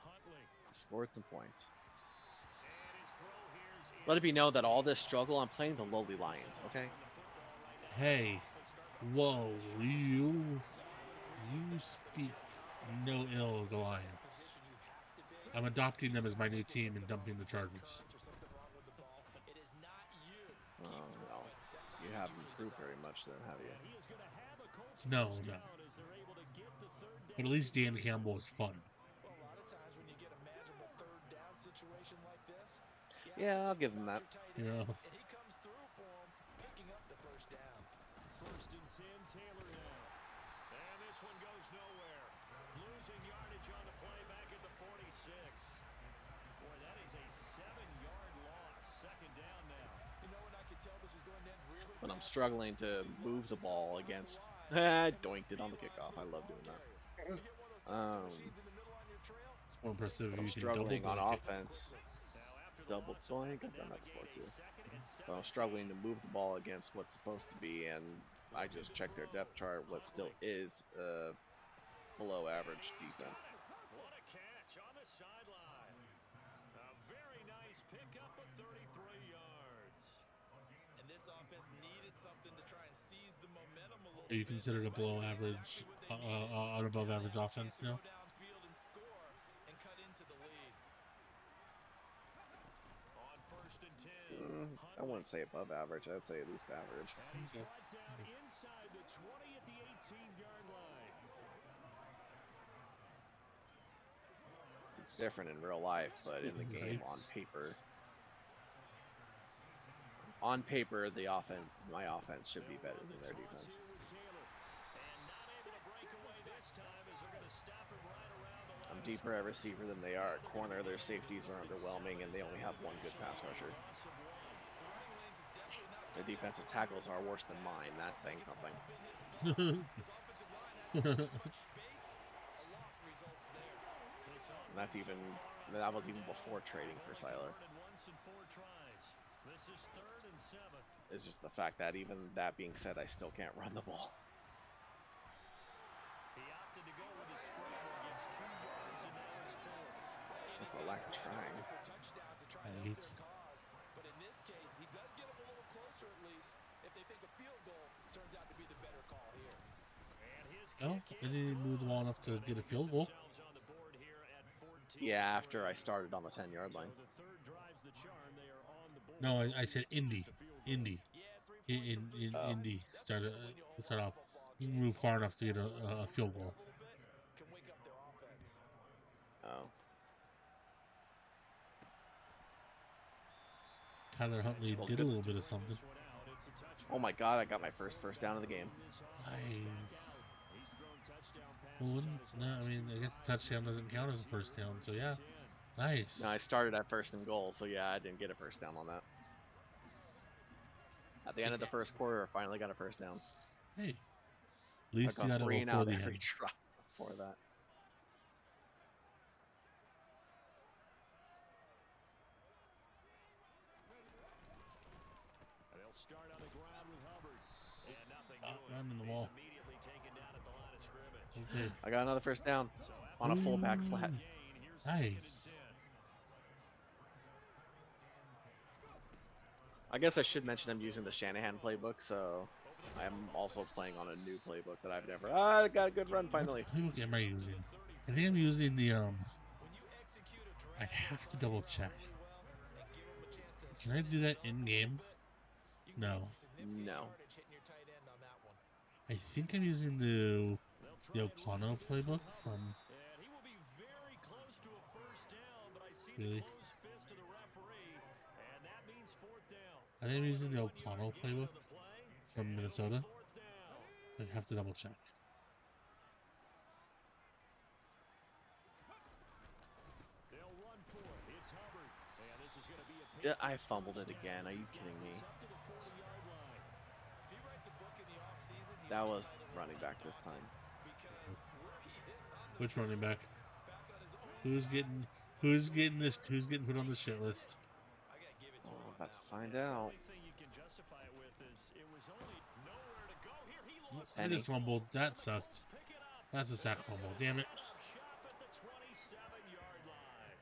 Huntley.
Scored some points.
And his throw here's in.
Let it be known that all this struggle, I'm playing the lowly Lions, okay?
Hey. Whoa. You speak no ill of the Lions. I'm adopting them as my new team and dumping the Chargers.
Oh, no. You haven't improved very much then, have you?
He is going to have a Colts
No,
first
no.
down as they're able to get the third down.
But at least Dan Campbell is fun.
Well, a lot of times when you get a manageable third down situation like this,
Yeah, I'll give him that.
Yeah.
and he comes through for him, picking up the first down.
First and 10, Taylor now. And this one goes nowhere. Losing yardage on the play back at the 46. Boy, that is a 7-yard loss. Second down now.
You know when I could tell this is going to end really
But I'm
bad?
struggling to move the ball against. I doinked it on the kickoff. I love doing that.
You get one of those tackle machines in the middle on your trail.
It's more impressive if
I'm
you can double
struggling on
doink it.
offense.
Now after the
Double
loss,
doink. I've done that before too. But I'm struggling to move the ball against what's supposed to be, and I just checked their depth chart. What still is below average defense.
What a catch on the sideline. A very nice pickup of 33 yards.
And this offense needed something to try and seize the momentum a little
Are you
bit.
considered a below average, an above average offense now?
Go downfield and score and cut into the lead.
On first and 10.
I wouldn't say above average. I'd say at least average.
And he's
Okay.
brought down inside the 20 at the 18-yard line.
It's different in real life, but in the game,
Right.
on paper, the offense, my offense should be better than their defense.
Here with Taylor. And not able to break away this time as they're going to stop him right around the
I'm
line.
deeper at receiver than they are at corner. Their safeties are underwhelming, and they only have one good pass rusher.
Loss of 1.
The running lanes have definitely not
Their defensive tackles are worse than mine. That's saying something.
been his fault. His offensive line hasn't had much space. A loss results there.
This
And that's even that was even before trading for Siler.
and once and 4 tries. This is 3rd and 7.
It's just the fact that even that being said, I still can't run the ball.
He opted to go with a scramble against 2 yards, and now it's 4.
That's a lack of trying.
For touchdowns to try
I
and
hate-
help their cause. But in this case, he does get them a little closer at least. If they think a field goal turns out to be the better call here.
And his
No,
kick
they
is
didn't move the ball enough to
good.
get a
They
field
put
goal.
themselves on the board here at 14.
Yeah, after I started on the 10-yard line.
So the third drives the charm. They are on the board.
No, I said Indy. Indy.
Yeah, 3
in
Oh.
Indy
That's
start
good when you hold
start
up
off.
football
You can
games.
move far enough to get
Hold them
a
up
field
a
goal.
little bit, can wake up their offense.
Oh.
Tyler Huntley
Well,
did a
good.
little bit of something.
Oh my God! I got my first down of the game.
Nice. Well, no, I mean, I guess the touchdown doesn't count as a first down, so yeah.
No,
Nice.
I started at first and goal, so yeah, I didn't get a first down on that. At the end of the first quarter, I finally got a first down.
Hey, at
I've
least you
gone
got it
3 and
before
out
the
every
end.
drive before that.
They'll start on the ground with Hubbard. And nothing doing.
Running the
He's
ball.
immediately taken down at the line of scrimmage.
Okay.
I got another first down
So
on a fullback flat.
Ooh,
gain, here's second and
nice.
10.
I guess I should mention I'm using the Shanahan playbook, so I'm also playing on a new playbook that I've never. I got a good run
What
finally.
playbook am I using? I think I'm using the
When you execute a
I'd
drag
have to
across
double
the route
check.
really well and give them a chance to
Can I do that in game?
you can get
No.
some significant
No.
yardage hitting your tight end on that one.
I think I'm using the
They'll try
O'Connell playbook from
and he will be very close to a first down, but I see
really.
the closed fist of the referee, and that means fourth down.
I think I'm using the
1-yard
O'Connell
gain
playbook
on the play,
from
and it'll be
Minnesota.
fourth down.
I'd have to double check.
They'll run for it. It's Hubbard, and this is going to be a
I fumbled it again. Are you kidding me?
up to the 40-yard line.
If he writes a book in the offseason,
That was running back this time.
because where he is on the
Which running back?
back on his own
Who's
side,
getting who's getting this? Who's getting put on the shit list?
I gotta give it to
Oh,
him
I'm
on
about
that
to
one.
find
The
out.
only thing you can justify it with is it was only nowhere to go. Here he lost
I
Penny.
just fumbled. That sucked.
pick it up.
That's a sack fumble. Damn it.
Set up shop at the 27-yard line.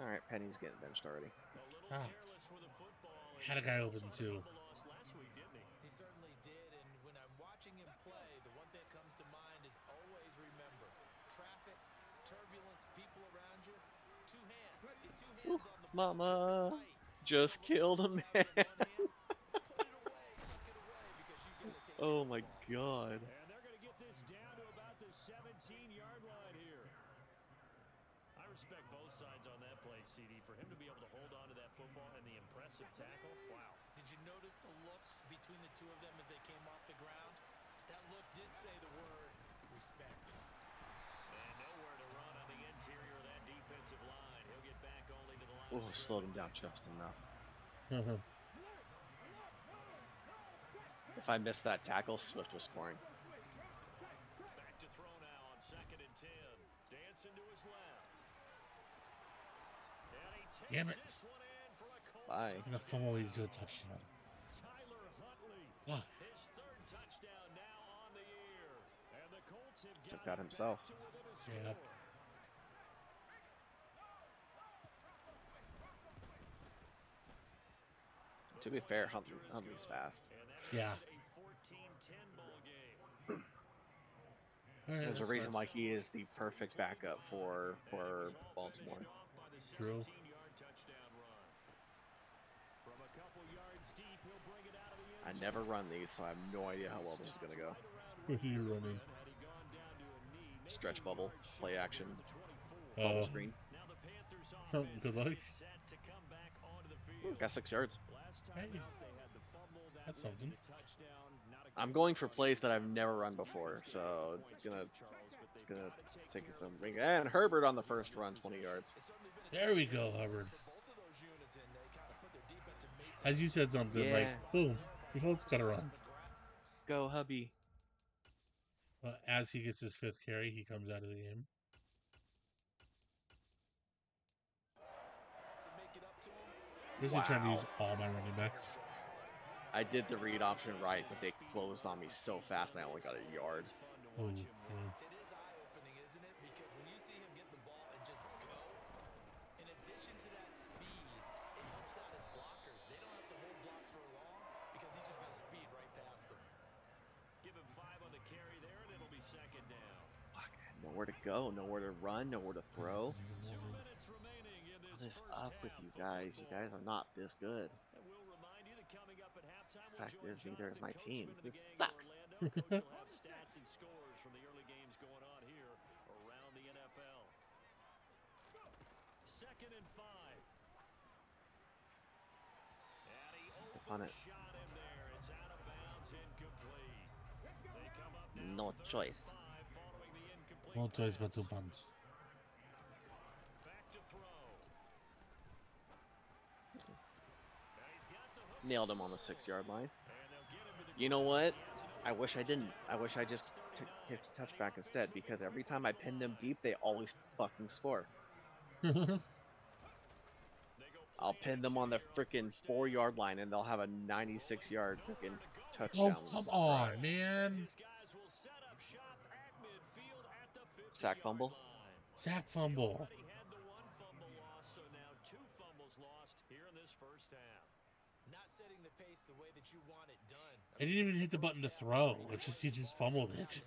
All right, Penny's getting benched already.
A little
Ah.
careless with the football. and
Had a guy
he
open
also
too.
had a fumble loss last week, didn't he?
He certainly did, and when I'm watching him play, the one thing that comes to mind is always remember traffic, turbulence, people around you. Two hands. Get two hands on the ball.
Mama
Grip it tight.
just killed a
Out
man.
with one hand, put it away, tuck it away, because you gotta take
Oh
care
my
of the ball.
God.
And they're going to get this down to about the 17-yard line here. I respect both sides on that play, CD. For him to be able to hold on to that football and the impressive tackle, wow.
Did you notice the look between the two of them as they came off the ground? That look did say the word respect.
And nowhere to run on the interior of that defensive line. He'll get back only to the line.
Oh, slowed him down just enough. If I missed that tackle, Swift was scoring.
Back to throw now on 2nd and 10. Dancing to his left. And he takes
Damn it.
this one in for a Colts
Bye.
And the fumble leads to a touchdown.
Tyler Huntley.
Fuck.
His third touchdown now on the year. And the Colts have
Took
got
that himself.
to within a score.
Yep.
To be fair, Huntley's fast.
And that
Yeah.
makes it a 14-10 ball game.
All right,
There's a
that's
reason
fine.
why he is the perfect backup for Baltimore.
True.
I never run these, so I have no idea how well this is gonna go.
You're running.
Stretch bubble, play action,
Oh,
bubble screen.
good luck.
Got 6 yards.
Hey, that's something.
I'm going for plays that I've never run before, so it's gonna take some. And Herbert on the first run, 20 yards.
There we go, Hubbard. As you said something,
Yeah.
like, boom, we both got to run.
Go, hubby.
As he gets his 5th carry, he comes out of the game. Basically trying to use all my running backs.
I did the read option right, but they closed on me so fast I only got a yard.
Oh, damn.
It is eye-opening, isn't it? Because when you see him get the ball and just go, in addition to that speed, it helps out his blockers. They don't have to hold blocks for long because he's just going to speed right past them.
Give him 5 on the carry there, and it'll be 2nd down.
Fuck, nowhere to go, nowhere to run, nowhere to throw.
2 minutes remaining in
What
this
is
first
up with
half
you
of
guys? You
football.
guys are not this good.
And we'll remind you that coming up at halftime. Halftime, we'll
Fact
join
is, neither is
Jonathan
my team.
Coachman, the
This
game in
sucks.
Orlando. Coach will have stats and scores from the early games going on here around the NFL. 2nd and 5. And he
On it.
overshot him there. It's out of bounds, incomplete. They come up now
No
3rd and
choice.
5 following the incomplete
No choice but
pass.
to punt.
Back to throw. And he's got the hook
Nailed
to
him on the
throw.
6-yard line.
And they'll get him to the
You know
ground.
what?
He has another
I wish I
first
didn't.
down.
I wish I just
Loss 39.
hit the
And the
touchback
offense
instead,
moving
because every
quickly
time
to
I
the
pin them
line.
deep, they always fucking score.
They go
I'll
play
pin them on
action
the
here on
freaking
1st down.
4-yard line, and they'll have a 96-yard freaking
Nowhere to go here
Oh,
touchdown
on
come
4th
on,
down.
man.
His guys will set up shop at midfield at the 50-yard
Sack fumble.
line.
Sack
They
fumble.
already had the 1 fumble loss, so now 2 fumbles lost here in this 1st half.
Not setting the pace the way that you want it done.
I didn't even hit the button to throw. It's just he just fumbled it.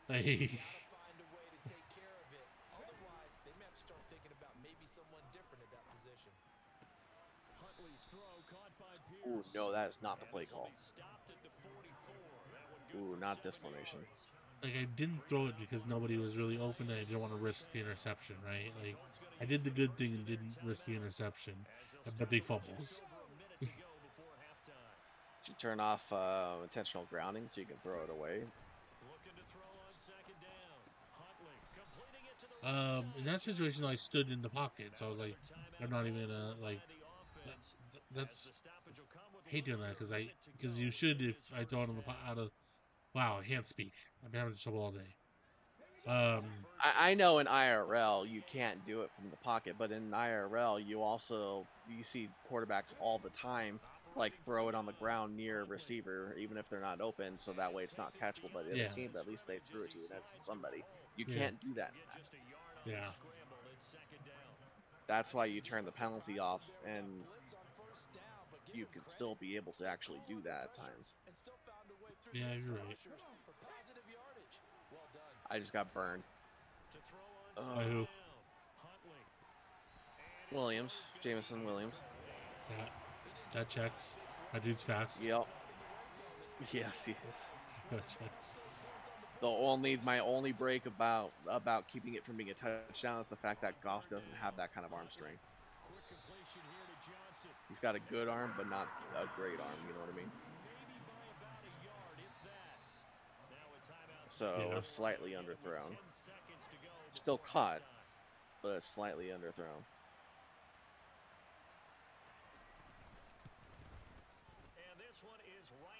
Like,
Gotta find a way to take care of it. Otherwise, they may have to start thinking about maybe someone different at that position.
Huntley's throw caught by
Ooh,
Pierce.
no, that is not the
And
play
this will
call.
be stopped at the 44. That one good
Ooh,
for
not this
7
formation.
yards.
I didn't throw it because nobody was really open and I didn't want to risk the interception, right? Like, I did the good thing and didn't risk the interception, but they fumbles.
You turn off intentional grounding so you can throw it away.
Looking to throw on 2nd down. Huntley completing it to the right
In
side.
that situation, I stood in the pocket, so I was like, I'm not even gonna like. That's I hate doing that because you should if I throw it on the out of. Wow, I can't speak. I've been having trouble all day.
I know in IRL you can't do it from the pocket, but in IRL you see quarterbacks all the time like throw it on the ground near a receiver, even if they're not open, so that way it's not catchable by the other
Yeah.
team, but at least they threw it to somebody. You
Yeah.
can't do that.
Yeah.
That's why you turn the penalty off, and you can still be able to actually do that at times.
Yeah, you're right.
I just got burned.
By who?
Williams, Jameson Williams.
That checks. That dude's fast.
Yep. Yes, he is.
That checks.
My only break about keeping it from being a touchdown is the fact that Goff doesn't have that kind of arm strength. He's got a good arm, but not a great arm. You know what I mean? So
Yeah.
slightly underthrown. Still caught, but slightly underthrown.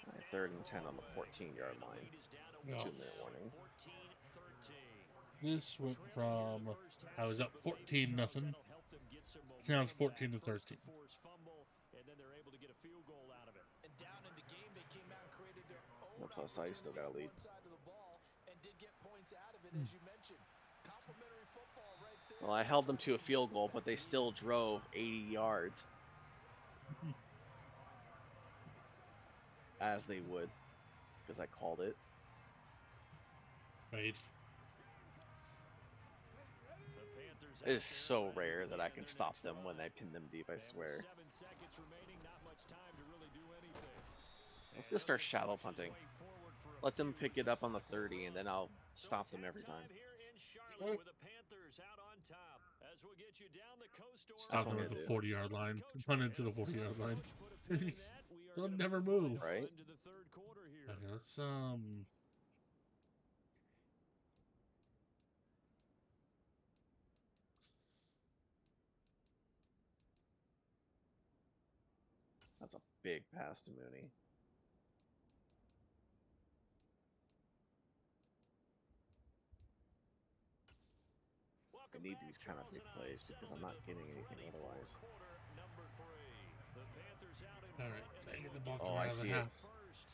Right, 3rd and 10 on the 14-yard line.
Yeah.
2-minute warning.
This went from I was up 14-0. Now it's 14-13.
And plus, I still got a lead. Well, I held them to a field goal, but they still drove 80 yards. As they would, because I called it.
Right.
It is so rare that I can stop them when I pin them deep, I swear. Let's just start shallow punting. Let them pick it up on the 30, and then I'll stop them every time.
Stop them at the 40-yard line. Run into the 40-yard line. They'll never move.
Right?
Okay, let's
That's a big pass to Mooney. I need these kind of big plays because I'm not getting anything otherwise.
all right. I get the ball
Oh,
out
I
of the
see it.
half.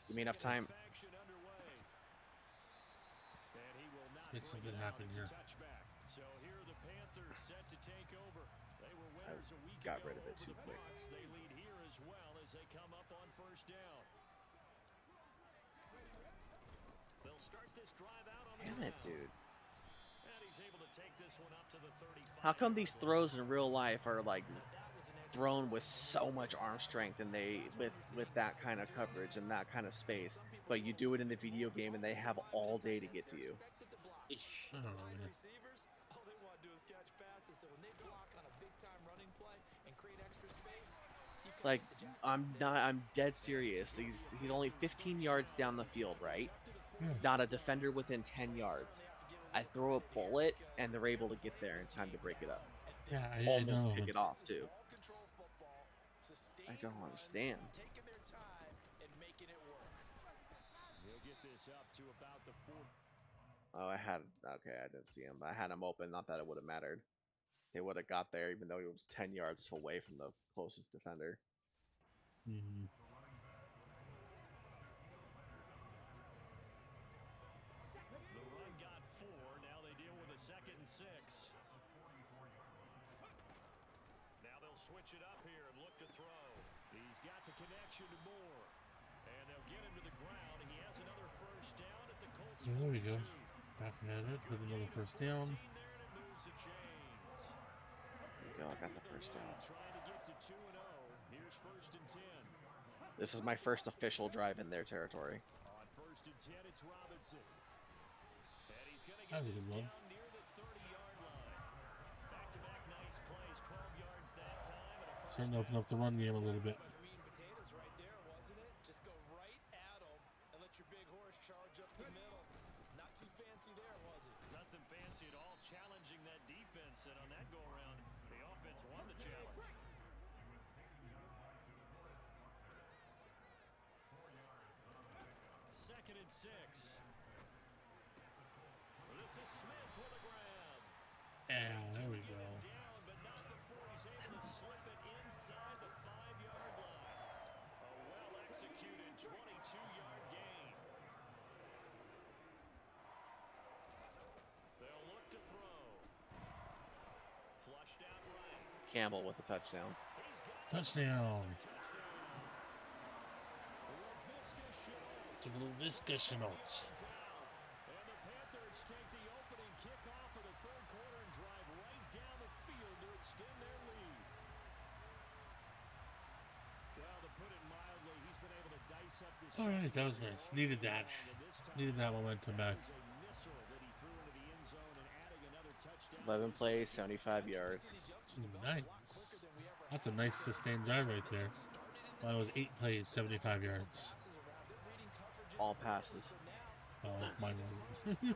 Give me enough time.
Let's make something happen here.
I got rid of it too quick.
They lead here as well as they come up on 1st down. They'll start this drive out on
Damn it, dude.
And he's able to take this one up to the 35.
How come these throws in real life are like thrown with so much arm strength, and they with that kind of coverage and that kind of space. But you do it in the video game, and they have all day to get to you.
I don't know, man.
Receivers, all they want to do is catch passes. So when they block on a big time running play and create extra space, you've
Like
got the Jaguars.
I'm dead serious. He's only 15 yards down the field, right?
Yeah.
Not a defender within 10 yards. I throw a bullet, and they're able to get there in time to break it up.
Yeah, I
Almost
know.
pick it off too.
Ball control football,
I
sustained
don't
runs,
understand.
taking their time and making it work.
They'll get this up to about the 4.
Oh, okay, I didn't see him, but I had him open. Not that it would have mattered. They would have got there, even though he was 10 yards away from the closest defender.
Mhm.
The run got 4. Now they deal with a 2nd and 6. Now they'll switch it up here and look to throw. He's got the connection to Moore. And they'll get him to the ground. He has another first down at the Colts.
Yeah, there we go.
42.
Back at it with another first down.
14 there, and it moves the chains.
There you go, I got the first down.
Trying to get to 2-0. Here's 1st and 10.
This is my first official drive in their territory.
On 1st and 10, it's Robinson. And he's going to
That
get
was a
this
good one.
down near the 30-yard line. Back-to-back nice plays, 12 yards that time, and a first
Starting to open
down.
up the run game a little bit.
That was meat and potatoes right there, wasn't it? Just go right at them and let your big horse charge up the middle. Not too fancy there, was it?
Nothing fancy at all, challenging that defense, and on that go-around, the offense won the challenge. Second and 6. This is Smith with a grab.
Yeah, there we go.
Down, but not before he's able to slip it inside the 5-yard line. A well-executed 22-yard gain. They'll look to throw. Flushed out right.
Campbell with a touchdown.
He's got
Touchdown.
a touchdown. Laviska Shenault
To the discussional.
is out. And the Panthers take the opening kickoff of the 3rd quarter and drive right down the field to extend their lead. Well, to put it mildly, he's been able to dice up this.
All right, that was nice. Needed that. Needed that momentum back.
Was a missile that he threw into the end zone and adding another touchdown.
11 plays, 75 yards.
Nice. That's a nice sustained drive right there. Mine was 8 plays, 75 yards.
All passes.
Oh, mine wasn't.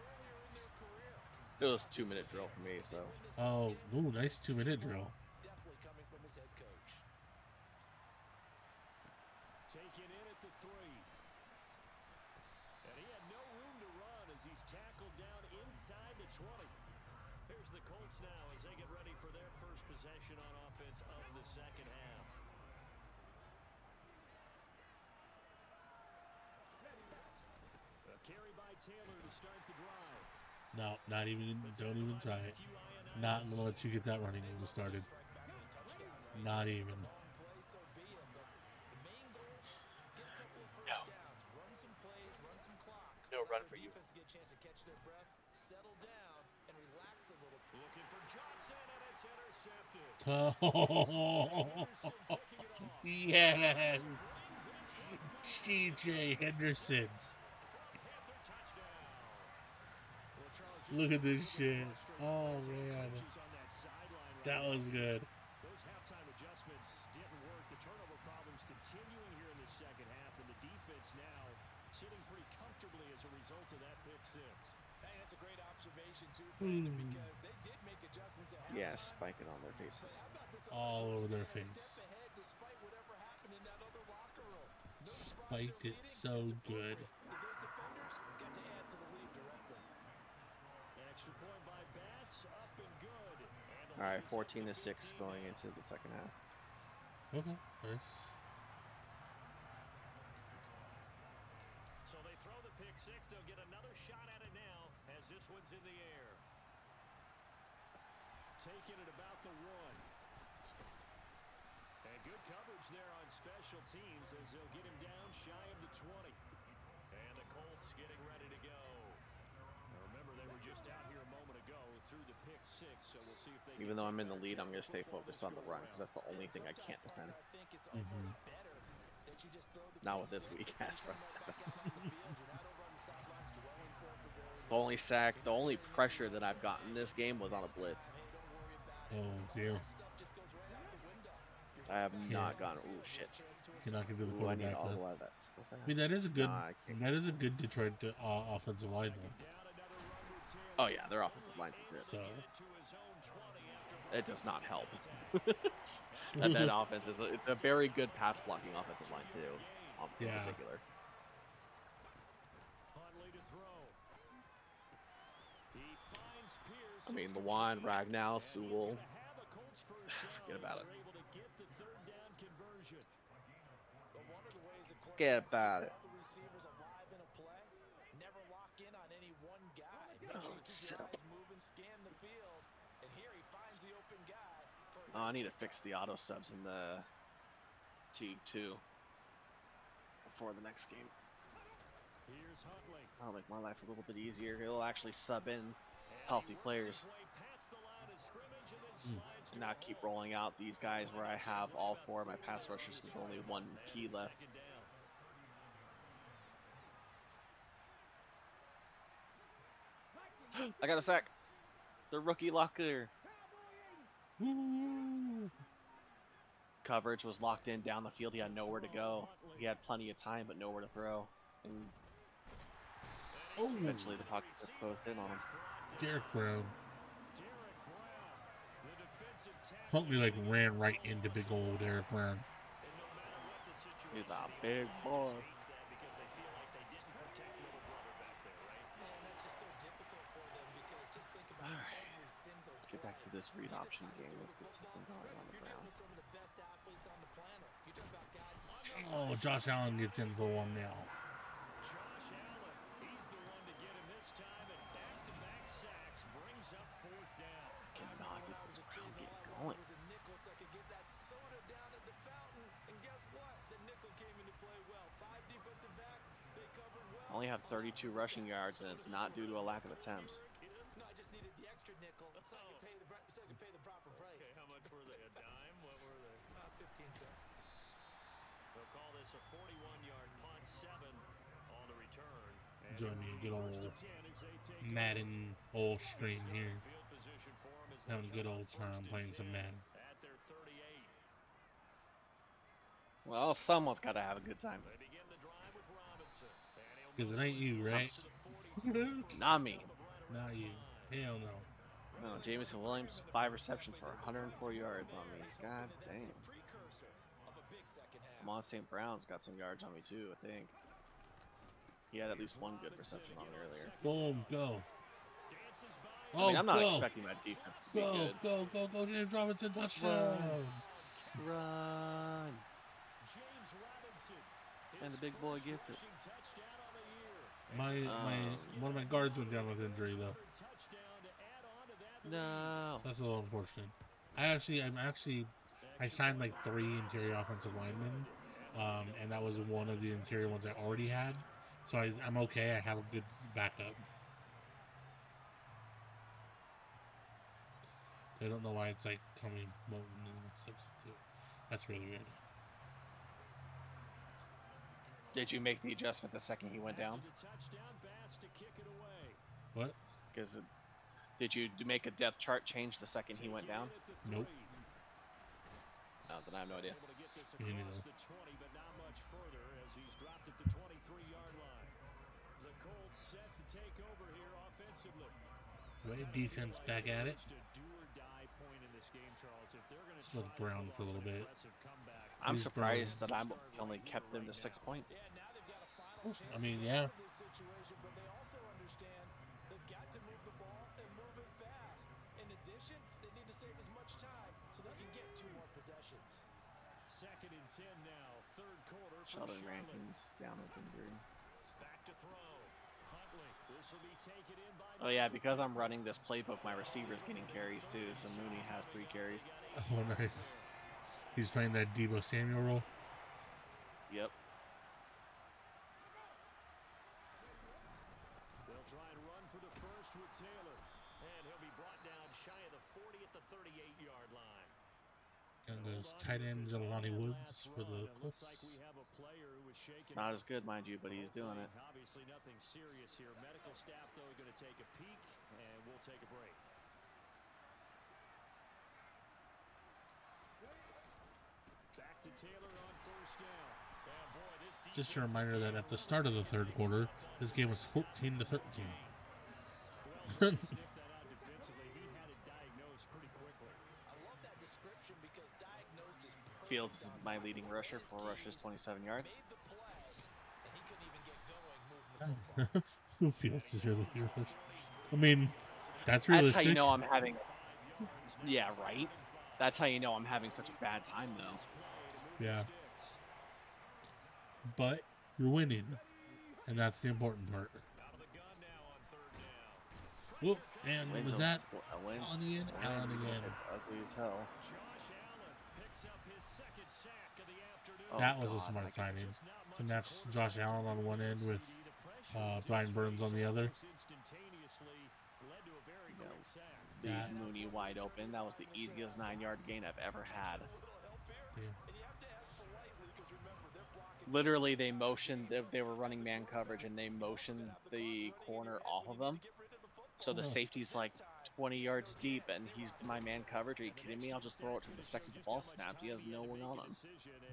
It was a 2-minute drill for me, so.
Oh, ooh, nice 2-minute drill.
Definitely coming from his head coach.
Taken in at the 3. And he had no room to run as he's tackled down inside the 20. Here's the Colts now as they get ready for their first possession on offense of the second half. A carry by Taylor to start the drive.
No, not even. Don't even try it. Not gonna let you get that running game started. Not even.
No run for you.
Defense get a chance to catch their breath, settle down, and relax a little.
Looking for Johnson, and it's intercepted.
Oh, yes. DJ Henderson. Look at this shit. Oh, man. That was good.
Those halftime adjustments didn't work. The turnover problems continuing here in the second half, and the defense now sitting pretty comfortably as a result of that pick 6.
Hey, that's a great observation too, Brandon, because they did make adjustments at
Yeah,
halftime.
spike it on their faces.
How about this
All
offense
over their
staying a
face.
step ahead despite whatever happened in that other locker room? No surprise
Spiked
they're
it
winning
so
because it's
good.
appropriate. And those defenders got to add to the lead directly.
Extra point by Bass, up and good. And
All right, 14 to 6 going into the second half.
Okay, nice.
So they throw the pick 6. They'll get another shot at it now as this one's in the air. Taking it about the 1. And good coverage there on special teams as they'll get him down shy of the 20. And the Colts getting ready to go. Now remember, they were just out here a moment ago through the pick 6
Even though I'm in the lead, I'm going to stay focused on the run because that's the only thing I can't defend.
Mm-hmm.
Not with this weak ass front seven. The only sack, the only pressure that I've gotten this game was on a blitz.
Oh, dear.
I have
Yeah.
not gotten. Ooh, shit.
Cannot get to the
Ooh, I need
quarterback, though.
all of that so
I
fast.
mean, that is a good,
Nah, I can't.
that is a good Detroit offensive line, though.
Oh, yeah, their offensive line's legit.
So,
It does not help. that offense is it's a very good pass blocking offensive line, too, in
Yeah.
particular. I mean, Lewan, Ragnow, Sewell. Forget about it. Forget about it. Oh, sit up. Oh, I need to fix the auto subs in the Teague too before the next game. I'll make my life a little bit easier. It'll actually sub in healthy players. And not keep rolling out these guys where I have all four of my pass rushers with only one key left. I got a sack. The rookie locker. Coverage was locked in down the field. He had nowhere to go. He had plenty of time, but nowhere to throw. And eventually the pocket just closed in on him.
Derek Brown. Huntley, like, ran right into big old Derek Brown.
He's a big boy. Alright. Get back to this read option game. Let's get something going on the ground.
Oh, Josh Allen gets in for one now.
Cannot get this crowd getting going. I only have 32 rushing yards, and it's not due to a lack of attempts.
No, I just needed the extra nickel so I could pay the proper price.
Okay, how much were they? A dime? What were they?
15 cents.
They'll call this a 41-yard punt, 7 on the return.
Join me a good old Madden old stream here. Having a good old time playing some Madden.
At their 38.
Well, someone's got to have a good time.
They begin the drive with Robinson.
Because it ain't you, right?
Not me.
Not you. Hell no.
No, Jameson Williams, 5 receptions for 104 yards on me. God damn. Amon St. Brown's got some yards on me too, I think. He had at least one good reception on me earlier.
Boom, go.
I mean, I'm not
go.
expecting my defense to be good.
Go, James Robinson, touchdown.
Run. And the big boy gets it.
One of my guards went down with injury though.
No.
That's a little unfortunate. I signed like 3 interior offensive linemen, and that was one of the interior ones I already had. So I'm okay. I have a good backup. I don't know why it's like Tommy Moton is my substitute. That's really weird.
Did you make the adjustment the second he went down?
What?
Because did you make a depth chart change the second he went down?
Nope.
No, then I have no idea.
Me neither. Right, defense back at it. It's with Brown for a little bit.
I'm
He's
surprised that I only kept them to 6 points.
I mean, yeah.
Second and 10 now, third quarter.
Sheldon Rankins down with injury.
Back to throw. Huntley. This will be taken in by.
Oh yeah, because I'm running this playbook, my receiver's getting carries too. So Mooney has 3 carries.
Oh, nice. He's playing that Deebo Samuel role.
Yep.
They'll try and run for the first with Taylor. And he'll be brought down shy of the 40 at the 38-yard line.
And there's tight end Jelani Woods for the
Looks
Colts.
like we have a player who was shaken
Not
up.
as good, mind you, but he's doing it.
Obviously nothing serious here. Medical staff, though, going to take a peek, and we'll take a break. Back to Taylor on first down. And boy, this
Just a reminder that at the start of the third quarter, this game was 14-13.
Well, he sniffed that out defensively. He had it diagnosed pretty quickly.
I love that description because diagnosed is perfect.
Fields is
on
my
that.
leading rusher, 4 rushes, 27 yards.
Made the play, and he couldn't even get going moving the football.
Who feels is really rush? I mean, that's
That's
realistic.
how you know I'm having. Yeah, right. That's how you know I'm having such a bad time, though.
Yeah. But you're winning, and that's the important part.
Out of the gun now on third down.
Whoop, and
Wins
was
a-
that
a win.
on again? On again.
It's ugly as hell.
Josh Allen picks up his second sack of the afternoon.
Oh,
That was a
God,
smart
I guess
signing.
Just not
To
much
match
quarterback
Josh Allen on one end with Brian Burns on the other.
Instantaneously led to a very
Yeah.
quick sack.
Leave
That-
Mooney wide open. That was the easiest 9-yard gain I've ever had.
Yeah.
And you have to ask politely because remember, they're blocking.
Literally, they motioned. They were running man coverage, and they motioned the corner off of them. So the
Oh.
safety's like 20 yards deep, and he's my man coverage. Are you kidding me? I'll just throw it to the second the ball snapped. He has no one on him.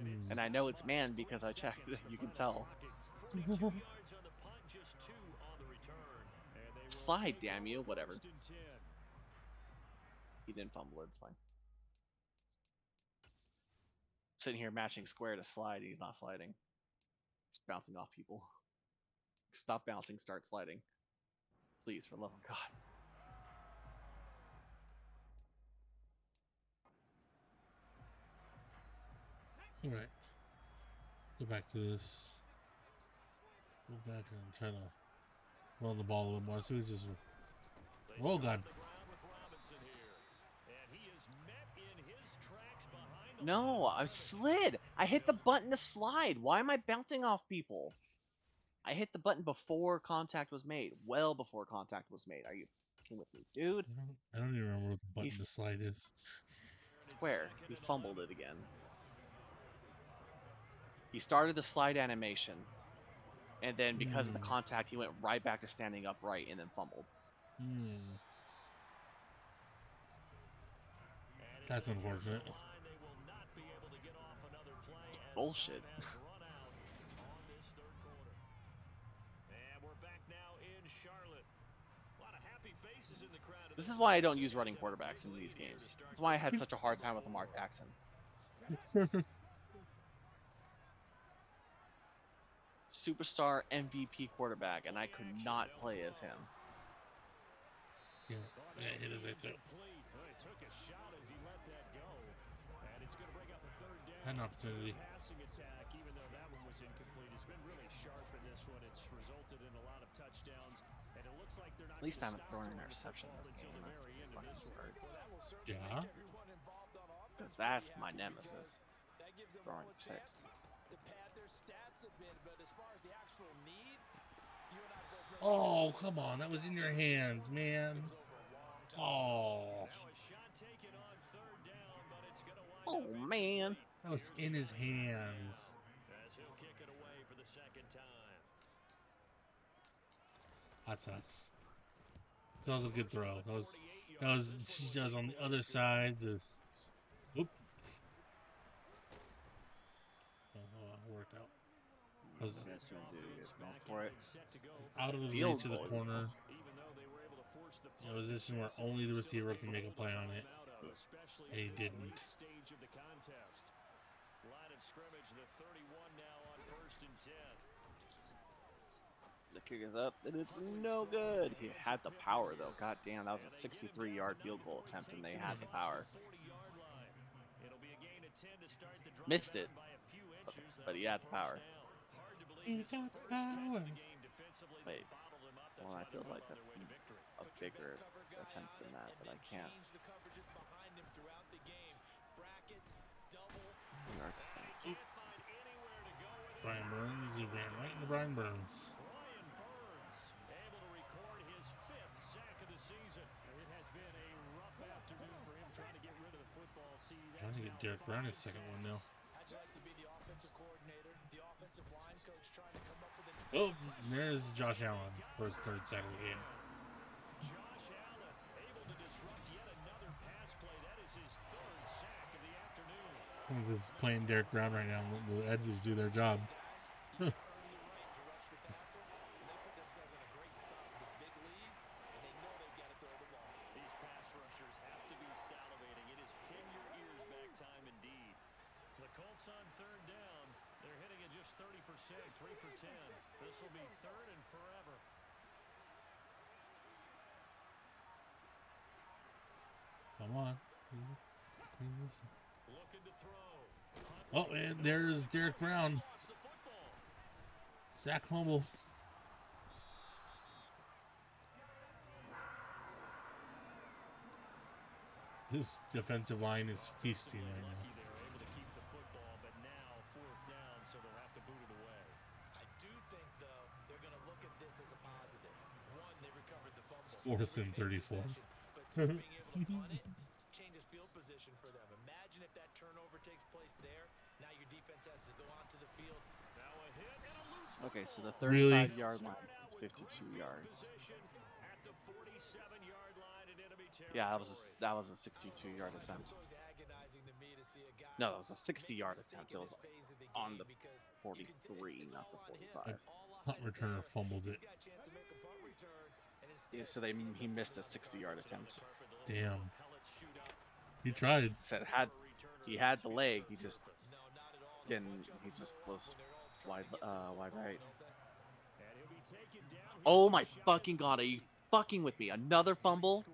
Hmm.
And I know it's man because I checked. You can tell.
42 yards on the punt, just 2 on the return. And they will
Slide,
take
damn you.
over
Whatever.
1st and 10.
He didn't fumble it. It's fine. Sitting here matching square to slide. He's not sliding. Just bouncing off people. Stop bouncing. Start sliding. Please, for the love of God.
All right. Go back to this. Go back and try to run the ball a little more. So we just.
They
Oh,
start
God.
the ground with Robinson here. And he is met in his tracks behind the
No,
line.
I slid. I hit the button to slide. Why am I bouncing off people? I hit the button before contact was made. Well before contact was made. Are you fucking with me, dude?
I don't even remember what the button
He-
to slide is.
Square. He fumbled it again. He started the slide animation. And then because of the contact, he went right back to standing upright and then fumbled.
Hmm. That's unfortunate.
They will not be able to get off another play as
Bullshit.
time has run out on this third quarter. And we're back now in Charlotte. A lot of happy faces in the crowd.
This is why I don't use running quarterbacks in these games. That's why I had such a hard time with Lamar Jackson. Superstar MVP quarterback, and I could not play as him.
Yeah, it is it too.
Well, he took a shot as he let that go. And it's going to bring up a third down.
Had an opportunity.
Passing attack, even though that one was incomplete. It's been really sharp in this one. It's resulted in a lot of touchdowns. And it looks like they're not
At least I
gonna
haven't
stop
thrown an
throwing the
interception
football
this
until
game.
the
That's
very end of
fucking
this one.
start.
Well, that will certainly
Yeah.
make everyone involved on offense
Because
pretty
that's my
happy
nemesis.
because that gives them
Throwing
all a chance
picks.
to pad their stats a bit. But as far as the actual need, you and I both know
Oh, come on. That was in your hands, man.
it was over a long time.
Oh,
Now a shot taken on third down, but it's going to wind
Oh,
up
man.
incomplete.
that was in his hands.
As he'll kick it away for the second time.
That sucks. That was a good throw. That was she was on the other side. The whoop. Oh, worked out. That was
That's gonna do it. Going for it.
out of the
Field
reach of the
goal.
corner.
Even though they were able to force the
In a position where only the receiver can make a play on it.
especially
And he
at this
didn't.
late stage of the contest. Line of scrimmage, the 31 now on 1st and 10.
The kick is up, and it's no good. He had the power, though. God damn, that was a 63-yard field goal attempt, and they had the power.
40-yard line. It'll be a gain of 10 to start the drive
Missed it,
by a few inches.
but he had the power.
Hard to believe
He
his
got
first catch
power.
of the game defensively that
Wait,
bottled him up. That's
well, I
why
feel
they're
like
well on
that's
their way to victory.
a bigger attempt than that, but I can't.
Change the coverages behind him throughout the game. Brackets, double.
Yards is not-
Can't find anywhere to go with it.
Brian Burns. He ran right into Brian Burns.
Brian Burns able to record his 5th sack of the season.
get Derek Brown his second one now.
How'd you like to be the offensive coordinator, the offensive line coach trying to come up with an
Oh, there's Josh Allen for his third sack of the game.
Josh Allen able to disrupt yet another pass play. That is his third sack of the afternoon.
I think it's playing Derek Brown right now. The edges do their job.
guys, you gotta earn the right to rush the passer, and they put themselves in a great spot with this big lead, and they know they've got to throw the ball.
These pass rushers have to be salivating. It is pin your ears back time indeed. The Colts on third down. They're hitting at just 30%, 3 for 10. This will be third and forever.
Come on.
Looking to throw.
Oh, and there's Derek Brown.
Lost the football.
Sack fumble. This defensive line is feasting right now.
Lucky they were able to keep the football, but now fourth down, so they'll have to boot it away.
I do think, though, they're going to look at this as a positive. One, they recovered the fumble. so
Fourth
they
and
retained
34.
possession, But two, being able to punt it changes field position for them. Imagine if that turnover takes place there. Now your defense has to go onto the field.
Now a hit and a loose
Okay, so the
football.
35-yard line
Start out
is
with
52
good field
yards.
position at the 47-yard line in enemy
Yeah,
territory.
that was a 62-yard attempt.
It's always agonizing to me to see a guy
No, that was a
make a
60-yard
mistake
attempt.
in
It was
this phase of the
on
game
the
because
43,
it's
not the
all on him.
45.
All
Punt
eyes
returner
there.
fumbled it.
He's got a chance to make a punt return, and
Yeah,
instead
so he missed a 60-yard attempt.
Damn. He tried.
Said he had the leg. He just didn't. He just was wide right. Oh my fucking god! Are you fucking with me? Another fumble?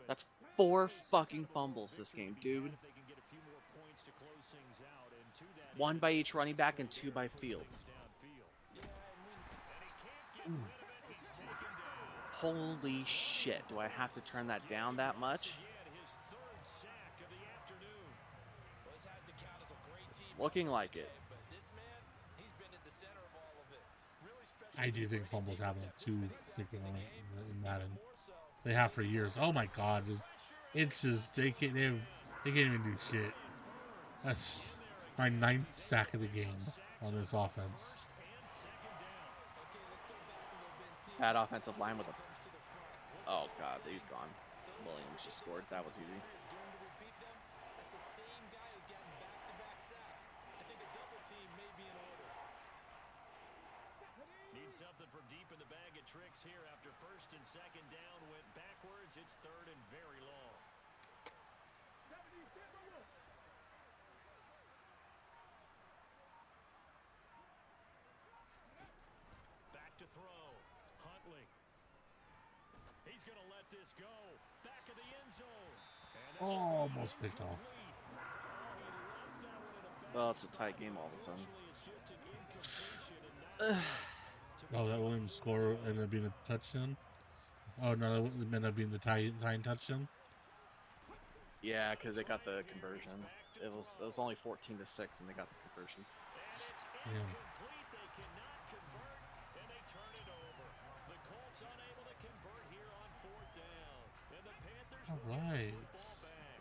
That's 4 fucking fumbles this game, dude. 1 by each running back and 2 by Fields. Ooh. Holy shit, do I have to turn that down that much? It's looking like it.
I do think fumbles happen too frequently in Madden. They have for years. Oh my god, it's just they can't even do shit. That's my 9th sack of the game on this offense.
Bad offensive line with a... Oh god, he's gone. Williams just scored. That was easy.
Need something from deep in the bag of tricks here after first and second down went backwards. It's third and very long. Back to throw. Huntley. He's going to let this go. Back of the end zone.
Oh, almost picked off.
Well, it's a tight game all of a sudden.
Oh, that Williams score ended up being a touchdown? Oh, no, that ended up being the tying touchdown?
Yeah, because they got the conversion. It was only 14-6, and they got the conversion.
Yeah. All right.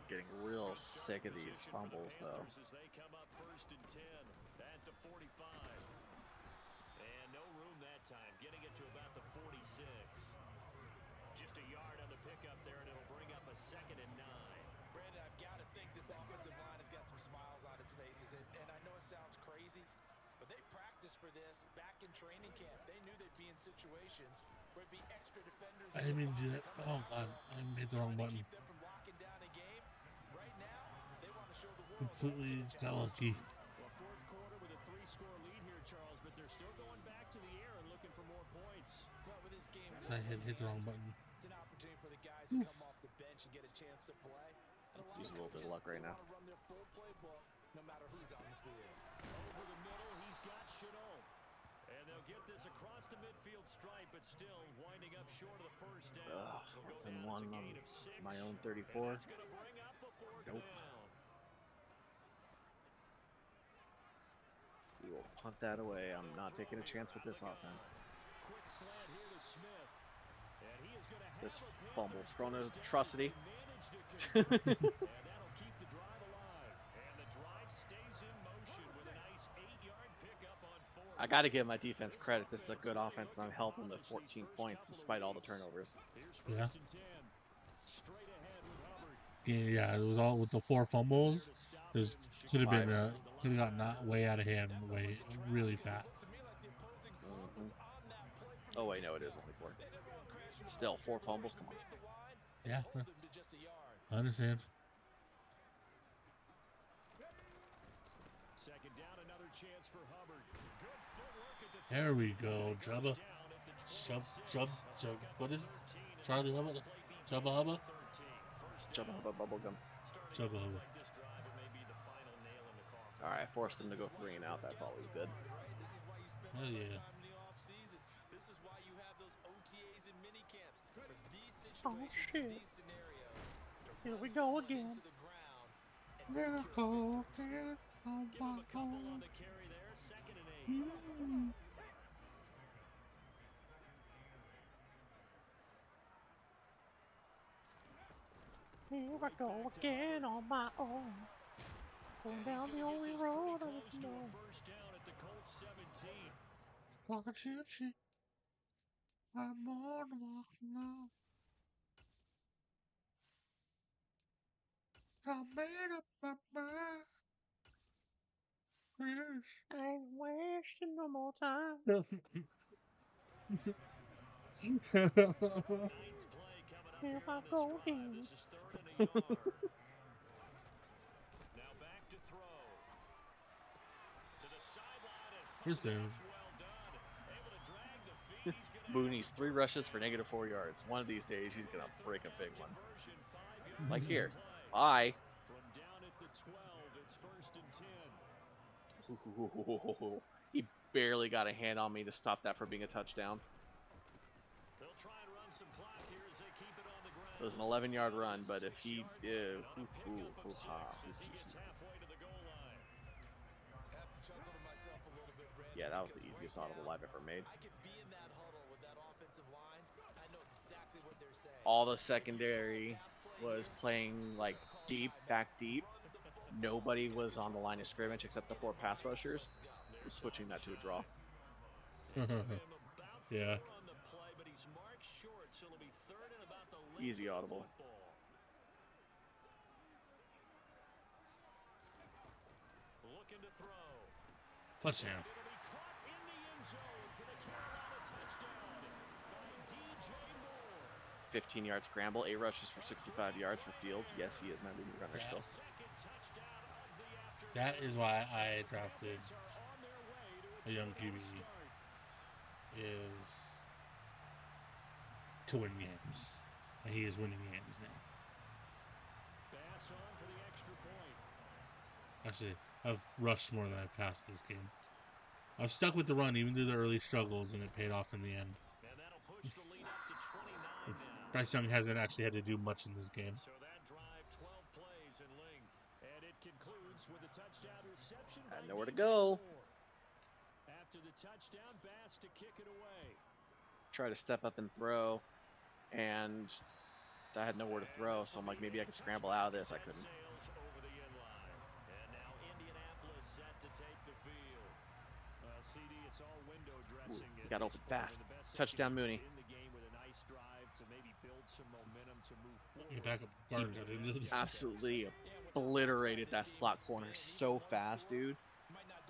Getting real sick of these fumbles, though.
They come up first and 10 at the 45. And no room that time, getting it to about the 46. Just a yard on the pickup there, and it'll bring up a second and 9.
Brandon, I've got to think this offensive line has got some smiles on its faces, and I know it sounds crazy, but they practiced for this back in training camp. They knew they'd be in situations where it'd be extra defenders.
I didn't mean to do that. Oh, God. I hit the wrong button.
Keep them from locking down a game. Right now, they want to show the world.
Completely got lucky.
Well, fourth quarter with a 3-score lead here, Charles, but they're still going back to the air and looking for more points.
Well, with this game,
So I hit the wrong button.
it's an opportunity for the guys to come off the bench and get a chance to play. And
Use a little bit of luck right now.
want to run their full playbook, no matter who's on the field.
Over the middle, he's got Chenault. And they'll get this across the midfield stripe, but still winding up short of the first down.
Fourth and 1 on my own 34.
That's going to bring up a fourth
Nope.
down.
We will punt that away. I'm not taking a chance with this offense.
Quick slant here to Smith. And he
This fumble thrown an atrocity.
And that'll keep the drive alive. And the drive stays in motion with a nice 8-yard pickup on fourth.
I got to give my defense credit. This is a good offense, and I'm helping the 14 points despite all the turnovers.
Yeah.
First and 10. Straight ahead with Hubbard.
Yeah, it was all with the 4 fumbles. There's could have been could have gotten not way out of hand, way really fast.
Mhm. Oh wait, no, it is only 4. Still 4 fumbles. Come on.
Yeah, I understand.
Second down, another chance for Hubbard. Good footwork at the
There we go, Jubba. Jub. What is Charlie Hubba? Jubba Hubba?
Jump up a bubble gum.
Jubba Hubba.
All right, I forced them to go 3 and out. That's always good.
Hell yeah.
Oh shit. Here we go again.
Miracle can on
Give him
my
a couple on
own.
the carry there. Second and 8.
Mm.
Here I go again on my own. Going down the only road I
Close to
know.
a first down at the Colts 17.
Walk a chip shit. I'm on the walk now. I made up my mind. Yes.
I ain't wasting no more time.
Ninth play coming up
Here
here
I
on this
go
drive.
again.
This is third and a yard. Now back to throw. To the sideline and
First down.
well done. Able to drag the feet. He's gonna
Mooney's 3 rushes for -4 yards. One of these days, he's gonna break a big one.
conversion, 5 yards
Like
on
here.
the play.
Bye.
From down at the 12, it's first and 10.
He barely got a hand on me to stop that from being a touchdown.
They'll try and run some clock here as they keep it on the ground.
It was an 11-yard run, but if he
As he gets halfway to the goal line.
Yeah, that was the easiest audible I've ever made.
I could be in that huddle with that offensive line. I know exactly what they're saying.
All the secondary was playing like deep, back deep. Nobody was on the line of scrimmage except the 4 pass rushers. We're switching that to a draw.
Yeah.
On the play, but he's marked short, so it'll be third and about the
Easy
length of
audible.
football. Looking to throw.
Touchdown.
It'll be caught in the end zone for the Carolina touchdown by DJ Moore.
15-yard scramble, 8 rushes for 65 yards for Fields. Yes, he is my leading runner still.
Second touchdown of the afternoon.
That is why I drafted
Are on their way to
a young QB. Is to win games. And he is winning games now.
Bass on for the extra point.
Actually, I've rushed more than I've passed this game. I've stuck with the run even through the early struggles, and it paid off in the end.
And that'll push the lead up to 29 now.
Bryce Young hasn't actually had to do much in this game.
So that drive 12 plays in length. And it concludes with a touchdown reception.
Had
by
nowhere to
DJ
go.
Moore. After the touchdown, Bass to kick it away.
Try to step up and throw, and I had nowhere to throw, so I'm like, maybe I can scramble out of this. I couldn't.
Sails over the end line. And now Indianapolis set to take the field. CD, it's all window dressing.
He
at
got
this
open
point,
fast.
and the best
Touchdown,
secondary
Mooney.
in the game with a nice drive to maybe build some momentum to move forward.
Get back up, guard, didn't you?
Absolutely obliterated that slot corner so fast, dude.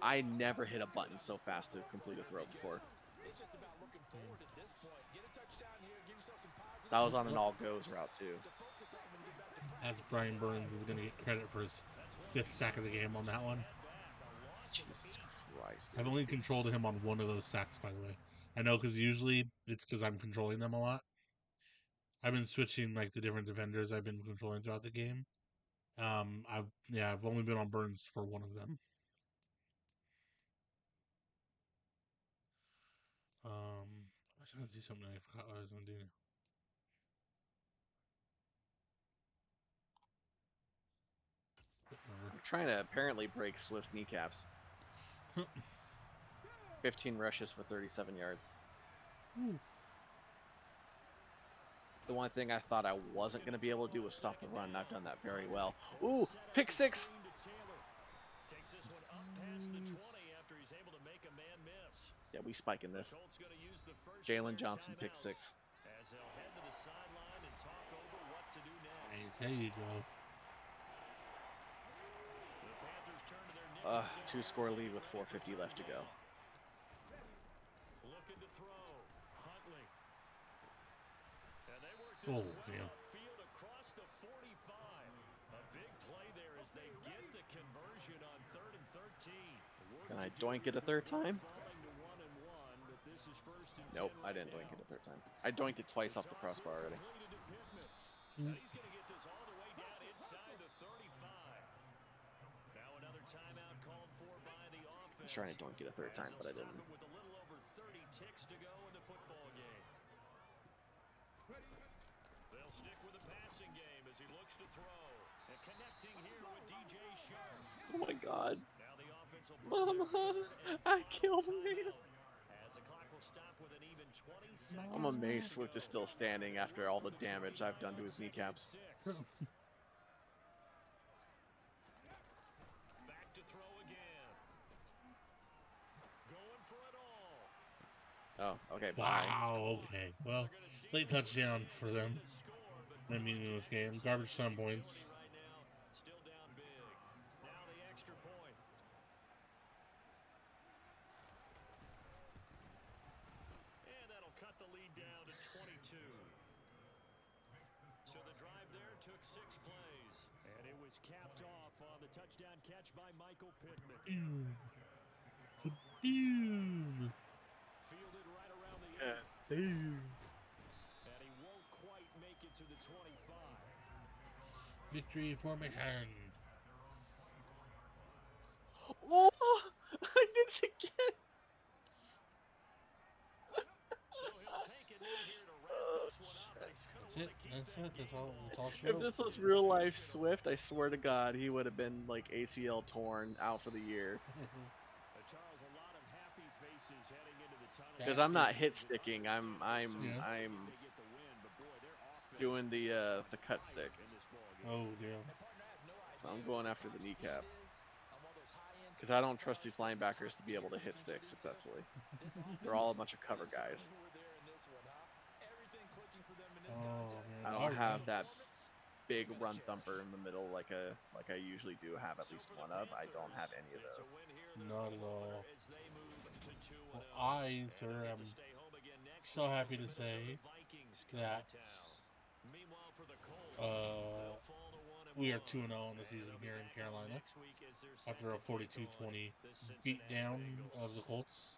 I never hit a button so fast to complete a throw before.
It's just about looking forward at this point. Get a touchdown here, give yourself some positive.
That was on an all goes route too.
to focus on when you get back to practice.
That's Brian Burns is going to get credit for his 5th sack of the game on that one.
Jesus Christ.
I've only controlled him on one of those sacks, by the way. I know because usually it's because I'm controlling them a lot. I've been switching like the different defenders I've been controlling throughout the game. I've only been on Burns for one of them. I was gonna do something I forgot what I was gonna do.
I'm trying to apparently break Swift's kneecaps. 15 rushes for 37 yards. The one thing I thought I wasn't going to be able to do was stop the run, and I've done that very well. Ooh, pick six!
Takes this one up past the 20 after he's able to make a man miss.
Yeah, we spike in this.
Colts gonna use the first
Jalen
of their
Johnson, pick
timeouts
six.
as they'll head to the sideline and talk over what to do next.
There you go.
The Panthers turn to their nickel
Two-score lead with 4:50 left to go.
Looking to throw. Huntley. And they work
Oh,
this
damn.
upfield across the 45. A big play there as they get the conversion on 3rd and 13.
Can I doink it a third time?
Falling to 1-1, but this is 1st and 10
Nope, I
right
didn't doink
now.
it a third time. I doinked it twice off the crossbar already.
Completed to Pittman. And he's going to get this all the way down inside the 35. Now another timeout called for by the offense.
I was trying to doink it a third time, but I didn't.
With a little over 30 ticks to go in the football game. They'll stick with the passing game as he looks to throw. And connecting here with DJ Sharp.
Oh my god.
Now the offense will
Mama, I killed me.
as the clock will stop with an even 20 seconds.
I'm amazed Swift is still standing after all the damage I've done to his kneecaps.
Back to throw again. Going for it all.
Oh, okay, bye.
Wow, okay. Well, late touchdown for them. I mean, in this game. Garbage time points.
Right now, still down big. Now the extra point. And that'll cut the lead down to 22. So the drive there took 6 plays. And it was capped off on the touchdown catch by Michael Pittman.
Boom. Boom.
Fielded right around the
Yeah.
Boom.
and he won't quite make it to the 25.
Victory formation.
Oh, I did it again.
So he'll take a knee here to wrap this one up. And he's gonna
That's
wanna
it.
keep
That's
that
it. That's all.
game
That's all she
If
wrote.
this was real life Swift, I swear to God, he would have been like ACL torn out for the year.
Charles, a lot of happy faces heading into the tunnel.
Because I'm not hit sticking. I'm
Yeah.
They get the win, but boy, their offense
doing the cut stick.
in this ball game.
Oh, damn.
So I'm going after the kneecap. Because I don't trust these linebackers to be able to hit stick successfully. They're all a bunch of cover guys.
Oh, man.
I don't have that big run thumper in the middle like I usually do have at least one of. I don't have any of those.
Not at all. Well, I, sir, am so happy to say that we are 2-0 in the season here in Carolina after a 42-20 beatdown of the Colts.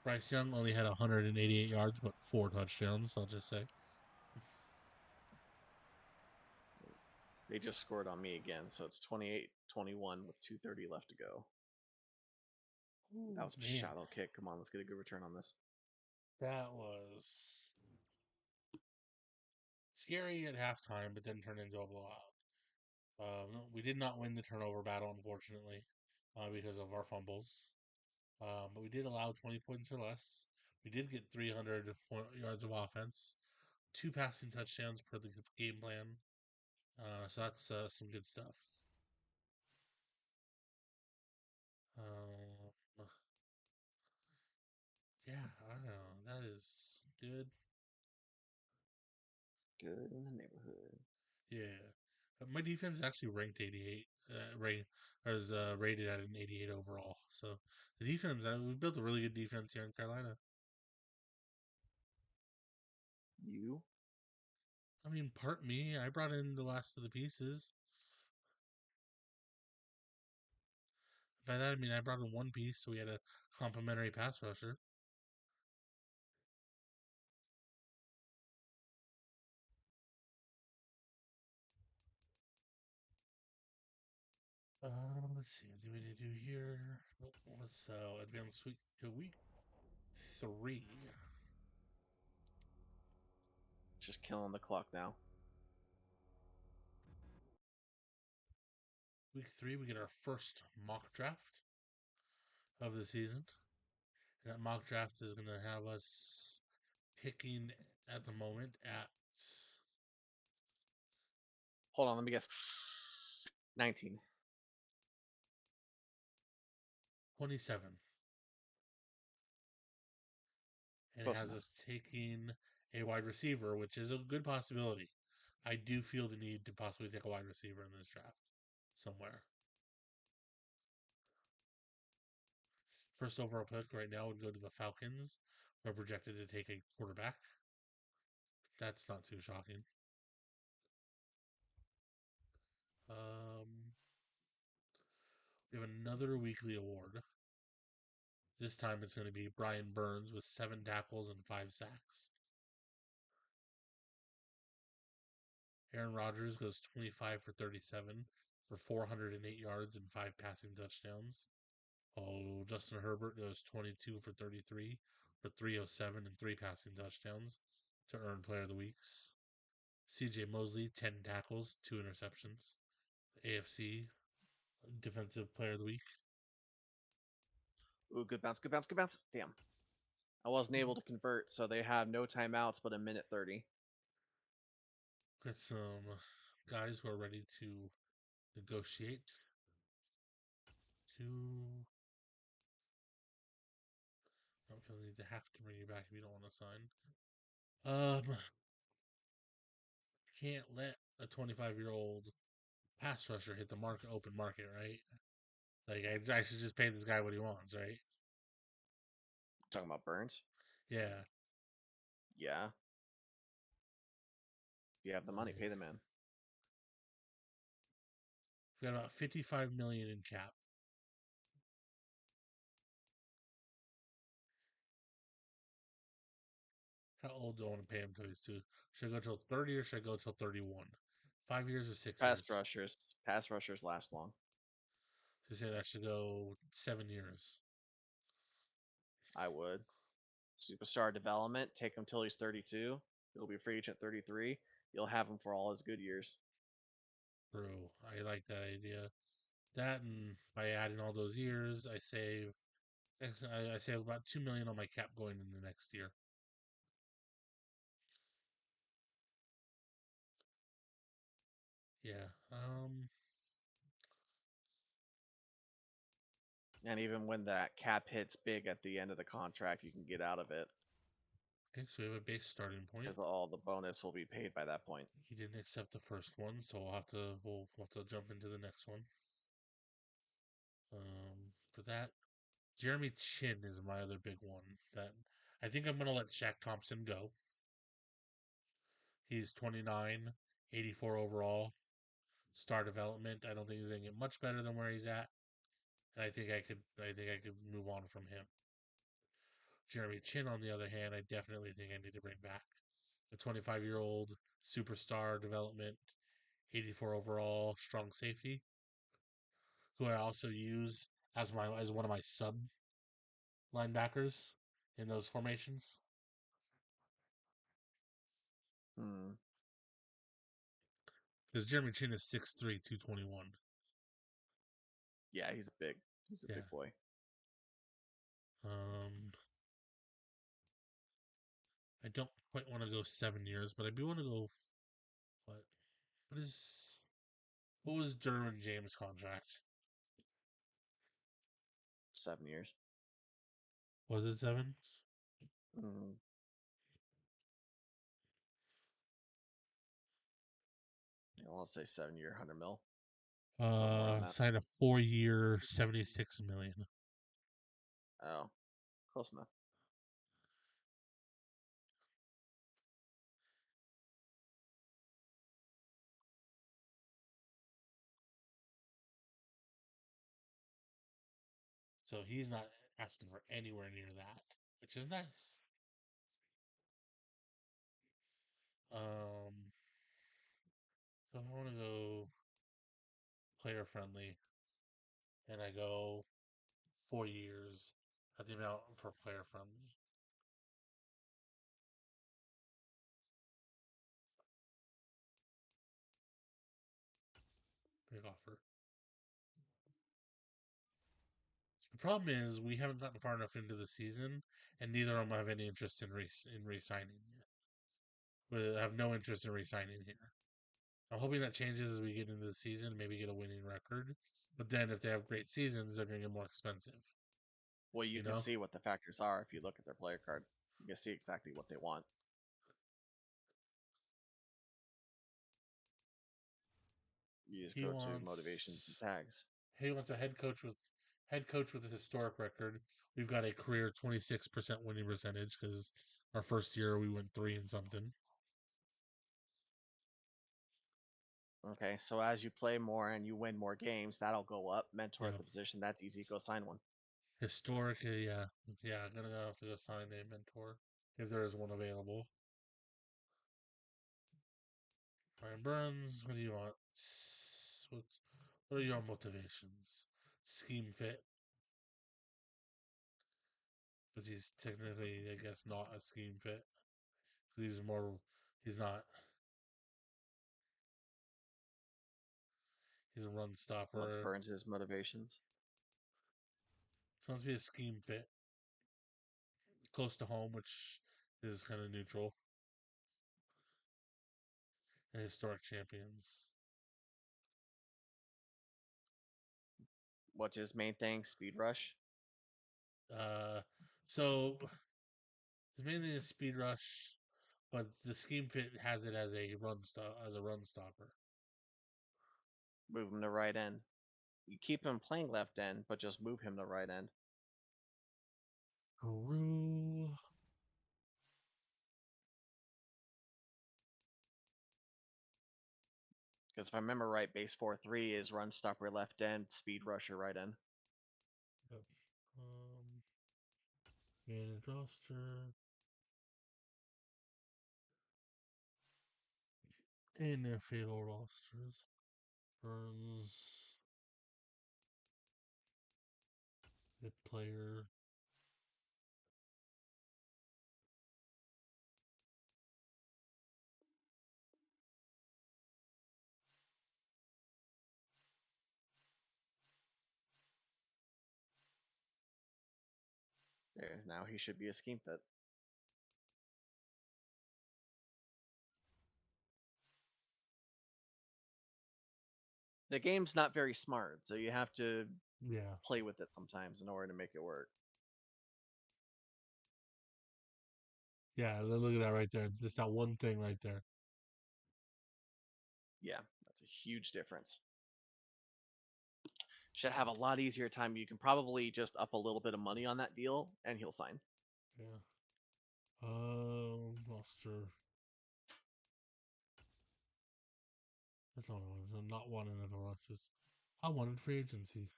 Bryce Young only had 188 yards, but 4 touchdowns, I'll just say.
They just scored on me again, so it's 28-21 with 2:30 left to go. That was a
Man,
shallow kick. Come on, let's get a good return on this.
that was scary at halftime, but then turned into a blowout. No, we did not win the turnover battle, unfortunately, because of our fumbles. But we did allow 20 points or less. We did get 300 yards of offense, 2 passing touchdowns per the game plan. So that's some good stuff. Yeah, I don't know. That is good.
Good in the neighborhood.
Yeah. My defense is actually ranked 88. Rated at an 88 overall. So the defense, we built a really good defense here in Carolina.
You?
I mean, part me. I brought in the last of the pieces. By that, I mean I brought in one piece, so we had a complimentary pass rusher. Let's see. What do we need to do here? Nope. Let's advance to week 3.
Just killing the clock now.
Week 3, we get our first mock draft of the season. And that mock draft is going to have us picking at the moment at
Hold on, let me guess. 19.
27. And it
Close
has
enough.
us taking a wide receiver, which is a good possibility. I do feel the need to possibly take a wide receiver in this draft somewhere. First overall pick right now would go to the Falcons. We're projected to take a quarterback. That's not too shocking. We have another weekly award. This time it's going to be Brian Burns with 7 tackles and 5 sacks. Aaron Rodgers goes 25 for 37 for 408 yards and 5 passing touchdowns. Oh, Justin Herbert goes 22 for 33 for 307 and 3 passing touchdowns to earn Player of the Week. CJ Mosley, 10 tackles, 2 interceptions. AFC Defensive Player of the Week.
Ooh, good bounce, good bounce, good bounce. Damn. I wasn't able to convert, so they have no timeouts but a minute 30.
Got some guys who are ready to negotiate. I don't feel the need to have to bring you back if you don't want to sign. Can't let a 25-year-old pass rusher hit the open market, right? Like, I should just pay this guy what he wants, right?
Talking about Burns?
Yeah.
Yeah. If you have the money,
Like,
pay the man.
we've got about $55 million in cap. How old do I want to pay him till he's two? Should I go till 30 or should I go till 31? 5 years or 6
Pass
years?
rushers last long.
So say I should go 7 years.
I would. Superstar development, take him till he's 32. He'll be a free agent 33. You'll have him for all his good years.
Bro, I like that idea. That, and by adding all those years, I save about $2 million on my cap going into next year. Yeah.
And even when that cap hits big at the end of the contract, you can get out of it
Okay, so we have a base starting point.
because all the bonus will be paid by that point.
He didn't accept the first one, so we'll have to jump into the next one. For that, Jeremy Chin is my other big one. That I think I'm gonna let Shaq Thompson go. He's 29, 84 overall, star development. I don't think he's gonna get much better than where he's at, and I think I could move on from him. Jeremy Chin, on the other hand, I definitely think I need to bring back. A 25-year-old superstar development, 84 overall, strong safety, who I also use as one of my sub linebackers in those formations.
Hmm.
Because Jeremy Chin is 6'3", 221.
Yeah, he's big. He's a
Yeah.
big boy.
I don't quite want to go 7 years, but I do want to go. What? What was Derwin James' contract?
7 years.
Was it 7?
Hmm. I want to say 7 year, 100 mil. Something around that.
Signed a 4-year, 76 million.
Oh, close enough.
So he's not asking for anywhere near that, which is nice. So if I want to go player friendly, and I go 4 years at the amount for player friendly. Big offer. The problem is we haven't gotten far enough into the season, and neither of them have any interest in re-signing yet. We have no interest in re-signing here. I'm hoping that changes as we get into the season, maybe get a winning record. But then if they have great seasons, they're going to get more expensive.
Well, you
You
can
know?
see what the factors are if you look at their player card. You can see exactly what they want. You just
He
go to motivations and
wants
tags.
he wants a head coach with a historic record. We've got a career 26% winning percentage because our first year we went 3 and something.
Okay, so as you play more and you win more games, that'll go up. Mentor
Yeah.
at the position, that's easy. Go sign one.
Historic, yeah. I'm gonna have to go sign a mentor if there is one available. Ryan Burns, what do you want? What are your motivations? Scheme fit. But he's technically, I guess, not a scheme fit. He's not, he's a run
What's
stopper.
Burns' motivations?
Supposed to be a scheme fit. Close to home, which is kind of neutral. And historic champions.
What's his main thing? Speed rush?
So it's mainly a speed rush, but the scheme fit has it as a run stopper.
Move him to right end. You keep him playing left end, but just move him to right end.
Peru.
Because if I remember right, base 4-3 is run stopper left end, speed rusher right end.
Yep. Manage roster. NFL rosters. Burns. Good player.
There, now he should be a scheme fit. The game's not very smart, so you have to
Yeah.
play with it sometimes in order to make it work.
Yeah, look at that right there. Just that one thing right there.
Yeah, that's a huge difference. Should have a lot easier time. You can probably just up a little bit of money on that deal, and he'll sign.
Yeah. Roster. That's all I wanted. I'm not wanting NFL rushes. I wanted free agency.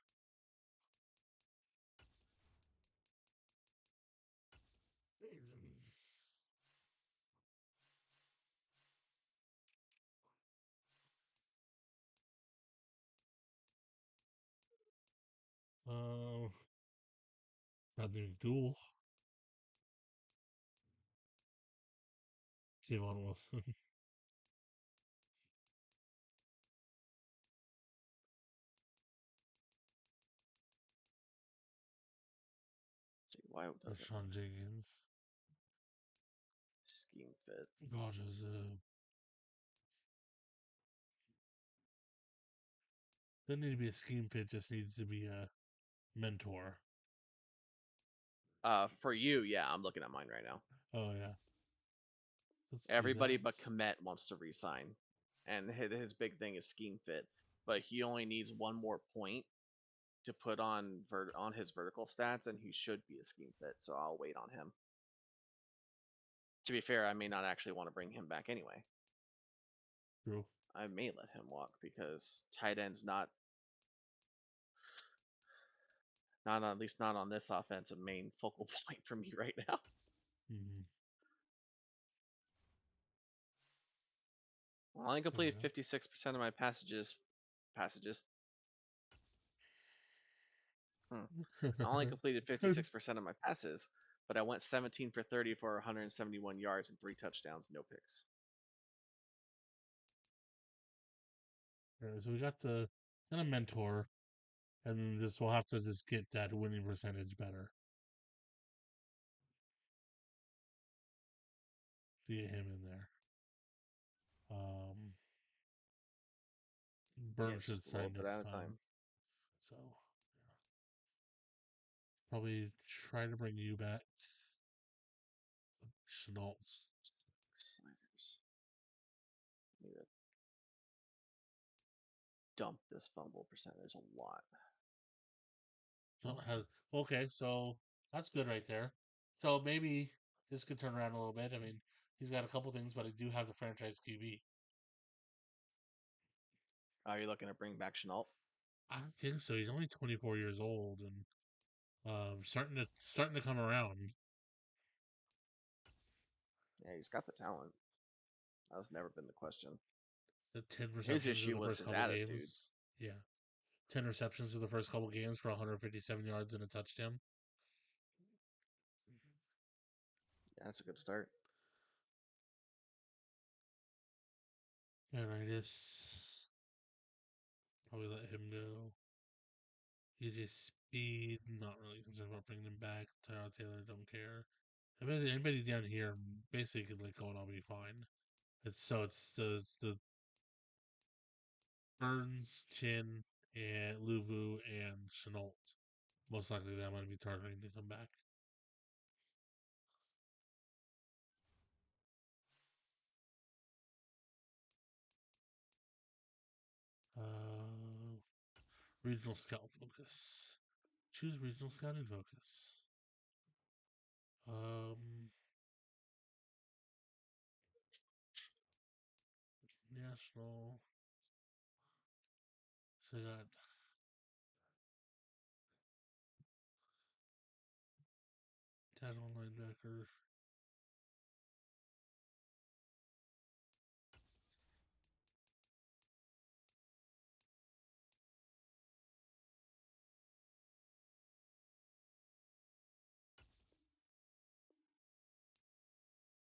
Agents. Uh, Bradley McDougal. Javon Wilson.
Let's see why it doesn't
Sean Jenkins.
scheme fit.
Rogers. Doesn't need to be a scheme fit. Just needs to be a mentor.
For you, yeah, I'm looking at mine right now.
Oh yeah. Let's do
Everybody
that.
but Komet wants to resign, and his big thing is scheme fit. But he only needs one more point to put on on his vertical stats, and he should be a scheme fit. So I'll wait on him. To be fair, I may not actually want to bring him back anyway.
True.
I may let him walk because tight end's not at least not on this offense a main focal point for me right now.
Mm-hmm.
I only completed 56% of my passages. I only completed 56% of my passes, but I went 17 for 30 for 171 yards and 3 touchdowns, no picks.
So we got the kind of mentor, and this we'll have to just get that winning percentage better to get him in there. Burns
it's
should
just a little
sign
bit
next
at a time.
time. So probably try to bring you back. Schnauz.
Sliders. Need to dump this fumble percentage a lot.
Okay, so that's good right there. So maybe this could turn around a little bit. I mean, he's got a couple things, but I do have the franchise QB.
Are you looking to bring back Chenault?
I don't think so. He's only 24 years old and starting to come around.
Yeah, he's got the talent. That's never been the question.
The 10
His
receptions in
issue
the
was
first
his
couple
attitude.
games. Yeah, 10 receptions in the first couple games for 157 yards and a touchdown.
Yeah, that's a good start.
And I just probably let him go. EJ Speed, not really concerned about bringing him back. Tyrod Taylor, don't care. Anybody down here basically could let go and I'll be fine. It's the Burns, Chin, and Luvu and Chenault. Most likely that I'm going to be targeting to come back. Regional scout focus. Choose regional scouting focus. National. So I got tackle linebacker.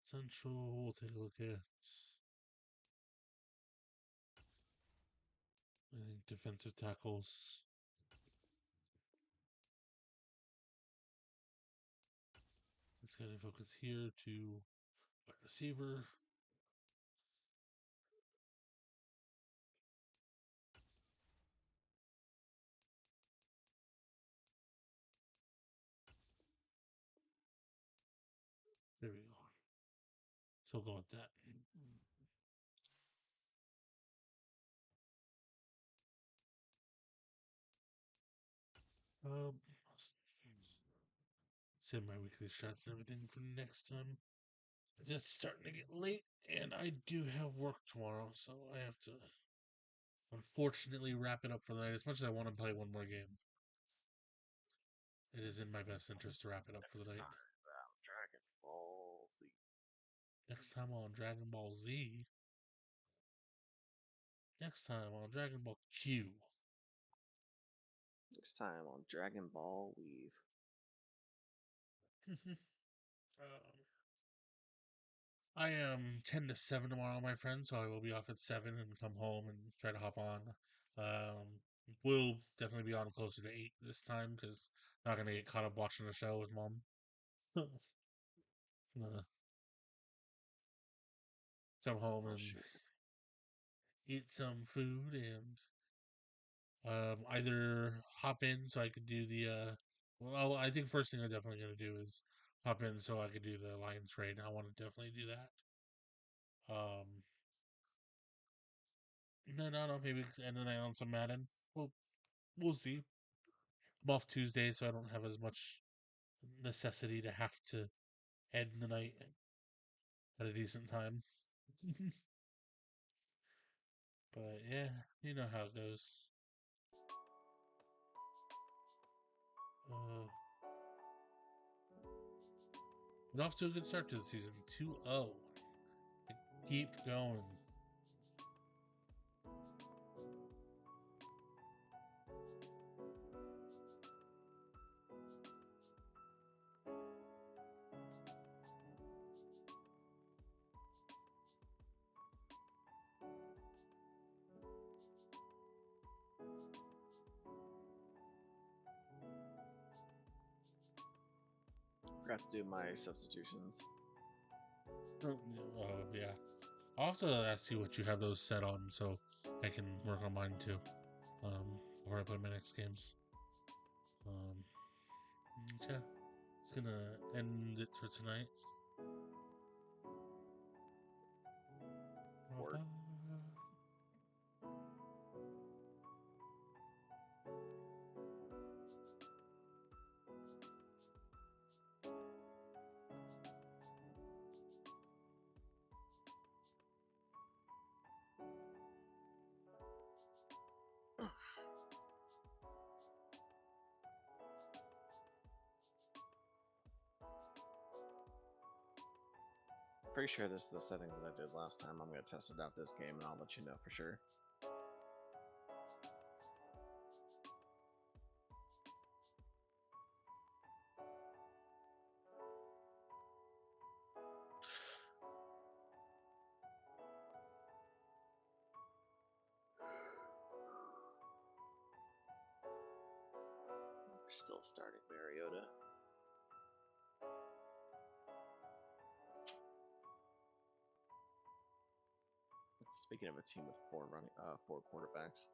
Central. We'll take a look at. I think defensive tackles. Let's kind of focus here to wide receiver. There we go. So we'll go with that. Send my weekly shots and everything for next time. It's starting to get late, and I do have work tomorrow, so I have to unfortunately wrap it up for the night. As much as I want to play one more game, it is in my best interest to wrap it up for the night.
Dragon Ball Z.
Next time on Dragon Ball Z. Next time on Dragon Ball Q.
Next time on Dragon Ball Weave.
I am 10 to 7 tomorrow, my friend, so I will be off at 7 and come home and try to hop on. We'll definitely be on closer to 8 this time because I'm not going to get caught up watching the show with mom. Come home and eat some food and either hop in so I could do the well, I think first thing I'm definitely going to do is hop in so I could do the Lions trade. I want to definitely do that. And then I don't know, maybe end the night on some Madden. We'll see. I'm off Tuesday, so I don't have as much necessity to have to end the night at a decent time. But yeah, you know how it goes. We're off to a good start to the season. 2-0. Keep going.
Forgot to do my substitutions.
Yeah. I'll have to ask you what you have those set on, so I can work on mine too. Before I play my next games. Yeah, it's gonna end it for tonight.
Word. Pretty sure this is the setting that I did last time. I'm gonna test it out this game, and I'll let you know for sure. We're still starting Mariota. Speaking of a team with four quarterbacks.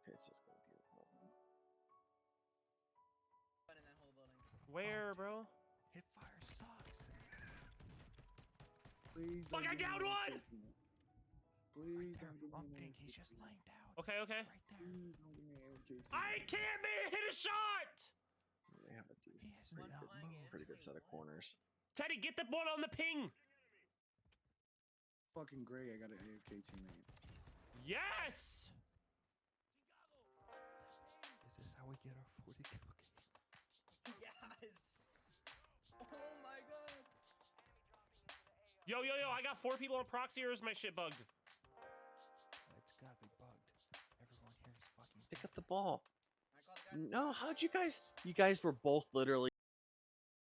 Okay, it's just gonna be a problem.
Where, bro?
Hipfire sucks.
Please
Fuck,
don't
I
give me
downed
no
one!
AFK teammate. Please
Right there,
don't give me
on
no
pink.
AFK
He's just
teammate.
laying down.
Okay, okay.
Right there.
Please don't give me an AFK teammate.
I can't hit a shot!
They have a
He
decent,
has
pretty,
not
good,
moved.
pretty good set of corners.
Teddy, get the ball on the ping!
Fucking great, I got an AFK teammate.
Yes!
Is this how we get our 40 kill game?
Yes. Oh my god.
Yo, I got 4 people on proxy, or is my shit bugged?
It's gotta be bugged. Everyone here is fucking.
Pick up the ball.
I got the guy.
No, how'd you guys? You guys were both literally